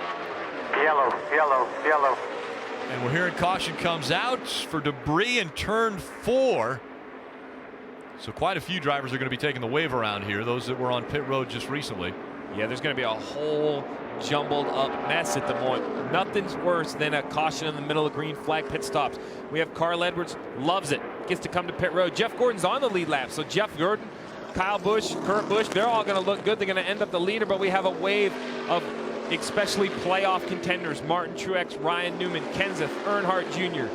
Yellow, yellow, yellow. And we're hearing caution comes out for debris in turn 4. So quite a few drivers are going to be taking the wave around here, those that were on pit road just recently. Yeah, there's going to be a whole jumbled up mess at the moment. Nothing's worse than a caution in the middle of green flag pit stops. We have Carl Edwards, loves it, gets to come to pit road. Jeff Gordon's on the lead lap, so Jeff Gordon, Kyle Busch, Kurt Busch, they're all going to look good. They're going to end up the leader, but we have a wave of especially playoff contenders: Martin Truex, Ryan Newman, Kenseth, Earnhardt Jr.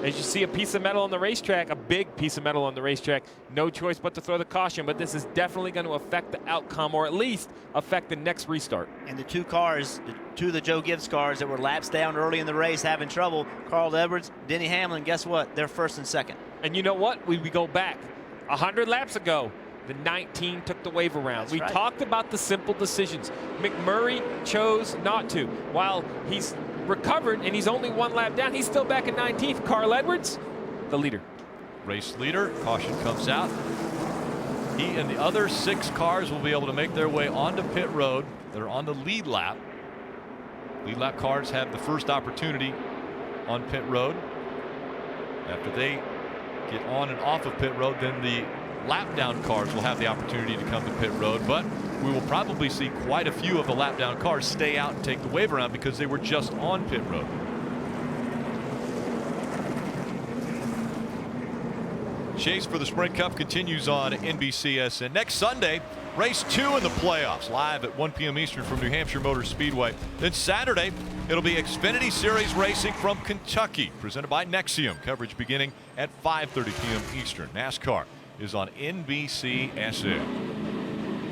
As you see a piece of metal on the racetrack, a big piece of metal on the racetrack, no choice but to throw the caution, but this is definitely going to affect the outcome, or at least affect the next restart. And the 2 cars, the 2 of the Joe Gibbs cars that were laps down early in the race having trouble, Carl Edwards, Denny Hamlin, guess what? They're 1st and 2nd. And you know what? We go back 100 laps ago. The 19 took the wave around. That's we right. talked about the simple decisions. McMurray chose not to. While he's recovered and he's only 1 lap down, he's still back at 19th. Carl Edwards, the leader. Race leader, caution comes out. He and the other 6 cars will be able to make their way onto pit road. They're on the lead lap. Lead lap cars have the first opportunity on pit road. After they get on and off of pit road, then the lap down cars will have the opportunity to come to pit road, but we will probably see quite a few of the lap down cars stay out and take the wave around because they were just on pit road. Chase for the Sprint Cup continues on NBCSN. Next Sunday, race 2 in the playoffs, live at 1 p.m. Eastern from New Hampshire Motor Speedway. Then Saturday, it'll be Xfinity Series racing from Kentucky, presented by Nexium. Coverage beginning at 5:30 p.m. Eastern. NASCAR is on NBCSN.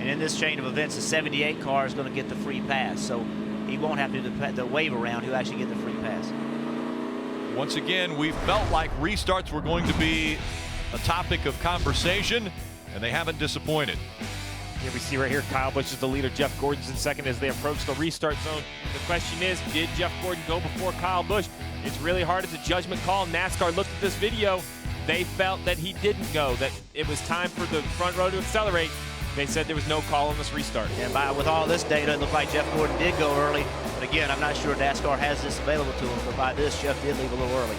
And in this chain of events, the 78 car is going to get the free pass, so he won't have to do the wave around. He'll actually get the free pass. Once again, we felt like restarts were going to be a topic of conversation, and they haven't disappointed. Here we see right here, Kyle Busch is the leader. Jeff Gordon's in second as they approach the restart zone. The question is, did Jeff Gordon go before Kyle Busch? It's really hard. It's a judgment call. NASCAR looked at this video. They felt that he didn't go, that it was time for the front row to accelerate. They said there was no call on this restart. And with all this data, it looked like Jeff Gordon did go early. But again, I'm not sure NASCAR has this available to him. But by this, Jeff did leave a little early.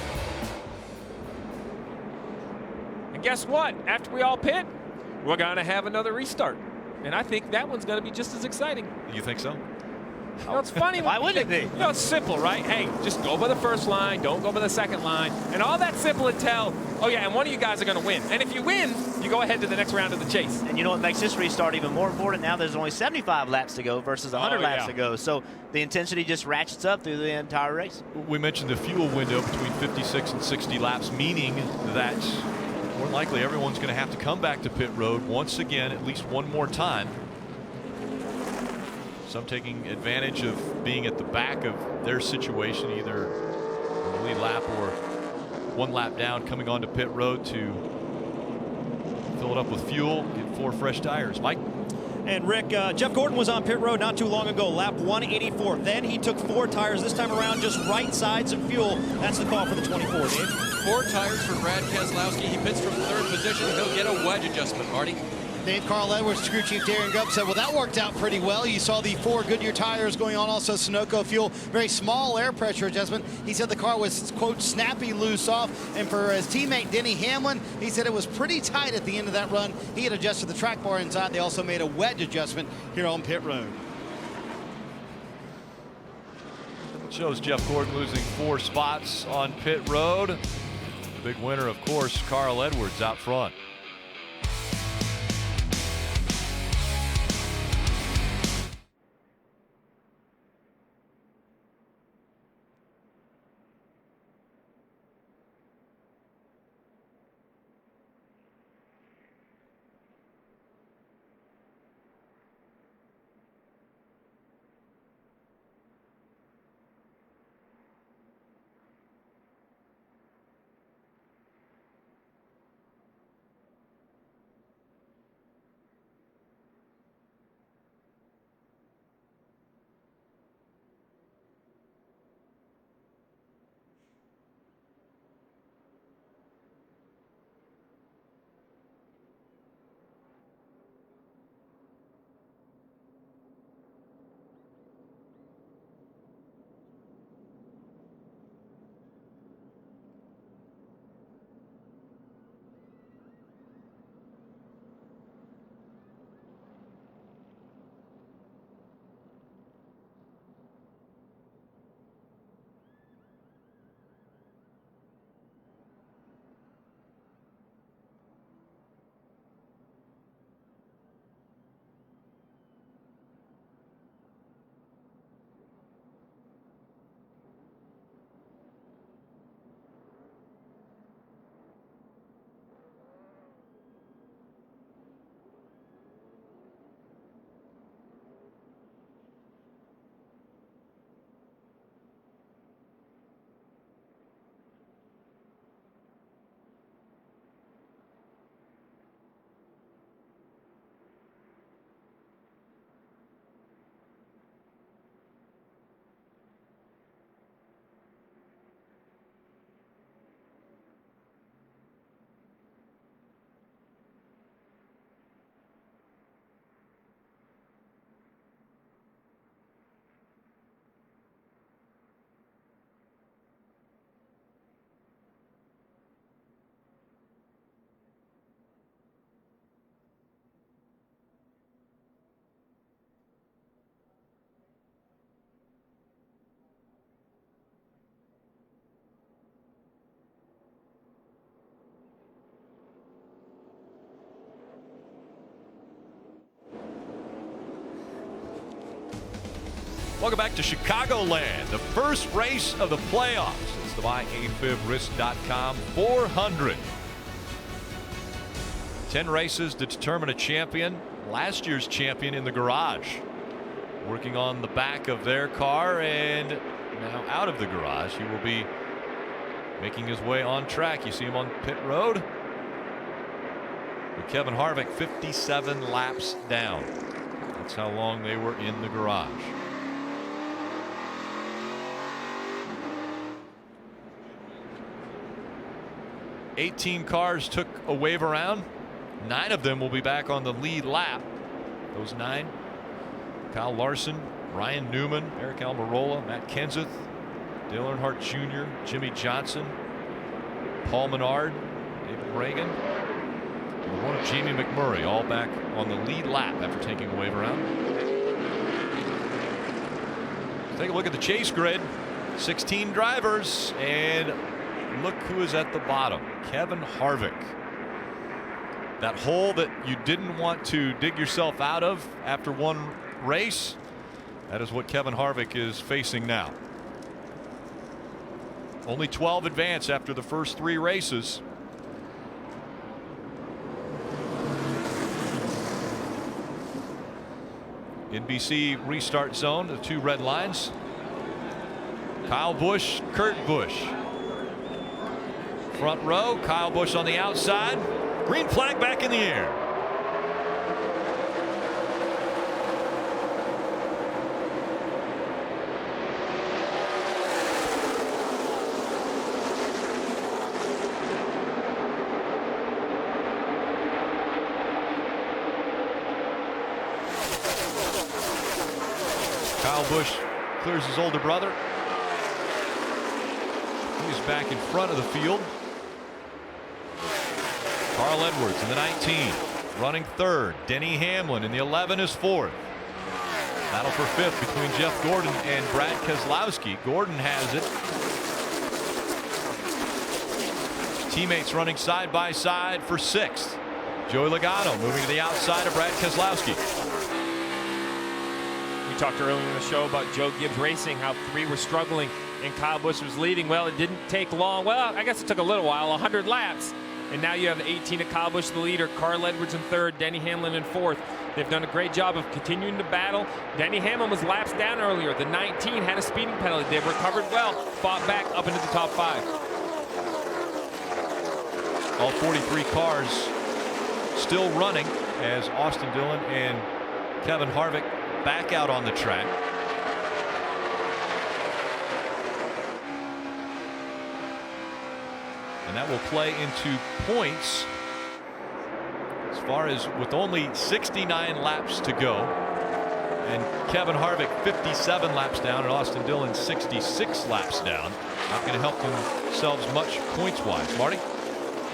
And guess what? After we all pit, we're going to have another restart. And I think that one's going to be just as exciting. You think so? You know, it's funny. Why would it be? You know, it's simple, right? Hey, just go by the first line. Don't go by the second line. And all that simple intel, oh, yeah, and one of you guys are going to win. And if you win, you go ahead to the next round of the chase. And you know what makes this restart even more important? Now there's only 75 laps to go versus 100 laps to go. So the intensity just ratchets up through the entire race. We mentioned the fuel window between 56 and 60 laps, meaning that more likely everyone's going to have to come back to pit road once again, at least one more time. Some taking advantage of being at the back of their situation, either on the lead lap or one lap down, coming onto pit road to fill it up with fuel, get 4 fresh tires. Mike? And Rick, Jeff Gordon was on pit road not too long ago, lap 184. Then he took 4 tires. This time around, just right sides of fuel. That's the call for the 24, Dave. 4 tires for Brad Keselowski. He pits from 3rd position. He'll get a wedge adjustment, Marty. Dave Carl Edwards, crew chief Darren Grubb said, well, that worked out pretty well. You saw the 4 Goodyear tires going on, also Sunoco fuel, very small air pressure adjustment. He said the car was, quote, snappy loose off. And for his teammate Denny Hamlin, he said it was pretty tight at the end of that run. He had adjusted the track bar inside. They also made a wedge adjustment here on pit road. Shows Jeff Gordon losing 4 spots on pit road. The big winner, of course, Carl Edwards out front. Welcome back to Chicagoland, the first race of the playoffs. It's the MyAFibRisk.com 400. 10 races to determine a champion. Last year's champion in the garage, working on the back of their car, and now out of the garage. He will be making his way on track. You see him on pit road. With Kevin Harvick 57 laps down. That's how long they were in the garage. $18 cars took a wave around. 9 of them will be back on the lead lap. Those 9: Kyle Larson, Ryan Newman, Eric Almirola, Matt Kenseth, Dale Earnhardt Jr., Jimmy Johnson, Paul Menard, David Reagan, and one of Jamie McMurray, all back on the lead lap after taking a wave around. Take a look at the chase grid. 16 drivers, and look who is at the bottom. Kevin Harvick. That hole that you didn't want to dig yourself out of after one race, that is what Kevin Harvick is facing now. Only 12 advance after the first 3 races. NBC restart zone, the 2 red lines. Kyle Busch, Kurt Busch. Front row, Kyle Busch on the outside. Green flag back in the air. Kyle Busch clears his older brother. He's back in front of the field. Carl Edwards in the 19, running 3rd. Denny Hamlin in the 11 is 4th. Battle for 5th between Jeff Gordon and Brad Keselowski. Gordon has it. Teammates running side by side for 6th. Joey Logano moving to the outside of Brad Keselowski. We talked earlier in the show about Joe Gibbs Racing, how 3 were struggling and Kyle Busch was leading. Well, it didn't take long. Well, I guess it took a little while, 100 laps. And now you have 18 of Kyle Busch, the leader, Carl Edwards in 3rd, Denny Hamlin in 4th. They've done a great job of continuing to battle. Denny Hamlin was laps down earlier. The 19 had a speeding penalty. They've recovered well, fought back up into the top 5. All 43 cars still running as Austin Dillon and Kevin Harvick back out on the track. And that will play into points as far as with only 69 laps to go. And Kevin Harvick 57 laps down and Austin Dillon 66 laps down. Not going to help themselves much points wise. Marty?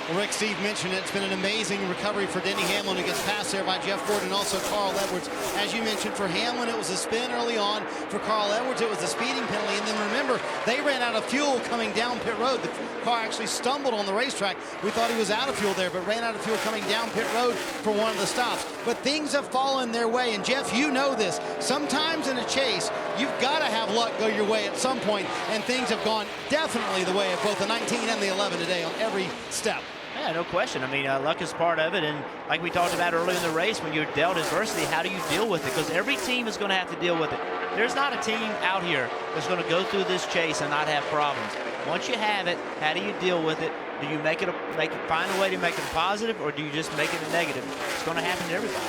Well, Rick, Steve mentioned it. It's been an amazing recovery for Denny Hamlin, who gets passed there by Jeff Gordon and also Carl Edwards. As you mentioned, for Hamlin, it was a spin early on. For Carl Edwards, it was a speeding penalty. And then remember, they ran out of fuel coming down pit road. The car actually stumbled on the racetrack. We thought he was out of fuel there, but ran out of fuel coming down pit road for one of the stops. But things have fallen their way. And Jeff, you know this. Sometimes in a chase, you've got to have luck go your way at some point. And things have gone definitely the way of both the 19 and the 11 today on every step. Yeah, no question. I mean, luck is part of it. And like we talked about earlier in the race, when you're dealt adversity, how do you deal with it? Because every team is going to have to deal with it. There's not a team out here that's going to go through this chase and not have problems. Once you have it, how do you deal with it? Do you find a way to make it a positive, or do you just make it a negative? It's going to happen to everybody.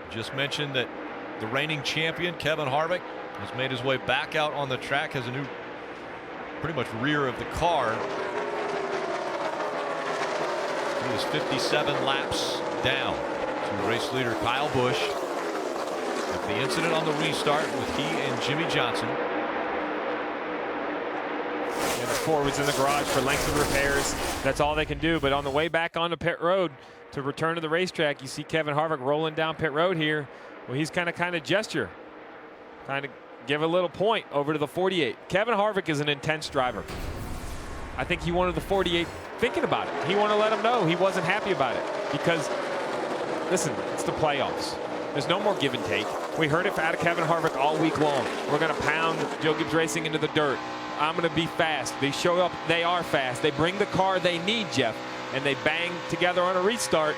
Just mentioned that the reigning champion, Kevin Harvick, has made his way back out on the track, has a new pretty much rear of the car. He was 57 laps down to race leader Kyle Busch. With the incident on the restart with he and Jimmy Johnson. And the Ford was in the garage for length of repairs. That's all they can do. But on the way back onto pit road to return to the racetrack, you see Kevin Harvick rolling down pit road here. Well, he's kind of gesture. Kind of give a little point over to the 48. Kevin Harvick is an intense driver. I think he wanted the 48 thinking about it. He wanted to let him know he wasn't happy about it because, listen, it's the playoffs. There's no more give and take. We heard it out of Kevin Harvick all week long. We're going to pound Joe Gibbs Racing into the dirt. I'm going to be fast. They show up. They are fast. They bring the car they need, Jeff, and they bang together on a restart.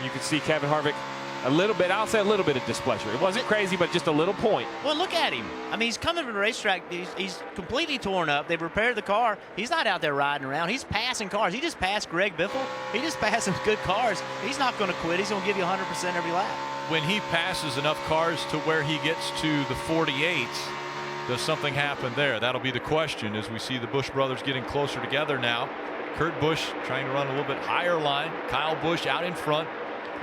You can see Kevin Harvick a little bit, I'll say a little bit of displeasure. It wasn't crazy, but just a little point. Well, look at him. I mean, he's coming from the racetrack. He's completely torn up. They've repaired the car. He's not out there riding around. He's passing cars. He just passed Greg Biffle. He just passed some good cars. He's not going to quit. He's going to give you 100% every lap. When he passes enough cars to where he gets to the 48, does something happen there? That'll be the question as we see the Busch brothers getting closer together now. Kurt Busch trying to run a little bit higher line. Kyle Busch out in front.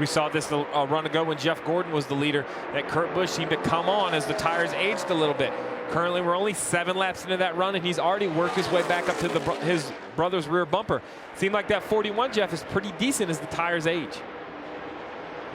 We saw this a run ago when Jeff Gordon was the leader, that Kurt Busch seemed to come on as the tires aged a little bit. Currently, we're only 7 laps into that run, and he's already worked his way back up to his brother's rear bumper. Seemed like that 41, Jeff, is pretty decent as the tires age.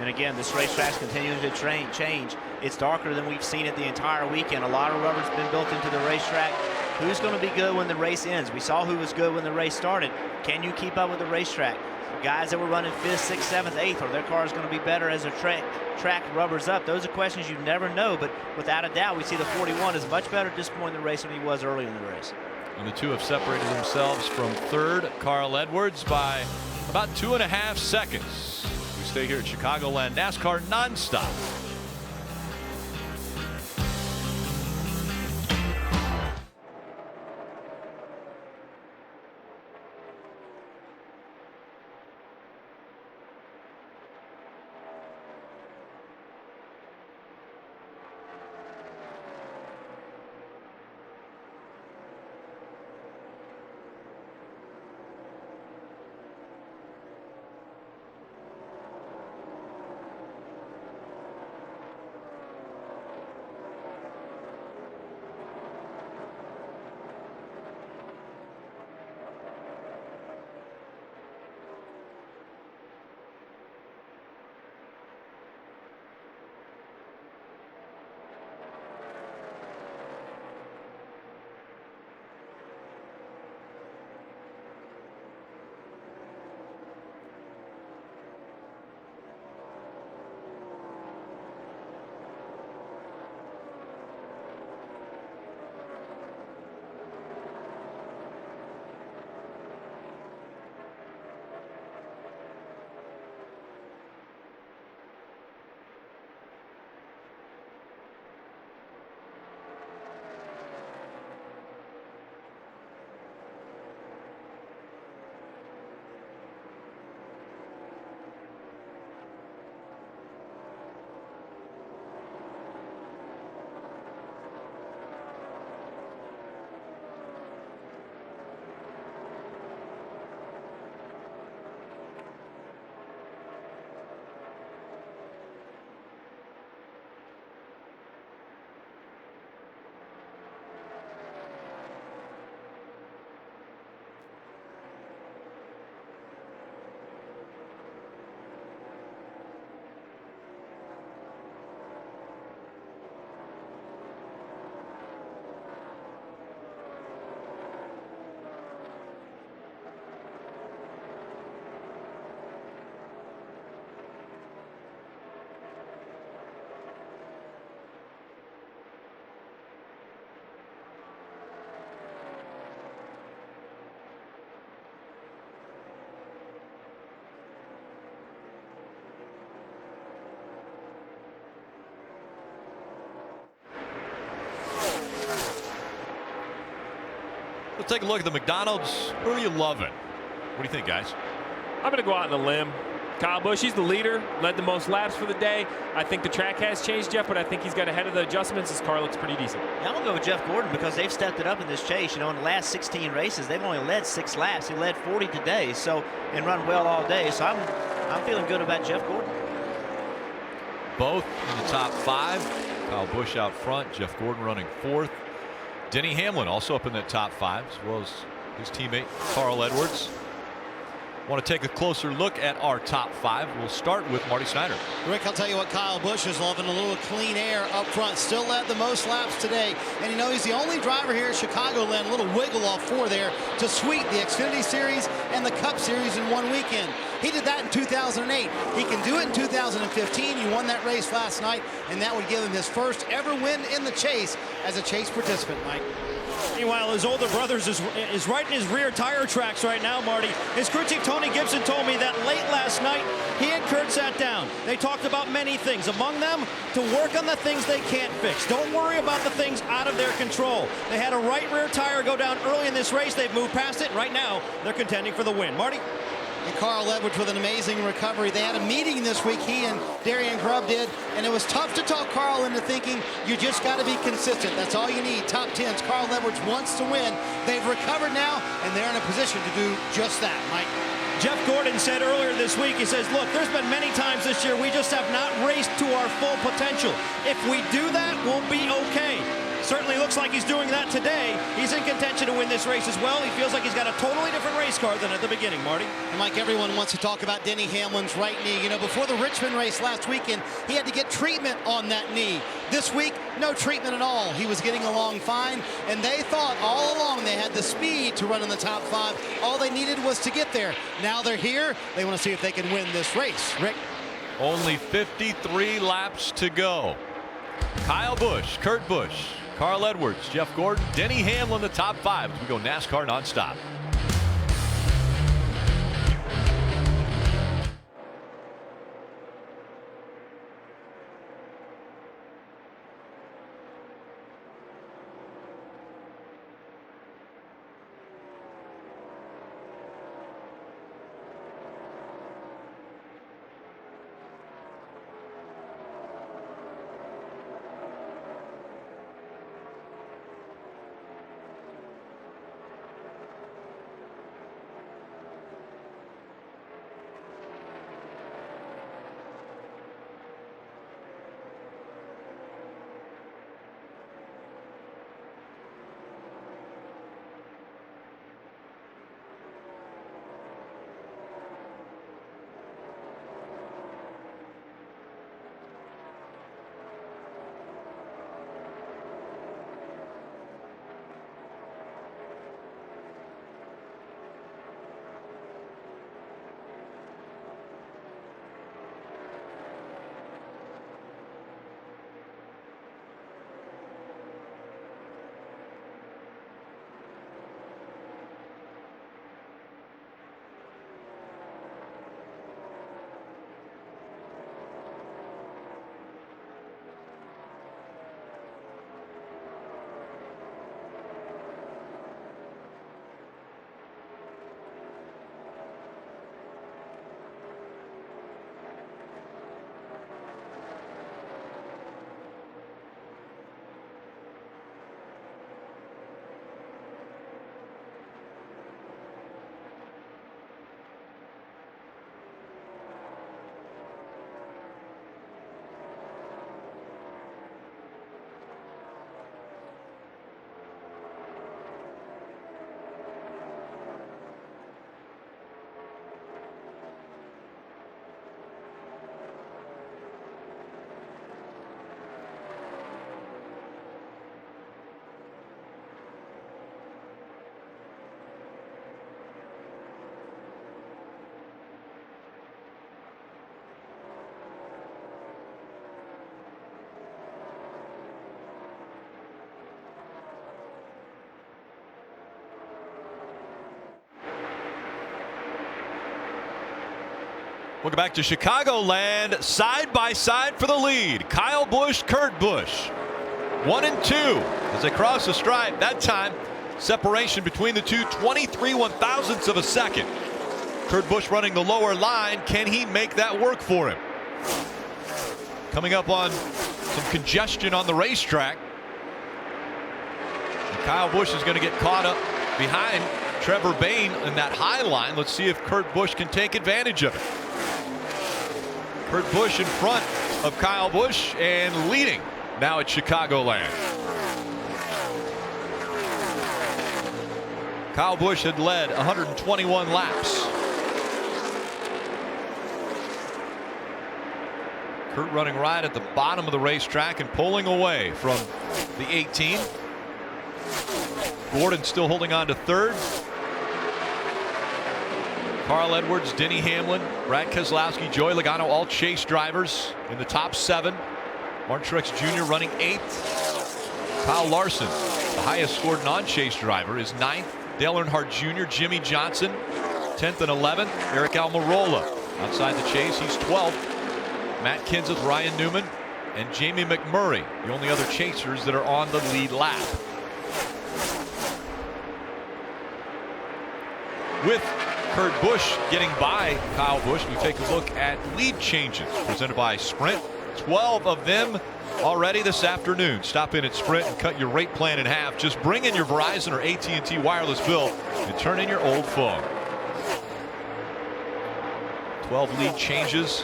And again, this racetrack's continuing to change. It's darker than we've seen it the entire weekend. A lot of rubber's been built into the racetrack. Who's going to be good when the race ends? We saw who was good when the race started. Can you keep up with the racetrack? Guys that were running 5th, 6th, 7th, 8th, are their cars going to be better as the track rubbers up? Those are questions you never know, but without a doubt, we see the 41 is much better at this point in the race than he was early in the race. And the two have separated themselves from third, Carl Edwards, by about 2.5 seconds. We stay here at Chicagoland NASCAR nonstop. Let's take a look at the McDonald's. Who are you loving? What do you think, guys? I'm going to go out on a limb. Kyle Busch, he's the leader, led the most laps for the day. I think the track has changed, Jeff, but I think he's got ahead of the adjustments. His car looks pretty decent. Yeah, I'm going to go with Jeff Gordon because they've stepped it up in this chase. You know, in the last 16 races, they've only led 6 laps. He led 40 today, so and run well all day. So I'm feeling good about Jeff Gordon. Both in the top 5. Kyle Busch out front, Jeff Gordon running 4th. Denny Hamlin also up in the top 5, as well as his teammate Carl Edwards. Want to take a closer look at our top 5. We'll start with Marty Snyder. Rick, I'll tell you what, Kyle Busch is loving a little clean air up front. Still led the most laps today. And you know, he's the only driver here at Chicagoland, a little wiggle off 4 there to sweep the Xfinity Series and the Cup Series in one weekend. He did that in 2008. He can do it in 2015. He won that race last night, and that would give him his first ever win in the chase as a chase participant, Mike. Meanwhile, his older brother is right in his rear tire tracks right now, Marty. His crew chief, Tony Gibson, told me that late last night, he and Kurt sat down. They talked about many things, among them to work on the things they can't fix. Don't worry about the things out of their control. They had a right rear tire go down early in this race. They've moved past it, and right now, they're contending for the win. Marty? And Carl Edwards with an amazing recovery. They had a meeting this week, he and Darian Grubb did, and it was tough to talk Carl into thinking you just got to be consistent. That's all you need. Top 10s. Carl Edwards wants to win. They've recovered now, and they're in a position to do just that, Mike. Jeff Gordon said earlier this week, he says, look, there's been many times this year we just have not raced to our full potential. If we do that, we'll be okay. Certainly looks like he's doing that today. He's in contention to win this race as well. He feels like he's got a totally different race car than at the beginning, Marty. And like everyone wants to talk about Denny Hamlin's right knee. You know, before the Richmond race last weekend, he had to get treatment on that knee. This week, no treatment at all. He was getting along fine, and they thought all along they had the speed to run in the top 5. All they needed was to get there. Now they're here. They want to see if they can win this race. Rick? Only 53 laps to go. Kyle Busch, Kurt Busch, Carl Edwards, Jeff Gordon, Denny Hamlin, the top 5 as we go NASCAR nonstop. Welcome back to Chicagoland, side by side for the lead. Kyle Busch, Kurt Busch. 1 and 2 as they cross the stripe. That time, separation between the two, 23 1/1000ths of a second. Kurt Busch running the lower line. Can he make that work for him? Coming up on some congestion on the racetrack. And Kyle Busch is going to get caught up behind Trevor Bayne in that high line. Let's see if Kurt Busch can take advantage of it. Kurt Busch in front of Kyle Busch and leading now at Chicagoland. Kyle Busch had led 121 laps. Kurt running right at the bottom of the racetrack and pulling away from the 18. Gordon still holding on to third. Carl Edwards, Denny Hamlin, Brad Keselowski, Joey Logano, all chase drivers in the top 7. Martin Truex Jr. running 8th. Kyle Larson, the highest scored non-chase driver, is 9th. Dale Earnhardt Jr., Jimmy Johnson, 10th and 11th. Eric Almirola outside the chase, he's 12th. Matt Kenseth, Ryan Newman, and Jamie McMurray, the only other chasers that are on the lead lap. With Kurt Busch getting by Kyle Busch, we take a look at lead changes presented by Sprint. 12 of them already this afternoon. Stop in at Sprint and cut your rate plan in half. Just bring in your Verizon or AT&T wireless bill and turn in your old phone. 12 lead changes.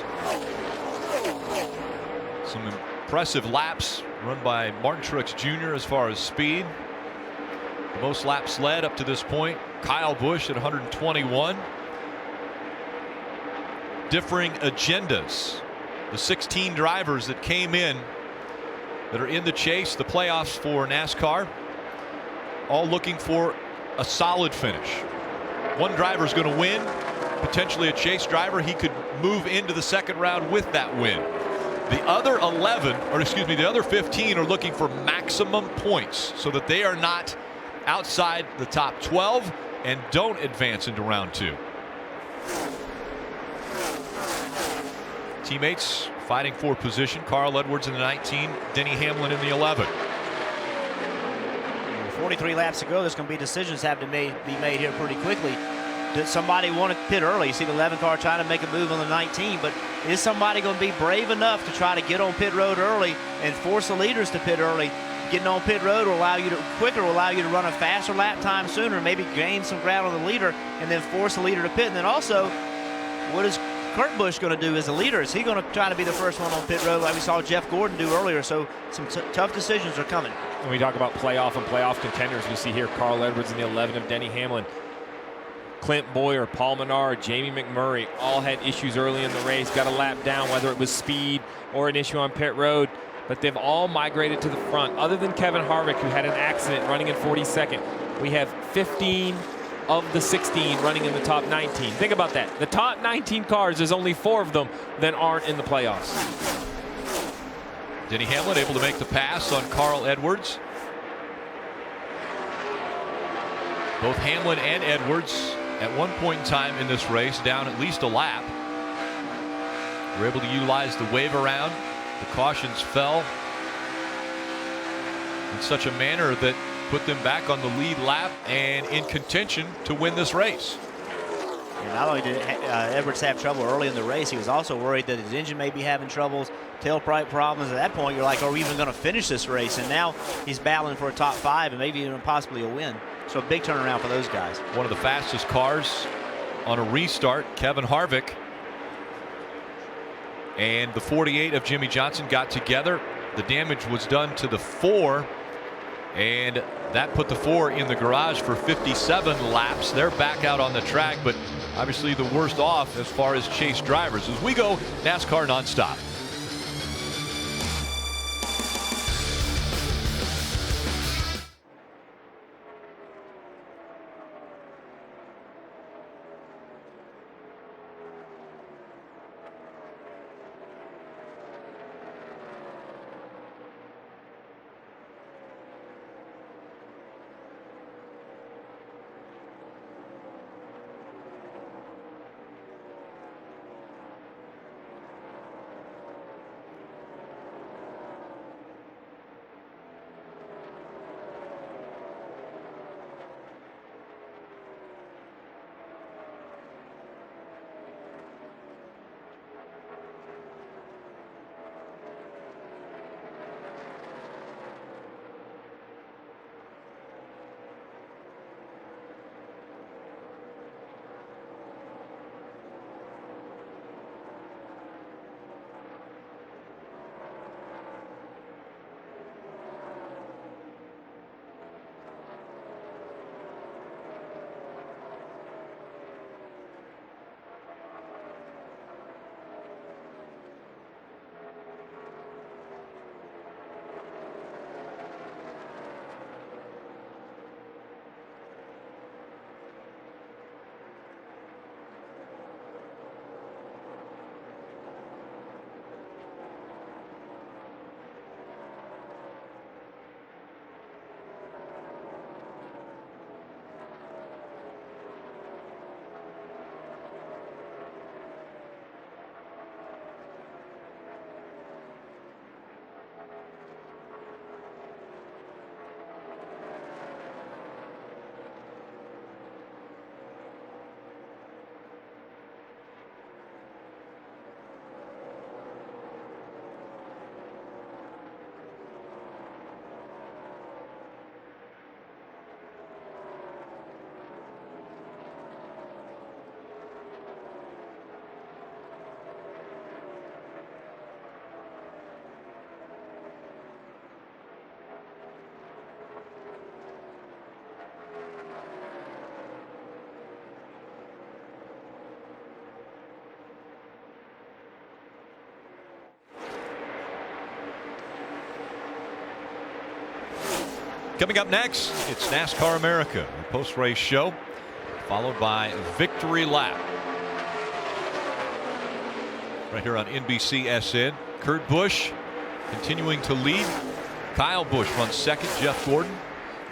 Some impressive laps run by Martin Truex Jr. as far as speed. The most laps led up to this point, Kyle Busch at 121. Differing agendas. The 16 drivers that came in that are in the chase, the playoffs for NASCAR, all looking for a solid finish. One driver is going to win, potentially a chase driver. He could move into the second round with that win. The other 15 are looking for maximum points so that they are not outside the top 12 and don't advance into round 2. Teammates fighting for position. Carl Edwards in the 19, Denny Hamlin in the 11. 43 laps to go. There's going to be decisions have to be made here pretty quickly. Does somebody want to pit early? You see the 11 car trying to make a move on the 19, but is somebody going to be brave enough to try to get on pit road early and force the leaders to pit early? Getting on pit road will allow you to run a faster lap time sooner, maybe gain some ground on the leader, and then force the leader to pit. And then also, what is Kurt Busch going to do as a leader? Is he going to try to be the first one on pit road like we saw Jeff Gordon do earlier? So some tough decisions are coming. When we talk about playoff and playoff contenders, we see here Carl Edwards in the 11 of Denny Hamlin. Clint Boyer, Paul Menard, Jamie McMurray all had issues early in the race, got a lap down, whether it was speed or an issue on pit road, but they've all migrated to the front. Other than Kevin Harvick, who had an accident running in 42nd, we have 15 of the 16 running in the top 19. Think about that. The top 19 cars, there's only 4 of them that aren't in the playoffs. Denny Hamlin able to make the pass on Carl Edwards. Both Hamlin and Edwards at one point in time in this race down at least a lap. Were able to utilize the wave around. The cautions fell in such a manner that put them back on the lead lap and in contention to win this race. And not only did Edwards have trouble early in the race, he was also worried that his engine may be having troubles, tailpipe problems. At that point, you're like, are we even going to finish this race? And now he's battling for a top 5 and maybe even possibly a win. So a big turnaround for those guys. One of the fastest cars on a restart, Kevin Harvick and the 48 of Jimmy Johnson got together. The damage was done to the 4, and that put the 4 in the garage for 57 laps. They're back out on the track, but obviously the worst off as far as chase drivers as we go NASCAR nonstop. Coming up next, it's NASCAR America, the post-race show, followed by Victory Lap. Right here on NBCSN. Kurt Busch continuing to lead. Kyle Busch runs second. Jeff Gordon,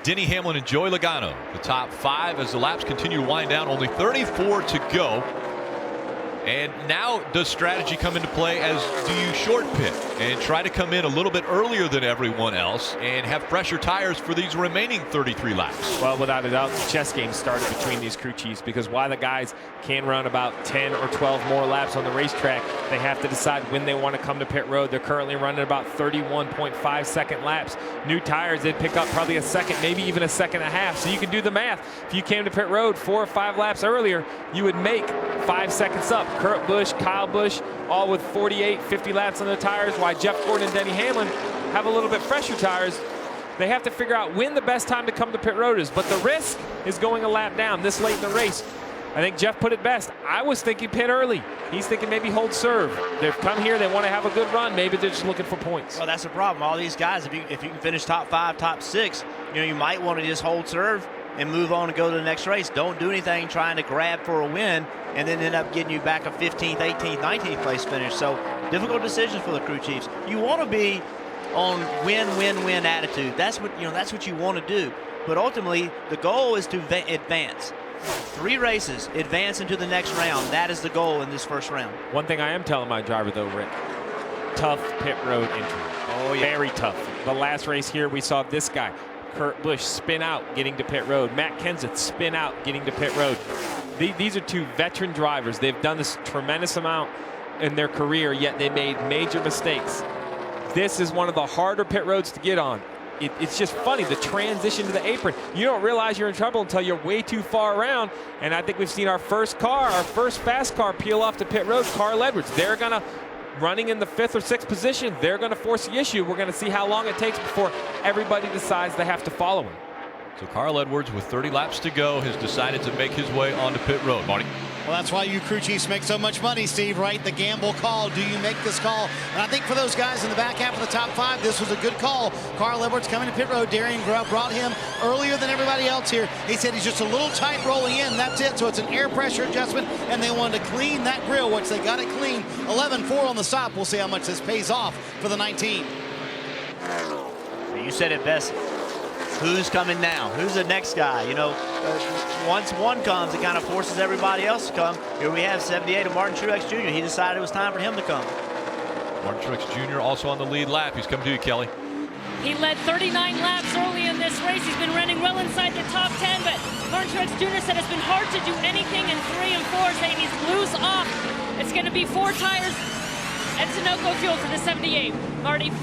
Denny Hamlin, and Joey Logano, the top 5 as the laps continue to wind down. Only 34 to go. And now does strategy come into play as do you short pit and try to come in a little bit earlier than everyone else and have fresher tires for these remaining 33 laps? Well, without a doubt, the chess game started between these crew chiefs, because while the guys can run about 10 or 12 more laps on the racetrack, they have to decide when they want to come to pit road. They're currently running about 31.5 second laps. New tires, they'd pick up probably a second, maybe even a second and a half. So you can do the math. If you came to pit road 4 or 5 laps earlier, you would make 5 seconds up. Kurt Busch, Kyle Busch, all with 48, 50 laps on their tires, while Jeff Gordon and Denny Hamlin have a little bit fresher tires. They have to figure out when the best time to come to pit road is, but the risk is going a lap down this late in the race. I think Jeff put it best. I was thinking pit early. He's thinking maybe hold serve. They've come here, they want to have a good run. Maybe they're just looking for points. Well, that's the problem. All these guys, if you can finish top 5, top 6, you might want to just hold serve and move on and go to the next race. Don't do anything trying to grab for a win and then end up getting you back a 15th, 18th, 19th place finish. So difficult decisions for the crew chiefs. You want to be on win-win-win attitude. That's what you want to do. But ultimately, the goal is to advance. 3 races, advance into the next round. That is the goal in this first round. One thing I am telling my driver, though, Rick, tough pit road entry. Oh, yeah. Very tough. The last race here, we saw this guy, Kurt Busch, spin out getting to pit road. Matt Kenseth spin out getting to pit road. These are 2 veteran drivers. They've done this tremendous amount in their career, yet they made major mistakes. This is one of the harder pit roads to get on. It's just funny, the transition to the apron. You don't realize you're in trouble until you're way too far around. And I think we've seen our first fast car peel off the pit road, Carl Edwards. They're going to, running in the 5th or 6th position, they're going to force the issue. We're going to see how long it takes before everybody decides they have to follow him. So Carl Edwards, with 30 laps to go, has decided to make his way onto pit road. Marty? Well, that's why you crew chiefs make so much money, Steve, right? The gamble call. Do you make this call? And I think for those guys in the back half of the top 5, this was a good call. Carl Edwards coming to pit road. Darian Grubb brought him earlier than everybody else here. He said he's just a little tight rolling in. That's it. So it's an air pressure adjustment, and they wanted to clean that grill, which they got it clean. 11.4 on the stop. We'll see how much this pays off for the 19. You said it best. Who's coming now? Who's the next guy? Once one comes, it kind of forces everybody else to come. Here we have 78 of Martin Truex Jr. He decided it was time for him to come. Martin Truex Jr. also on the lead lap. He's coming to you, Kelly. He led 39 laps early in this race. He's been running well inside the top 10, but Martin Truex Jr. said it's been hard to do anything in 3 and 4, saying he's loose off. It's going to be 4 tires at Sunoco Fuel for the 78. Marty?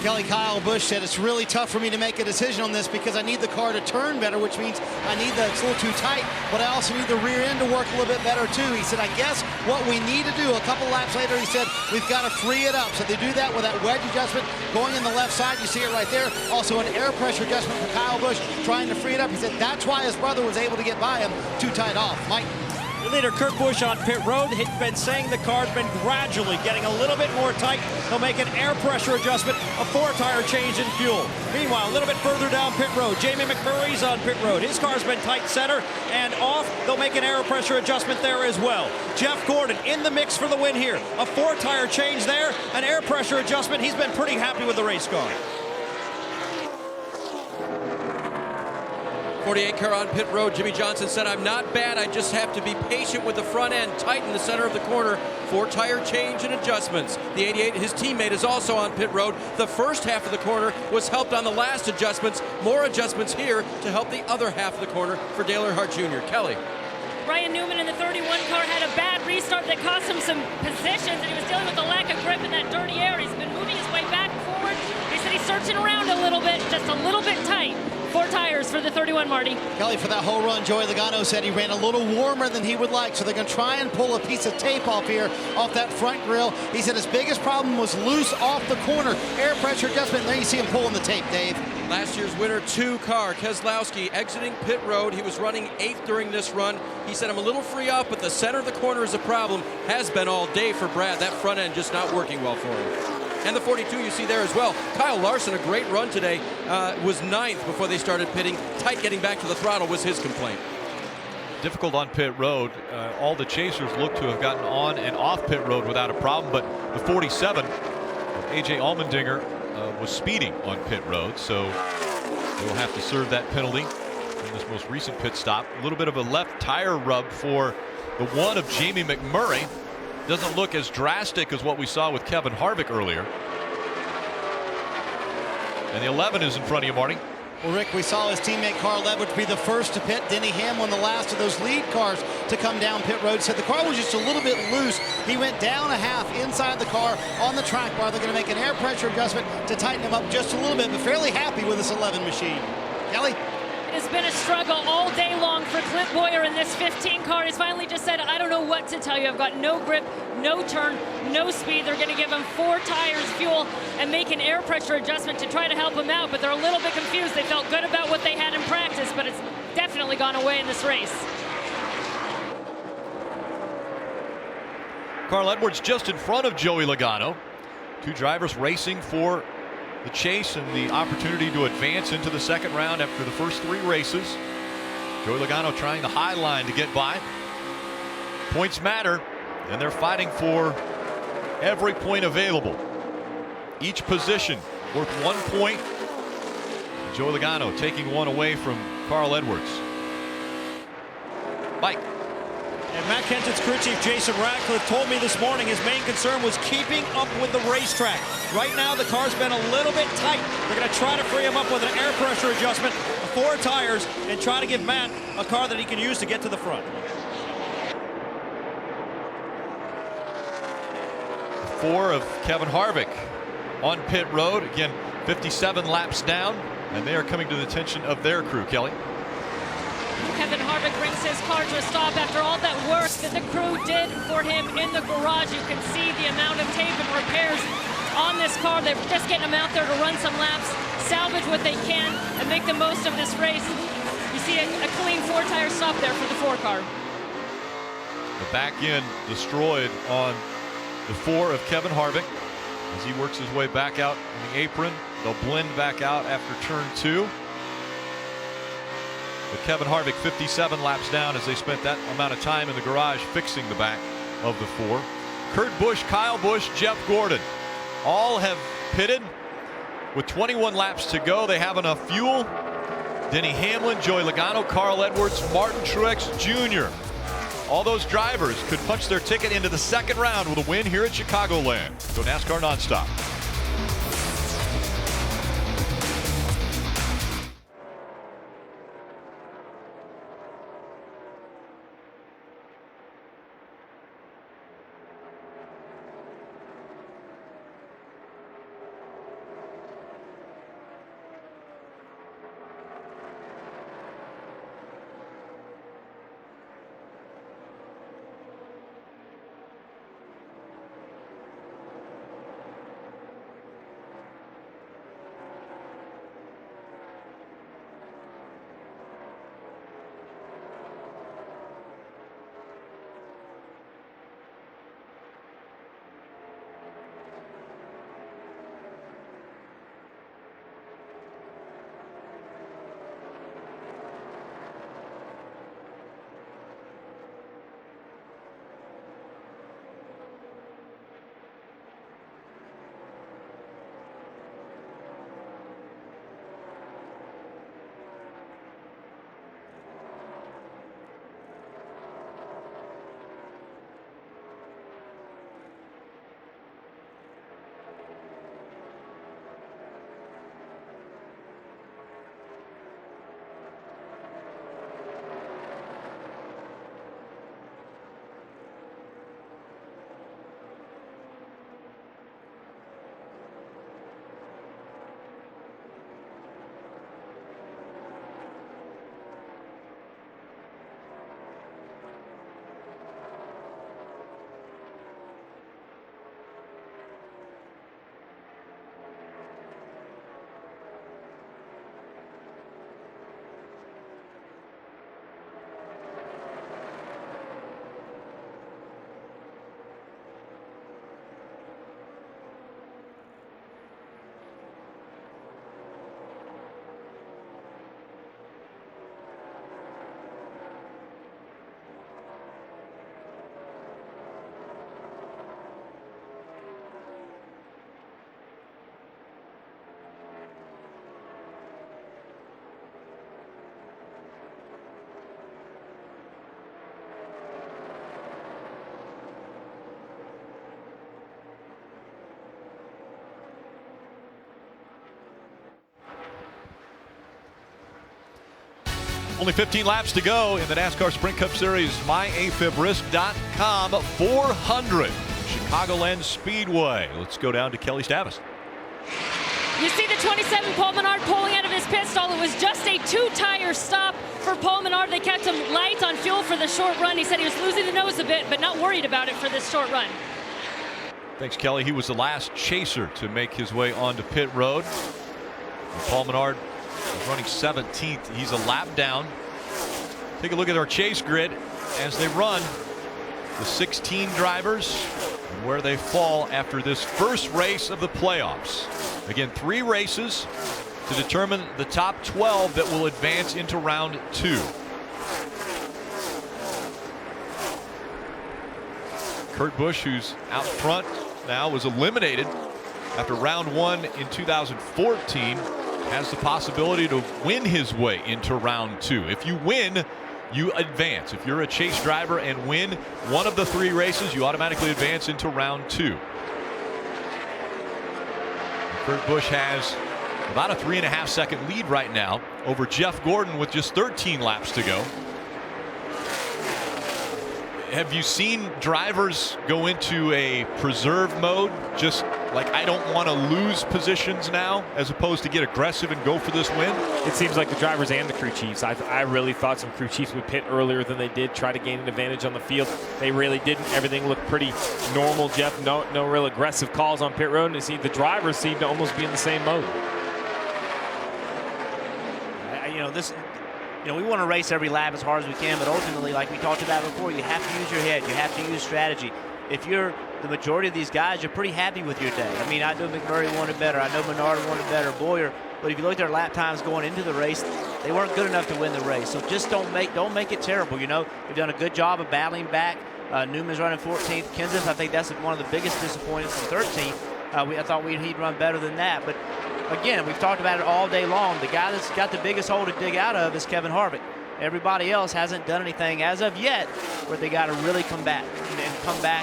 Kelly, Kyle Busch said it's really tough for me to make a decision on this because I need the car to turn better, which means I need it's a little too tight, but I also need the rear end to work a little bit better too. He said, I guess what we need to do, a couple laps later, he said, we've got to free it up. So they do that with that wedge adjustment going in the left side. You see it right there. Also an air pressure adjustment for Kyle Busch trying to free it up. He said that's why his brother was able to get by him too tight off. Mike? Leader Kurt Busch on pit road. He's been saying the car's been gradually getting a little bit more tight. They'll make an air pressure adjustment, a 4-tire change in fuel. Meanwhile, a little bit further down pit road, Jamie McMurray's on pit road. His car's been tight center and off. They'll make an air pressure adjustment there as well. Jeff Gordon in the mix for the win here. A 4-tire change there, an air pressure adjustment. He's been pretty happy with the race car. 48 car on pit road. Jimmy Johnson said, I'm not bad. I just have to be patient with the front end, tighten the center of the corner. 4-tire change and adjustments. The 88, his teammate, is also on pit road. The first half of the corner was helped on the last adjustments. More adjustments here to help the other half of the corner for Dale Earnhardt Jr. Kelly. Ryan Newman in the 31 car had a bad restart that cost him some positions, and he was dealing with a lack of grip in that dirty air. He's been moving his way back and forward. He said he's searching around a little bit, just a little bit tight. 4 tires for the 31, Marty. Kelly, for that whole run, Joey Logano said he ran a little warmer than he would like, so they're going to try and pull a piece of tape off here, off that front grille. He said his biggest problem was loose off the corner. Air pressure adjustment, and there you see him pulling the tape, Dave. Last year's winner, 2 car, Keselowski, exiting pit road. He was running 8th during this run. He said, I'm a little free off, but the center of the corner is a problem. Has been all day for Brad. That front end just not working well for him. And the 42 you see there as well. Kyle Larson, a great run today, was 9th before they started pitting. Tight getting back to the throttle was his complaint. Difficult on pit road. All the chasers look to have gotten on and off pit road without a problem, but the 47, AJ Allmendinger, was speeding on pit road, so they will have to serve that penalty in this most recent pit stop. A little bit of a left tire rub for the 1 of Jamie McMurray. Doesn't look as drastic as what we saw with Kevin Harvick earlier. And the 11 is in front of you, Marty. Well, Rick, we saw his teammate Carl Edwards be the first to pit. Denny Hamlin, the last of those lead cars to come down pit road, said the car was just a little bit loose. He went down a half inside the car on the track bar. They're going to make an air pressure adjustment to tighten him up just a little bit, but fairly happy with this 11 machine. Kelly? It's been a struggle all day long for Clint Boyer in this 15 car. He's finally just said, I don't know what to tell you. I've got no grip, no turn, no speed. They're going to give him 4 tires, fuel, and make an air pressure adjustment to try to help him out, but they're a little bit confused. They felt good about what they had in practice, but it's definitely gone away in this race. Carl Edwards just in front of Joey Logano. 2 drivers racing for the chase and the opportunity to advance into the second round after the first 3 races. Joey Logano trying the high line to get by. Points matter, and they're fighting for every point available. Each position worth 1 point. Joey Logano taking 1 away from Carl Edwards. Mike. And Matt Kenseth's crew chief Jason Ratcliffe told me this morning his main concern was keeping up with the racetrack. Right now the car's been a little bit tight. They're going to try to free him up with an air pressure adjustment, 4 tires, and try to give Matt a car that he can use to get to the front. 4 of Kevin Harvick on pit road. Again, 57 laps down, and they are coming to the attention of their crew, Kelly. Kevin Harvick brings his car to a stop after all that work that the crew did for him in the garage. You can see the amount of tape and repairs on this car. They're just getting them out there to run some laps, salvage what they can, and make the most of this race. You see a clean 4-tire stop there for the 4 car. The back end destroyed on the 4 of Kevin Harvick as he works his way back out in the apron. They'll blend back out after turn 2. But Kevin Harvick 57 laps down as they spent that amount of time in the garage fixing the back of the 4. Kurt Busch, Kyle Busch, Jeff Gordon all have pitted with 21 laps to go. They have enough fuel. Denny Hamlin, Joey Logano, Carl Edwards, Martin Truex Jr. All those drivers could punch their ticket into the second round with a win here at Chicagoland. Go NASCAR Nonstop. Only 15 laps to go in the NASCAR Sprint Cup Series. MyAFibRisk.com 400. Chicagoland Speedway. Let's go down to Kelly Stavast. You see the 27 Paul Menard pulling out of his pit stall. It was just a 2-tire stop for Paul Menard. They kept him light on fuel for the short run. He said he was losing the nose a bit, but not worried about it for this short run. Thanks, Kelly. He was the last chaser to make his way onto pit road. And Paul Menard is running 17th. He's a lap down. Take a look at our chase grid as they run. The 16 drivers and where they fall after this first race of the playoffs. Again, 3 races to determine the top 12 that will advance into round 2. Kurt Busch, who's out front now, was eliminated after round 1 in 2014, has the possibility to win his way into round 2. If you win, you advance. If you're a chase driver and win one of the 3 races, you automatically advance into round 2. Kurt Busch has about a 3.5-second lead right now over Jeff Gordon with just 13 laps to go. Have you seen drivers go into a preserve mode, just like, I don't want to lose positions now, as opposed to get aggressive and go for this win? It seems like the drivers and the crew chiefs. I really thought some crew chiefs would pit earlier than they did, try to gain an advantage on the field. They really didn't. Everything looked pretty normal, Jeff. No real aggressive calls on pit road. And the drivers seem to almost be in the same mode. We want to race every lap as hard as we can, but ultimately, like we talked about before, you have to use your head. You have to use strategy. If you're the majority of these guys, you're pretty happy with your day. I mean, I know McMurray wanted better. I know Menard wanted better, Boyer. But if you look at their lap times going into the race, they weren't good enough to win the race. So just don't make it terrible. They've done a good job of battling back. Newman's running 14th. Kenseth, I think that's one of the biggest disappointments from 13th. I thought he'd run better than that. But again, we've talked about it all day long. The guy that's got the biggest hole to dig out of is Kevin Harvick. Everybody else hasn't done anything as of yet where they got to really come back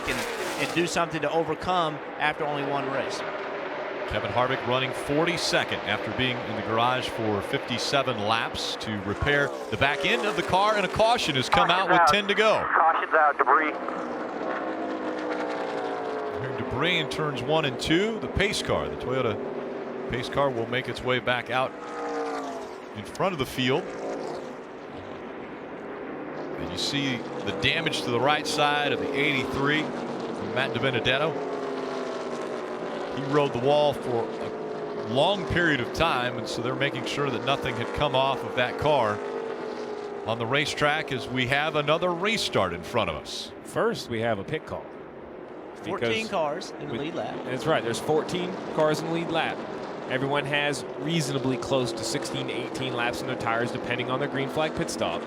and do something to overcome after only one race. Kevin Harvick running 42nd after being in the garage for 57 laps to repair the back end of the car, and a caution has come out with 10 to go. Caution's out, debris. Debris in turns 1 and 2. The pace car, the Toyota pace car, will make its way back out in front of the field. And you see the damage to the right side of the 83 from Matt DiBenedetto. He rode the wall for a long period of time, and so they're making sure that nothing had come off of that car on the racetrack as we have another restart in front of us. First, we have a pit call. 14 cars in the lead lap. That's right. There's 14 cars in the lead lap. Everyone has reasonably close to 16 to 18 laps in their tires, depending on their green flag pit stop.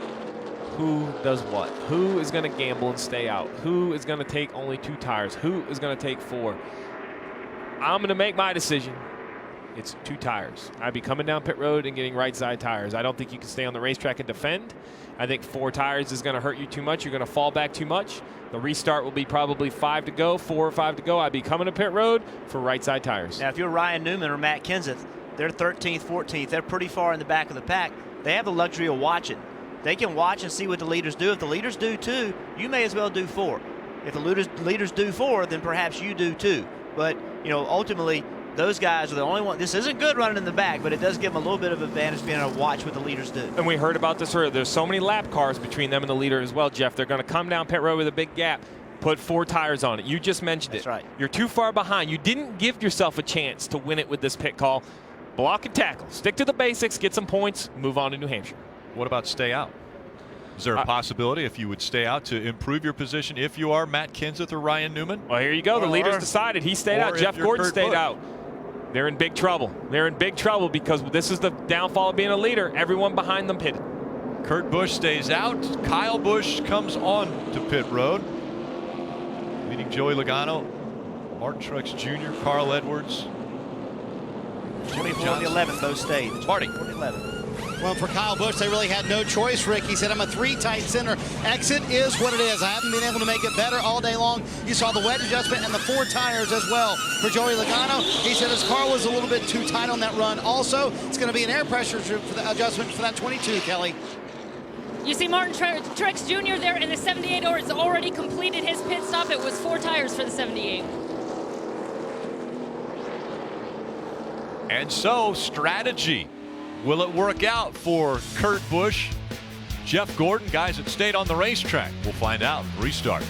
Who does what? Who is going to gamble and stay out? Who is going to take only 2 tires? Who is going to take 4? I'm going to make my decision. It's 2 tires. I'd be coming down pit road and getting right side tires. I don't think you can stay on the racetrack and defend. I think 4 tires is going to hurt you too much. You're going to fall back too much. The restart will be probably 5 to go, 4 or 5 to go. I'd be coming to pit road for right side tires. Now, if you're Ryan Newman or Matt Kenseth, they're 13th, 14th. They're pretty far in the back of the pack. They have the luxury of watching. They can watch and see what the leaders do. If the leaders do 2, you may as well do 4. If the leaders do 4, then perhaps you do 2. But, ultimately, those guys are the only one. This isn't good running in the back, but it does give them a little bit of advantage being able to watch what the leaders do. And we heard about this earlier. There's so many lap cars between them and the leader as well, Jeff. They're going to come down pit road with a big gap, put 4 tires on it. You just mentioned it. That's right. You're too far behind. You didn't give yourself a chance to win it with this pit call. Block and tackle. Stick to the basics, get some points, move on to New Hampshire. What about stay out? Is there a possibility if you would stay out to improve your position if you are Matt Kenseth or Ryan Newman? Well, here you go. The leaders decided. He stayed out. Jeff Gordon stayed out. They're in big trouble. They're in big trouble because this is the downfall of being a leader. Everyone behind them pitted. Kurt Busch stays out. Kyle Busch comes on to pit road, leading Joey Logano, Martin Truex Jr., Carl Edwards. 24 and 11 both stayed. Marty. 11. Well, for Kyle Busch, they really had no choice, Rick. He said, I'm a 3-tight center. Exit is what it is. I haven't been able to make it better all day long. You saw the wedge adjustment and the 4 tires as well for Joey Logano. He said his car was a little bit too tight on that run. Also, it's going to be an air pressure for the adjustment for that 22, Kelly. You see Martin Truex Jr. there in the 78 has already completed his pit stop. It was 4 tires for the 78. And so, strategy. Will it work out for Kurt Busch, Jeff Gordon, guys that stayed on the racetrack? We'll find out. Restart.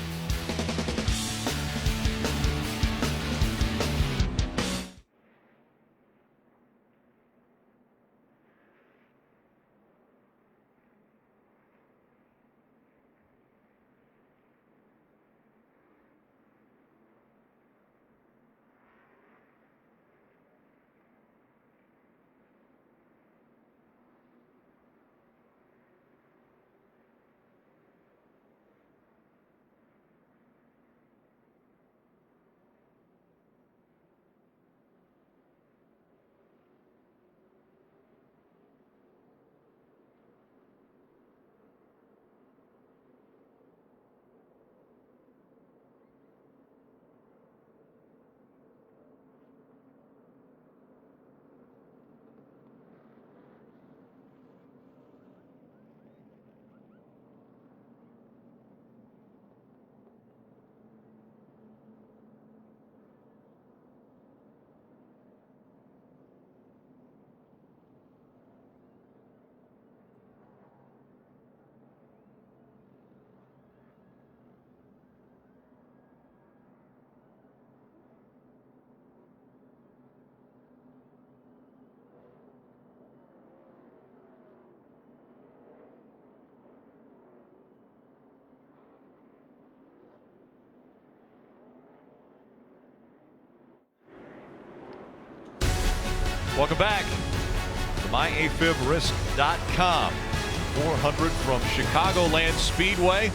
Welcome back to myafibrisk.com. 400 from Chicagoland Speedway.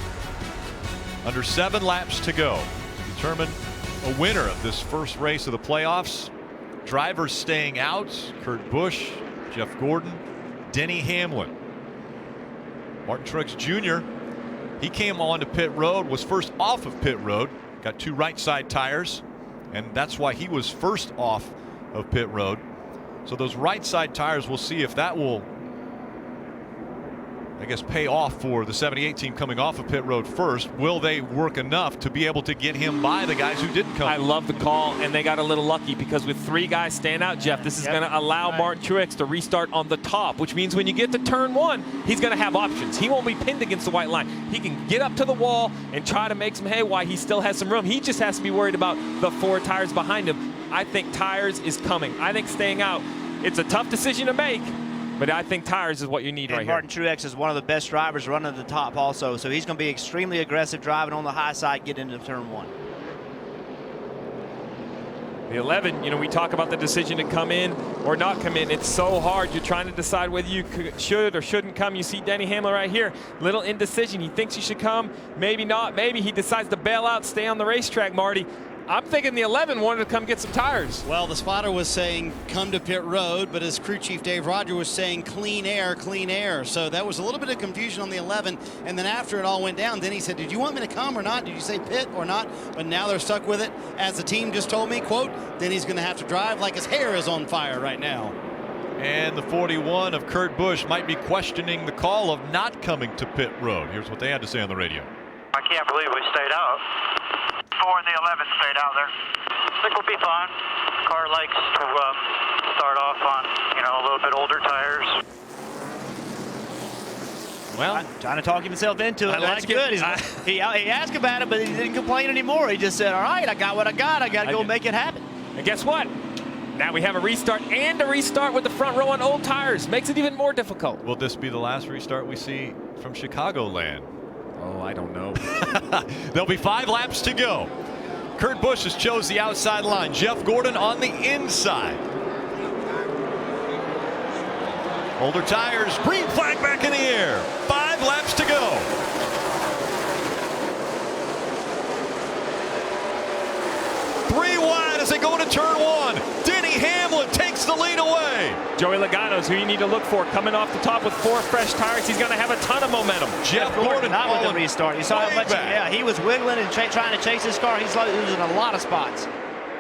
Under 7 laps to go. Determine a winner of this first race of the playoffs. Drivers staying out: Kurt Busch, Jeff Gordon, Denny Hamlin. Martin Truex Jr., he came on to pit road, was first off of pit road, got 2 right side tires, and that's why he was first off of pit road. So those right side tires, we'll see if that will, I guess, pay off for the 78 team coming off of pit road first. Will they work enough to be able to get him by the guys who didn't come? I love the call, and they got a little lucky because with 3 guys staying out, Jeff, this is going to allow Martin Truex to restart on the top, which means when you get to turn 1, he's going to have options. He won't be pinned against the white line. He can get up to the wall and try to make some hay while he still has some room. He just has to be worried about the 4 tires behind him. I think tires is coming. I think staying out, it's a tough decision to make, but I think tires is what you need right here. Martin Truex is one of the best drivers running to the top also, so he's going to be extremely aggressive driving on the high side, get into turn 1. The 11, you know, we talk about the decision to come in or not come in. It's so hard. You're trying to decide whether you should or shouldn't come. You see Denny Hamlin right here, little indecision. He thinks he should come, maybe not. Maybe he decides to bail out, stay on the racetrack, Marty. I'm thinking the 11 wanted to come get some tires. Well, the spotter was saying come to pit road, but as crew chief Dave Rogers was saying clean air, clean air. So that was a little bit of confusion on the 11. And then after it all went down, then he said, did you want me to come or not? Did you say pit or not? But now they're stuck with it. As the team just told me, quote, then he's going to have to drive like his hair is on fire right now. And the 41 of Kurt Busch might be questioning the call of not coming to pit road. Here's what they had to say on the radio. I can't believe we stayed out. 4 and the 11 stayed out there. I think we'll be fine. Car likes to start off on, you know, a little bit older tires. Well, trying to talk himself into it. That's good. He asked about it, but he didn't complain anymore. He just said, all right, I got what I got. I got to go make it happen. And guess what? Now we have a restart and a restart with the front row on old tires. Makes it even more difficult. Will this be the last restart we see from Chicagoland? Oh, I don't know. There'll be 5 laps to go. Kurt Busch has chose the outside line. Jeff Gordon on the inside. Older tires, green flag back in the air. 5 laps to go. Three wide as they go into turn 1. Denny Hamlin takes the lead away. Joey Logano's who you need to look for coming off the top with 4 fresh tires. He's going to have a ton of momentum. Jeff Gordon not with the restart. You saw how much. Yeah, he was wiggling and trying to chase his car. He's losing a lot of spots.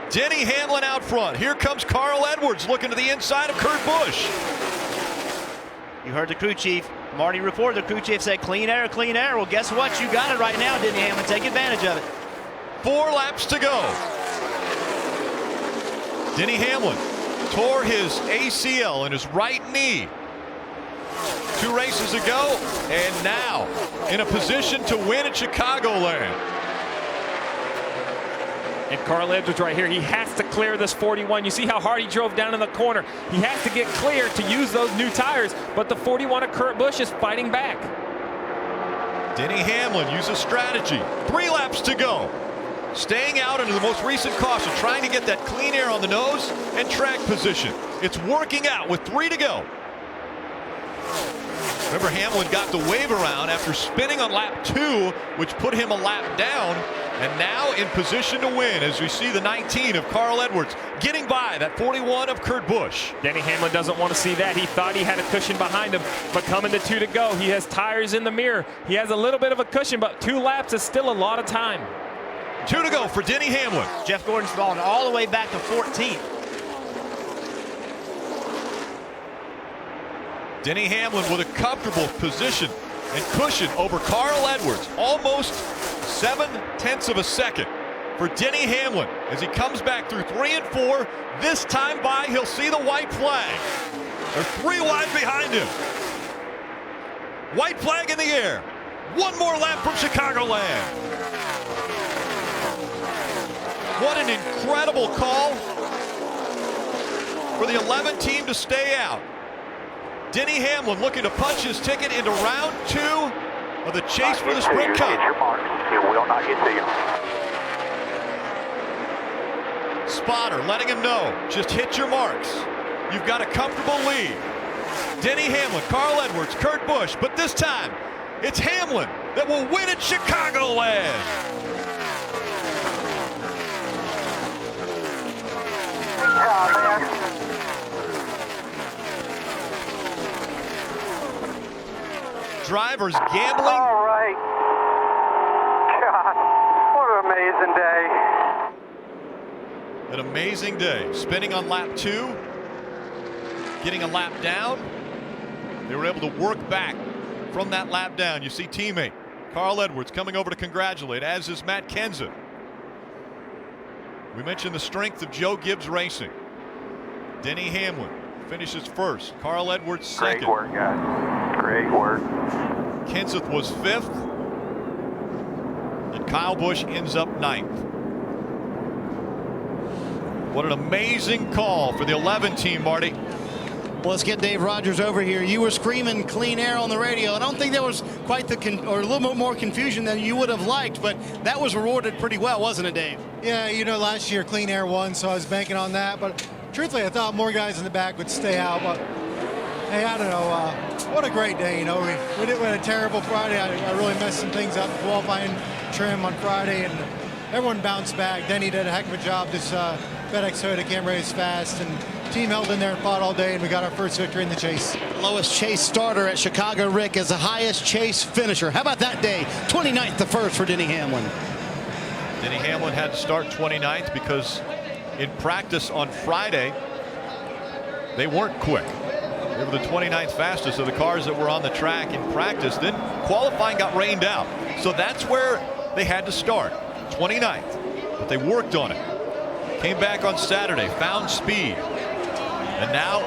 Denny Hamlin out front. Here comes Carl Edwards looking to the inside of Kurt Busch. You heard the crew chief. Marty reported, the crew chief said, clean air, clean air. Well, guess what? You got it right now, Denny Hamlin. Take advantage of it. 4 laps to go. Denny Hamlin tore his ACL in his right knee 2 races ago, and now in a position to win at Chicagoland. And Carl Edwards right here, he has to clear this 41. You see how hard he drove down in the corner. He has to get clear to use those new tires, but the 41 of Kurt Busch is fighting back. Denny Hamlin uses strategy. 3 laps to go. Staying out into the most recent caution, trying to get that clean air on the nose and track position. It's working out with 3 to go. Remember, Hamlin got the wave around after spinning on lap 2, which put him a lap down, and now in position to win as we see the 19 of Carl Edwards getting by that 41 of Kurt Busch. Denny Hamlin doesn't want to see that. He thought he had a cushion behind him, but coming to 2 to go, he has tires in the mirror. He has a little bit of a cushion, but 2 laps is still a lot of time. 2 to go for Denny Hamlin. Jeff Gordon's falling all the way back to 14th. Denny Hamlin with a comfortable position and cushion over Carl Edwards. Almost 0.7 of a second for Denny Hamlin as he comes back through 3 and 4. This time by, he'll see the white flag. They're 3 wide behind him. White flag in the air. 1 more lap from Chicagoland. What an incredible call for the 11 team to stay out. Denny Hamlin looking to punch his ticket into round 2 of the chase for the Sprint Cup. Hit your mark. It will not get to you. Spotter letting him know, just hit your marks. You've got a comfortable lead. Denny Hamlin, Carl Edwards, Kurt Busch, but this time it's Hamlin that will win at Chicagoland. Drivers gambling. All right. God, what an amazing day. An amazing day. Spinning on lap 2. Getting a lap down. They were able to work back from that lap down. You see teammate Carl Edwards coming over to congratulate, as is Matt Kenseth. We mentioned the strength of Joe Gibbs Racing. Denny Hamlin finishes first. Carl Edwards second. Great work, guys. Great work. Kenseth was 5th. And Kyle Busch ends up 9th. What an amazing call for the 11 team, Marty. Well, let's get Dave Rogers over here. You were screaming clean air on the radio. I don't think there was quite or a little bit more confusion than you would have liked, but that was rewarded pretty well, wasn't it, Dave? Yeah, you know, last year clean air won, so I was banking on that. But truthfully, I thought more guys in the back would stay out. But hey, I don't know. What a great day, you know. We had a terrible Friday. I really messed some things up in qualifying trim on Friday, and everyone bounced back. Denny did a heck of a job. This FedEx Toyota can't race fast, and team held in there and fought all day, and we got our first victory in the chase. Lowest chase starter at Chicago, Rick, as the highest chase finisher. How about that day? 29th to first for Denny Hamlin. Denny Hamlin had to start 29th because in practice on Friday, they weren't quick. They were the 29th fastest of the cars that were on the track in practice. Then qualifying got rained out. So that's where they had to start, 29th. But they worked on it. Came back on Saturday, found speed, and now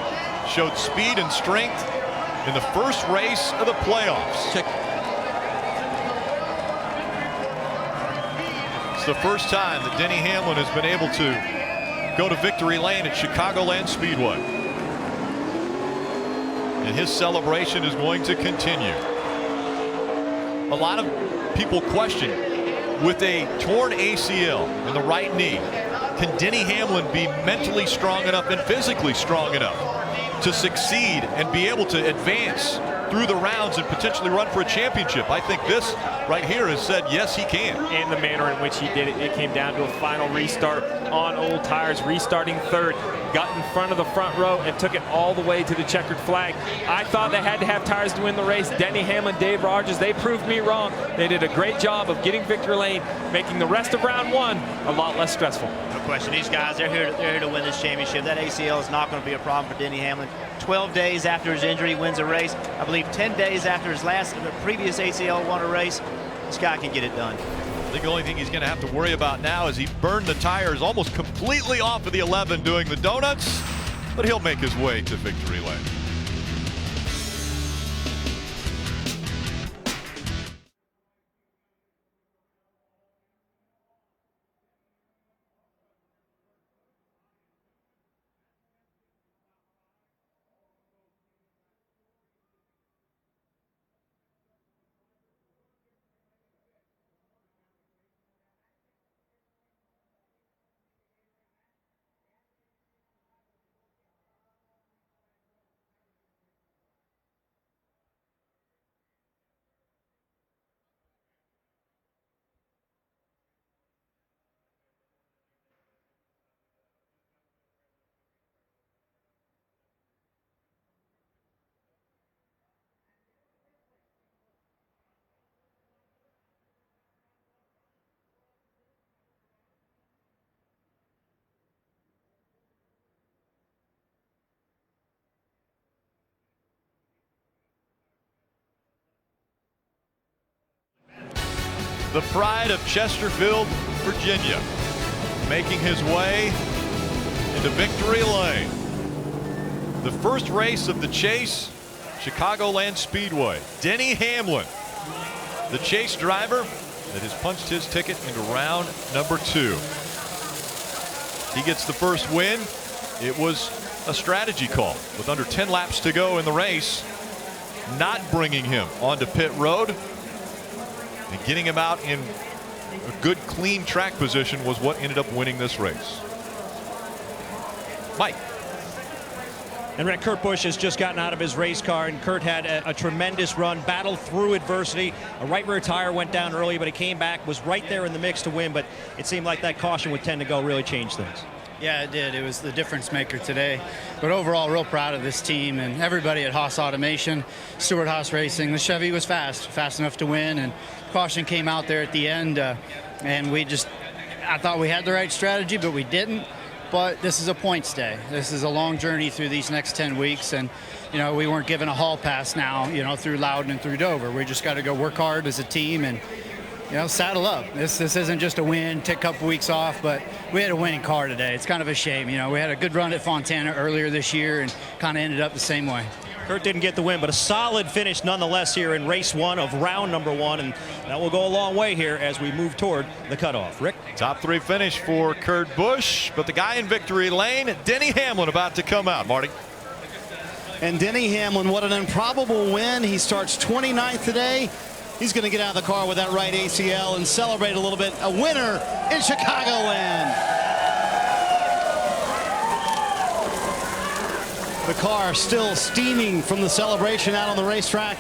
showed speed and strength in the first race of the playoffs. It's the first time that Denny Hamlin has been able to go to victory lane at Chicagoland Speedway. And his celebration is going to continue. A lot of people question, with a torn ACL in the right knee, can Denny Hamlin be mentally strong enough and physically strong enough to succeed and be able to advance through the rounds and potentially run for a championship? I think this right here has said yes, he can. And the manner in which he did it, it came down to a final restart on old tires, restarting third, got in front of the front row and took it all the way to the checkered flag. I thought they had to have tires to win the race. Denny Hamlin, Dave Rogers, they proved me wrong. They did a great job of getting victory lane, making the rest of round 1 a lot less stressful. a question. These guys, they're here to win this championship. That ACL is not going to be a problem for Denny Hamlin. 12 days after his injury, wins a race. I believe 10 days after his previous ACL won a race. This guy can get it done. I think the only thing he's going to have to worry about now is he burned the tires almost completely off of the 11 doing the donuts, but he'll make his way to victory lane. The pride of Chesterfield, Virginia, making his way into victory lane. The first race of the chase, Chicagoland Speedway. Denny Hamlin, the chase driver that has punched his ticket into round number 2. He gets the first win. It was a strategy call with under 10 laps to go in the race, not bringing him onto pit road. And getting him out in a good, clean track position was what ended up winning this race. Mike. And Kurt Busch has just gotten out of his race car, and Kurt had a tremendous run, battled through adversity. A right rear tire went down early, but he came back, was right there in the mix to win, but it seemed like that caution with 10 to go really changed things. Yeah, it did. It was the difference maker today. But overall, real proud of this team and everybody at Haas Automation, Stewart Haas Racing. The Chevy was fast enough to win, and caution came out there at the end. And I thought we had the right strategy, but we didn't. But this is a points day. This is a long journey through these next 10 weeks. And, we weren't given a hall pass now, through Loudon and through Dover. We just got to go work hard as a team and, saddle up. This isn't just a win, take a couple weeks off, but we had a winning car today. It's kind of a shame. We had a good run at Fontana earlier this year and kind of ended up the same way. Kurt didn't get the win, but a solid finish nonetheless here in race 1 of round number 1, and that will go a long way here as we move toward the cutoff. Rick? Top 3 finish for Kurt Busch, but the guy in victory lane, Denny Hamlin, about to come out. Marty? And Denny Hamlin, what an improbable win. He starts 29th today. He's going to get out of the car with that right ACL and celebrate a little bit. A winner in Chicagoland. The car still steaming from the celebration out on the racetrack.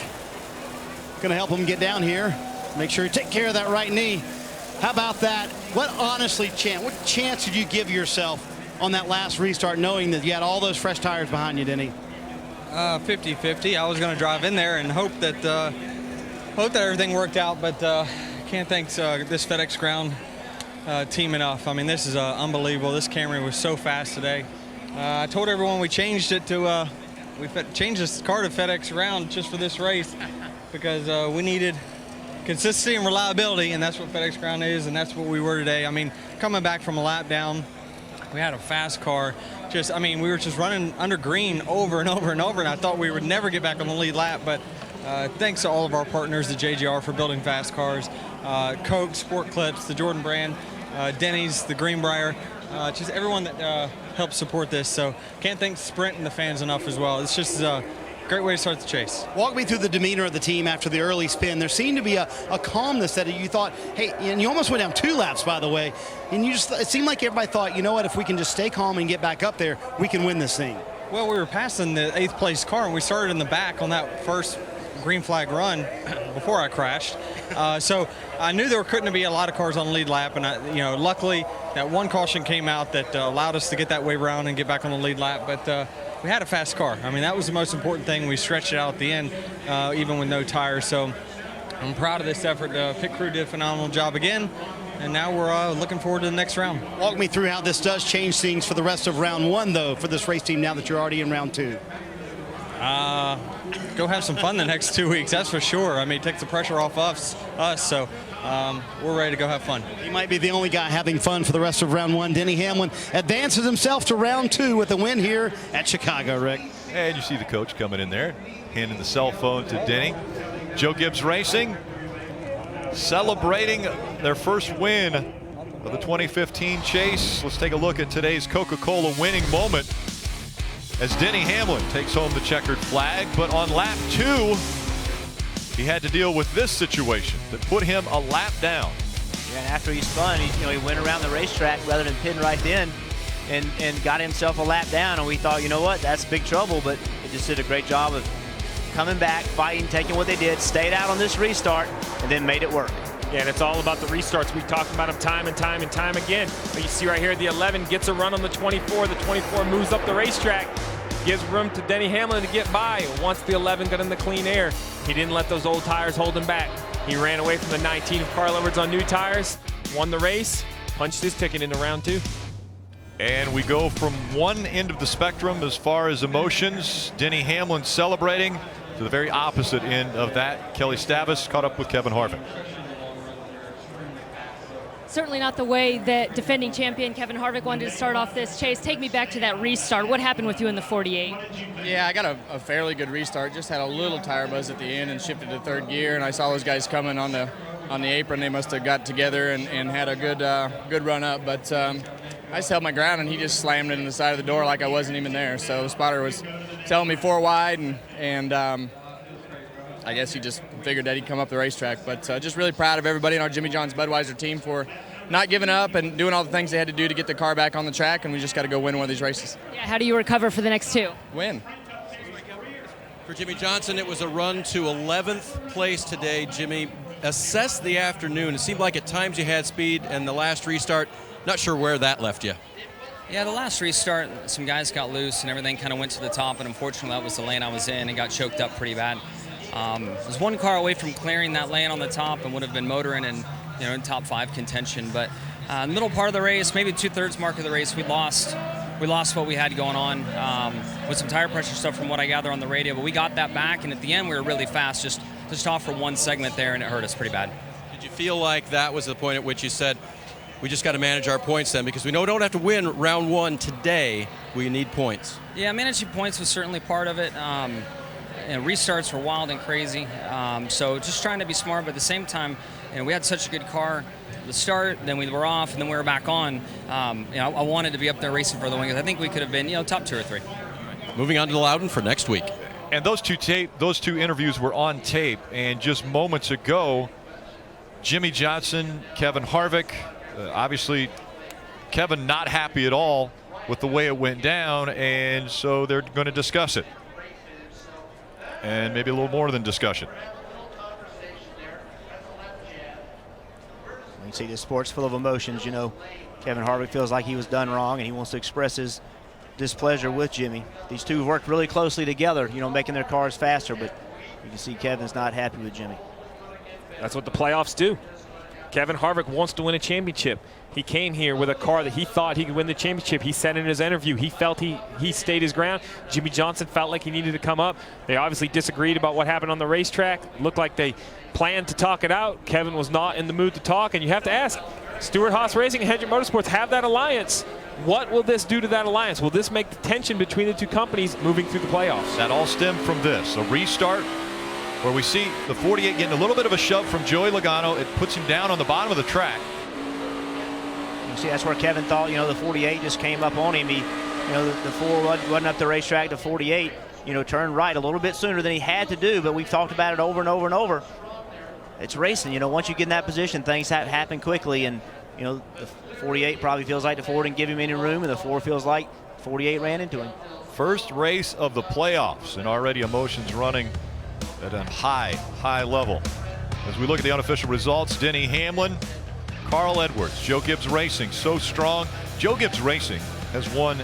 Going to help him get down here. Make sure you take care of that right knee. How about that? What chance did you give yourself on that last restart, knowing that you had all those fresh tires behind you, Denny? 50-50. I was going to drive in there and hope that everything worked out, but can't thank this FedEx Ground team enough. I mean, this is unbelievable. This Camry was so fast today. I told everyone we changed it to changed this car to FedEx Ground just for this race because we needed consistency and reliability, and that's what FedEx Ground is, and that's what we were today. I mean, coming back from a lap down, we had a fast car. We were just running under green over and over and over, and I thought we would never get back on the lead lap, but thanks to all of our partners, the JGR, for building fast cars, Coke, Sport Clips, the Jordan brand, Denny's, the Greenbrier, just everyone that helps support this. So can't thank Sprint and the fans enough as well. It's just a great way to start the chase. Walk me through the demeanor of the team after the early spin. There seemed to be a calmness that you thought, hey, and you almost went down 2 laps, by the way, and it seemed like everybody thought, you know what, if we can just stay calm and get back up there, we can win this thing. Well, we were passing the 8th place car, and we started in the back on that first green flag run before I crashed. So I knew there couldn't be a lot of cars on the lead lap, and luckily that one caution came out that allowed us to get that wave around and get back on the lead lap. But we had a fast car. I mean, that was the most important thing. We stretched it out at the end, even with no tires. So I'm proud of this effort. The pit crew did a phenomenal job again. now we're looking forward to the next round. Walk me through how this does change things for the rest of round 1, though, for this race team now that you're already in round 2. Go have some fun the next 2 weeks, that's for sure. I mean, it takes the pressure off us, so we're ready to go have fun. He might be the only guy having fun for the rest of round 1. Denny Hamlin advances himself to round 2 with a win here at Chicago, Rick. And you see the coach coming in there, handing the cell phone to Denny. Joe Gibbs Racing celebrating their first win of the 2015 chase. Let's take a look at today's Coca-Cola winning moment as Denny Hamlin takes home the checkered flag. But on lap 2, he had to deal with this situation that put him a lap down. Yeah, and after he spun, he went around the racetrack rather than pitting right then and got himself a lap down. And we thought, you know what, that's big trouble. But it just did a great job of coming back, fighting, taking what they did, stayed out on this restart, and then made it work. Yeah, and it's all about the restarts. We've talked about them time and time and time again. But you see right here, the 11 gets a run on the 24. The 24 moves up the racetrack, gives room to Denny Hamlin to get by. Once the 11 got in the clean air, he didn't let those old tires hold him back. He ran away from the 19 of Carl Edwards on new tires, won the race, punched his ticket into round 2. And we go from one end of the spectrum as far as emotions, Denny Hamlin celebrating, to the very opposite end of that. Kelly Stavas caught up with Kevin Harvick. Certainly not the way that defending champion Kevin Harvick wanted to start off this chase. Take me back to that restart. What happened with you in the 48? Yeah, I got a fairly good restart. Just had a little tire buzz at the end and shifted to third gear. And I saw those guys coming on the apron. They must have got together and had a good run up. But I just held my ground, and he just slammed it in the side of the door like I wasn't even there. So the spotter was telling me 4 wide, and I guess he just figured that he'd come up the racetrack. But just really proud of everybody in our Jimmy John's Budweiser team for not giving up and doing all the things they had to do to get the car back on the track, and we just got to go win one of these races. Yeah, how do you recover for the next 2? Win. For Jimmy Johnson, it was a run to 11th place today. Jimmy, assess the afternoon. It seemed like at times you had speed, and the last restart, not sure where that left you. Yeah, the last restart, some guys got loose and everything kind of went to the top, and unfortunately that was the lane I was in and got choked up pretty bad. I was 1 car away from clearing that lane on the top and would have been motoring and in top 5 contention. But middle part of the race, maybe 2/3 mark of the race, we lost what we had going on with some tire pressure stuff from what I gather on the radio. But we got that back, and at the end we were really fast, just off for 1 segment there, and it hurt us pretty bad. Did you feel like that was the point at which you said, we just got to manage our points then, because we know we don't have to win round 1 today, we need points? Yeah, managing points was certainly part of it. Restarts were wild and crazy, so just trying to be smart, but at the same time, we had such a good car at the start, then we were off, and then we were back on. I wanted to be up there racing for the win. I think we could have been top 2 or 3. Moving on to Loudon for next week. And those two interviews were on tape, and just moments ago, Jimmy Johnson, Kevin Harvick, obviously Kevin not happy at all with the way it went down, and so they're going to discuss it. And maybe a little more than discussion. You can see this sport's full of emotions. Kevin Harvick feels like he was done wrong, and he wants to express his displeasure with Jimmy. These two worked really closely together, making their cars faster, but you can see Kevin's not happy with Jimmy. That's what the playoffs do. Kevin Harvick wants to win a championship. He came here with a car that he thought he could win the championship. He said in his interview he felt he stayed his ground. Jimmy Johnson felt like he needed to come up. They obviously disagreed about what happened on the racetrack. Looked like they planned to talk it out. Kevin was not in the mood to talk, and you have to ask, Stewart-Haas Racing and Hendrick Motorsports have that alliance. What will this do to that alliance? Will this make the tension between the two companies moving through the playoffs? That all stemmed from this, a restart where we see the 48 getting a little bit of a shove from Joey Logano. It puts him down on the bottom of the track. You see, that's where Kevin thought, the 48 just came up on him. He, the 4 wasn't up the racetrack. The 48, turned right a little bit sooner than he had to do, but we've talked about it over and over and over. It's racing, once you get in that position, things happen quickly, and, the 48 probably feels like the 4 didn't give him any room, and the 4 feels like 48 ran into him. First race of the playoffs, and already emotions running at a high level. As we look at the unofficial results, Denny Hamlin, Carl Edwards, Joe Gibbs Racing, so strong. Joe Gibbs Racing has won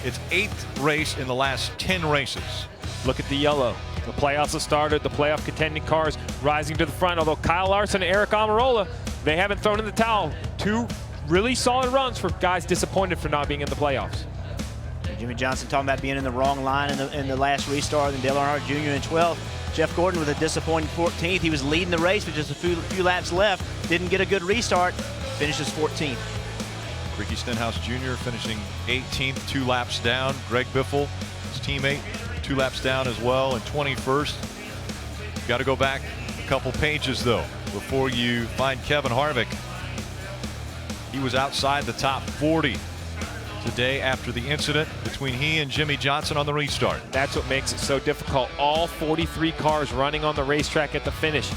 its 8th race in the last 10 races. Look at the yellow. The playoffs have started. The playoff contending cars rising to the front, although Kyle Larson and Eric Almirola they haven't thrown in the towel. 2 really solid runs for guys disappointed for not being in the playoffs. Jimmie Johnson talking about being in the wrong line in the last restart, and Dale Earnhardt Jr. in 12th. Jeff Gordon with a disappointing 14th. He was leading the race with just a few laps left. Didn't get a good restart. Finishes 14th. Ricky Stenhouse Jr. finishing 18th, 2 laps down. Greg Biffle, his teammate, 2 laps down as well, and 21st. Got to go back a couple pages, though, before you find Kevin Harvick. He was outside the top 40 today after the incident between he and Jimmie Johnson on the restart. That's what makes it so difficult. All 43 cars running on the racetrack at the finish.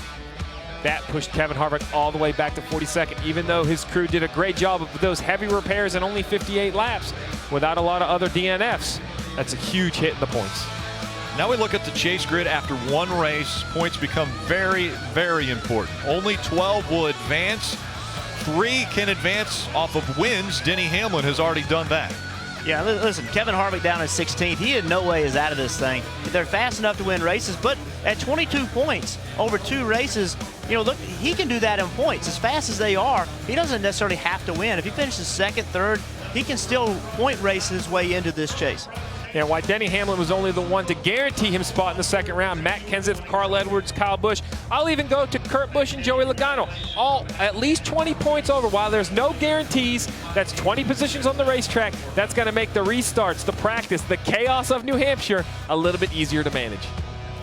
That pushed Kevin Harvick all the way back to 42nd, even though his crew did a great job of those heavy repairs in only 58 laps without a lot of other DNFs. That's a huge hit in the points. Now we look at the chase grid after one race. Points become very, very important. Only 12 will advance. 3 can advance off of wins. Denny Hamlin has already done that. Yeah, listen, Kevin Harvick down at 16th. He in no way is out of this thing. They're fast enough to win races, but at 22 points over 2 races, you know, look, he can do that in points. As fast as they are, he doesn't necessarily have to win. If he finishes 2nd, 3rd, he can still point race his way into this chase. Yeah, why Denny Hamlin was only the one to guarantee him spot in the 2nd round. Matt Kenseth, Carl Edwards, Kyle Busch. I'll even go to Kurt Busch and Joey Logano. All at least 20 points over. While there's no guarantees, that's 20 positions on the racetrack. That's going to make the restarts, the practice, the chaos of New Hampshire a little bit easier to manage.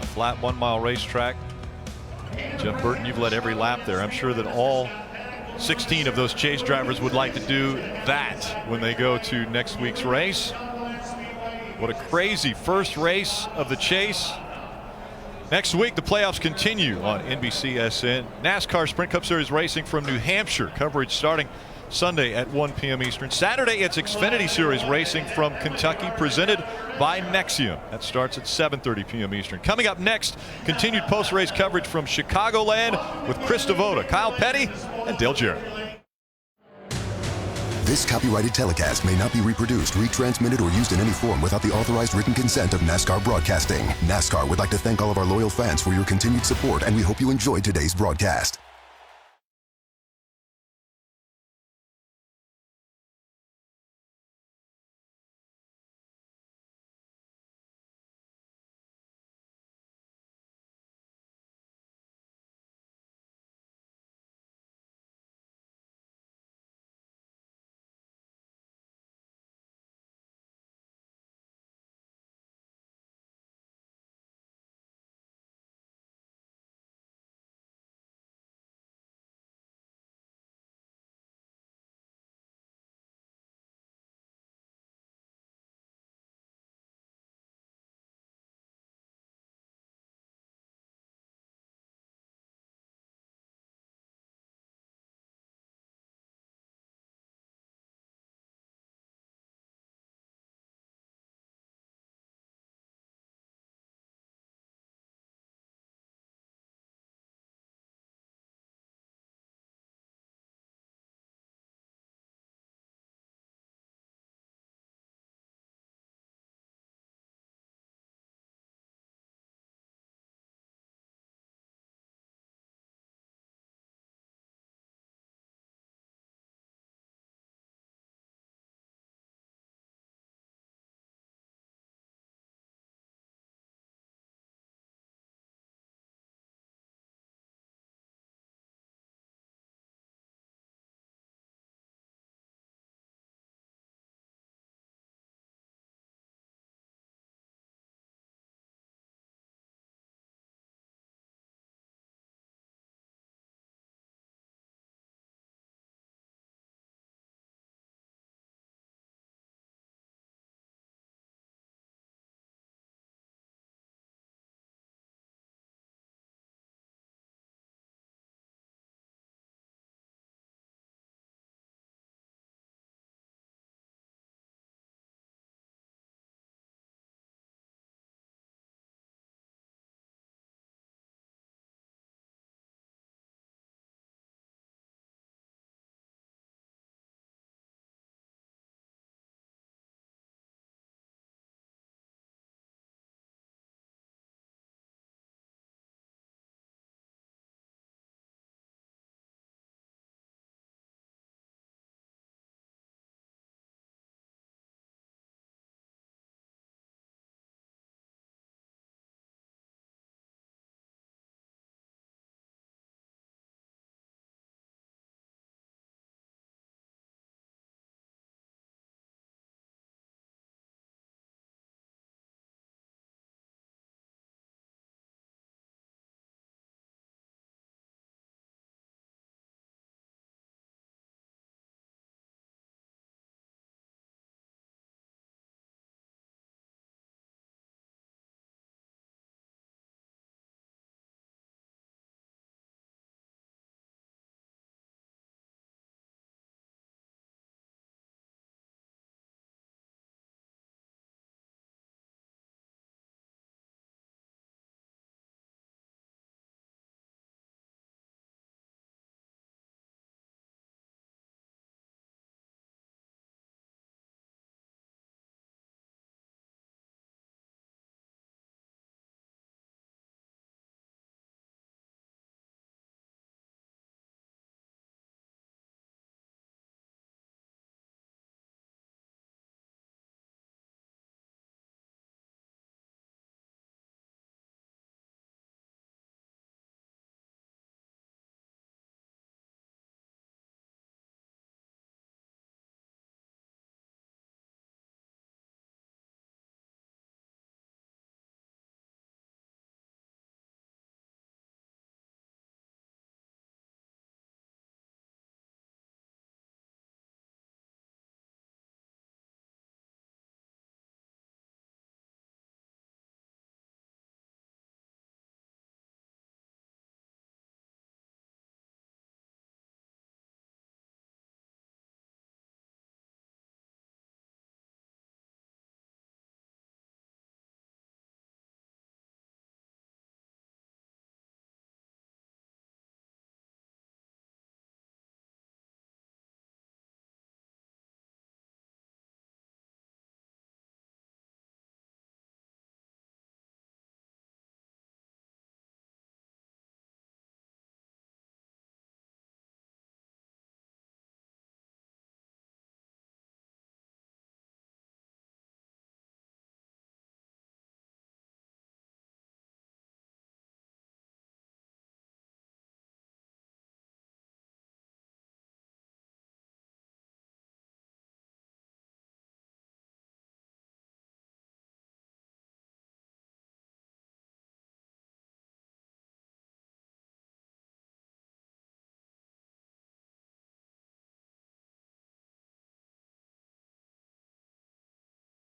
A flat 1-mile racetrack. Jeff Burton, you've led every lap there. I'm sure that all 16 of those chase drivers would like to do that when they go to next week's race. What a crazy first race of the chase. Next week, the playoffs continue on NBCSN. NASCAR Sprint Cup Series racing from New Hampshire. Coverage starting Sunday at 1 p.m. Eastern. Saturday, it's Xfinity Series racing from Kentucky, presented by Nexium. That starts at 7:30 p.m. Eastern. Coming up next, continued post-race coverage from Chicagoland with Chris Devoda, Kyle Petty, and Dale Jarrett. This copyrighted telecast may not be reproduced, retransmitted, or used in any form without the authorized written consent of NASCAR Broadcasting. NASCAR would like to thank all of our loyal fans for your continued support, and we hope you enjoyed today's broadcast.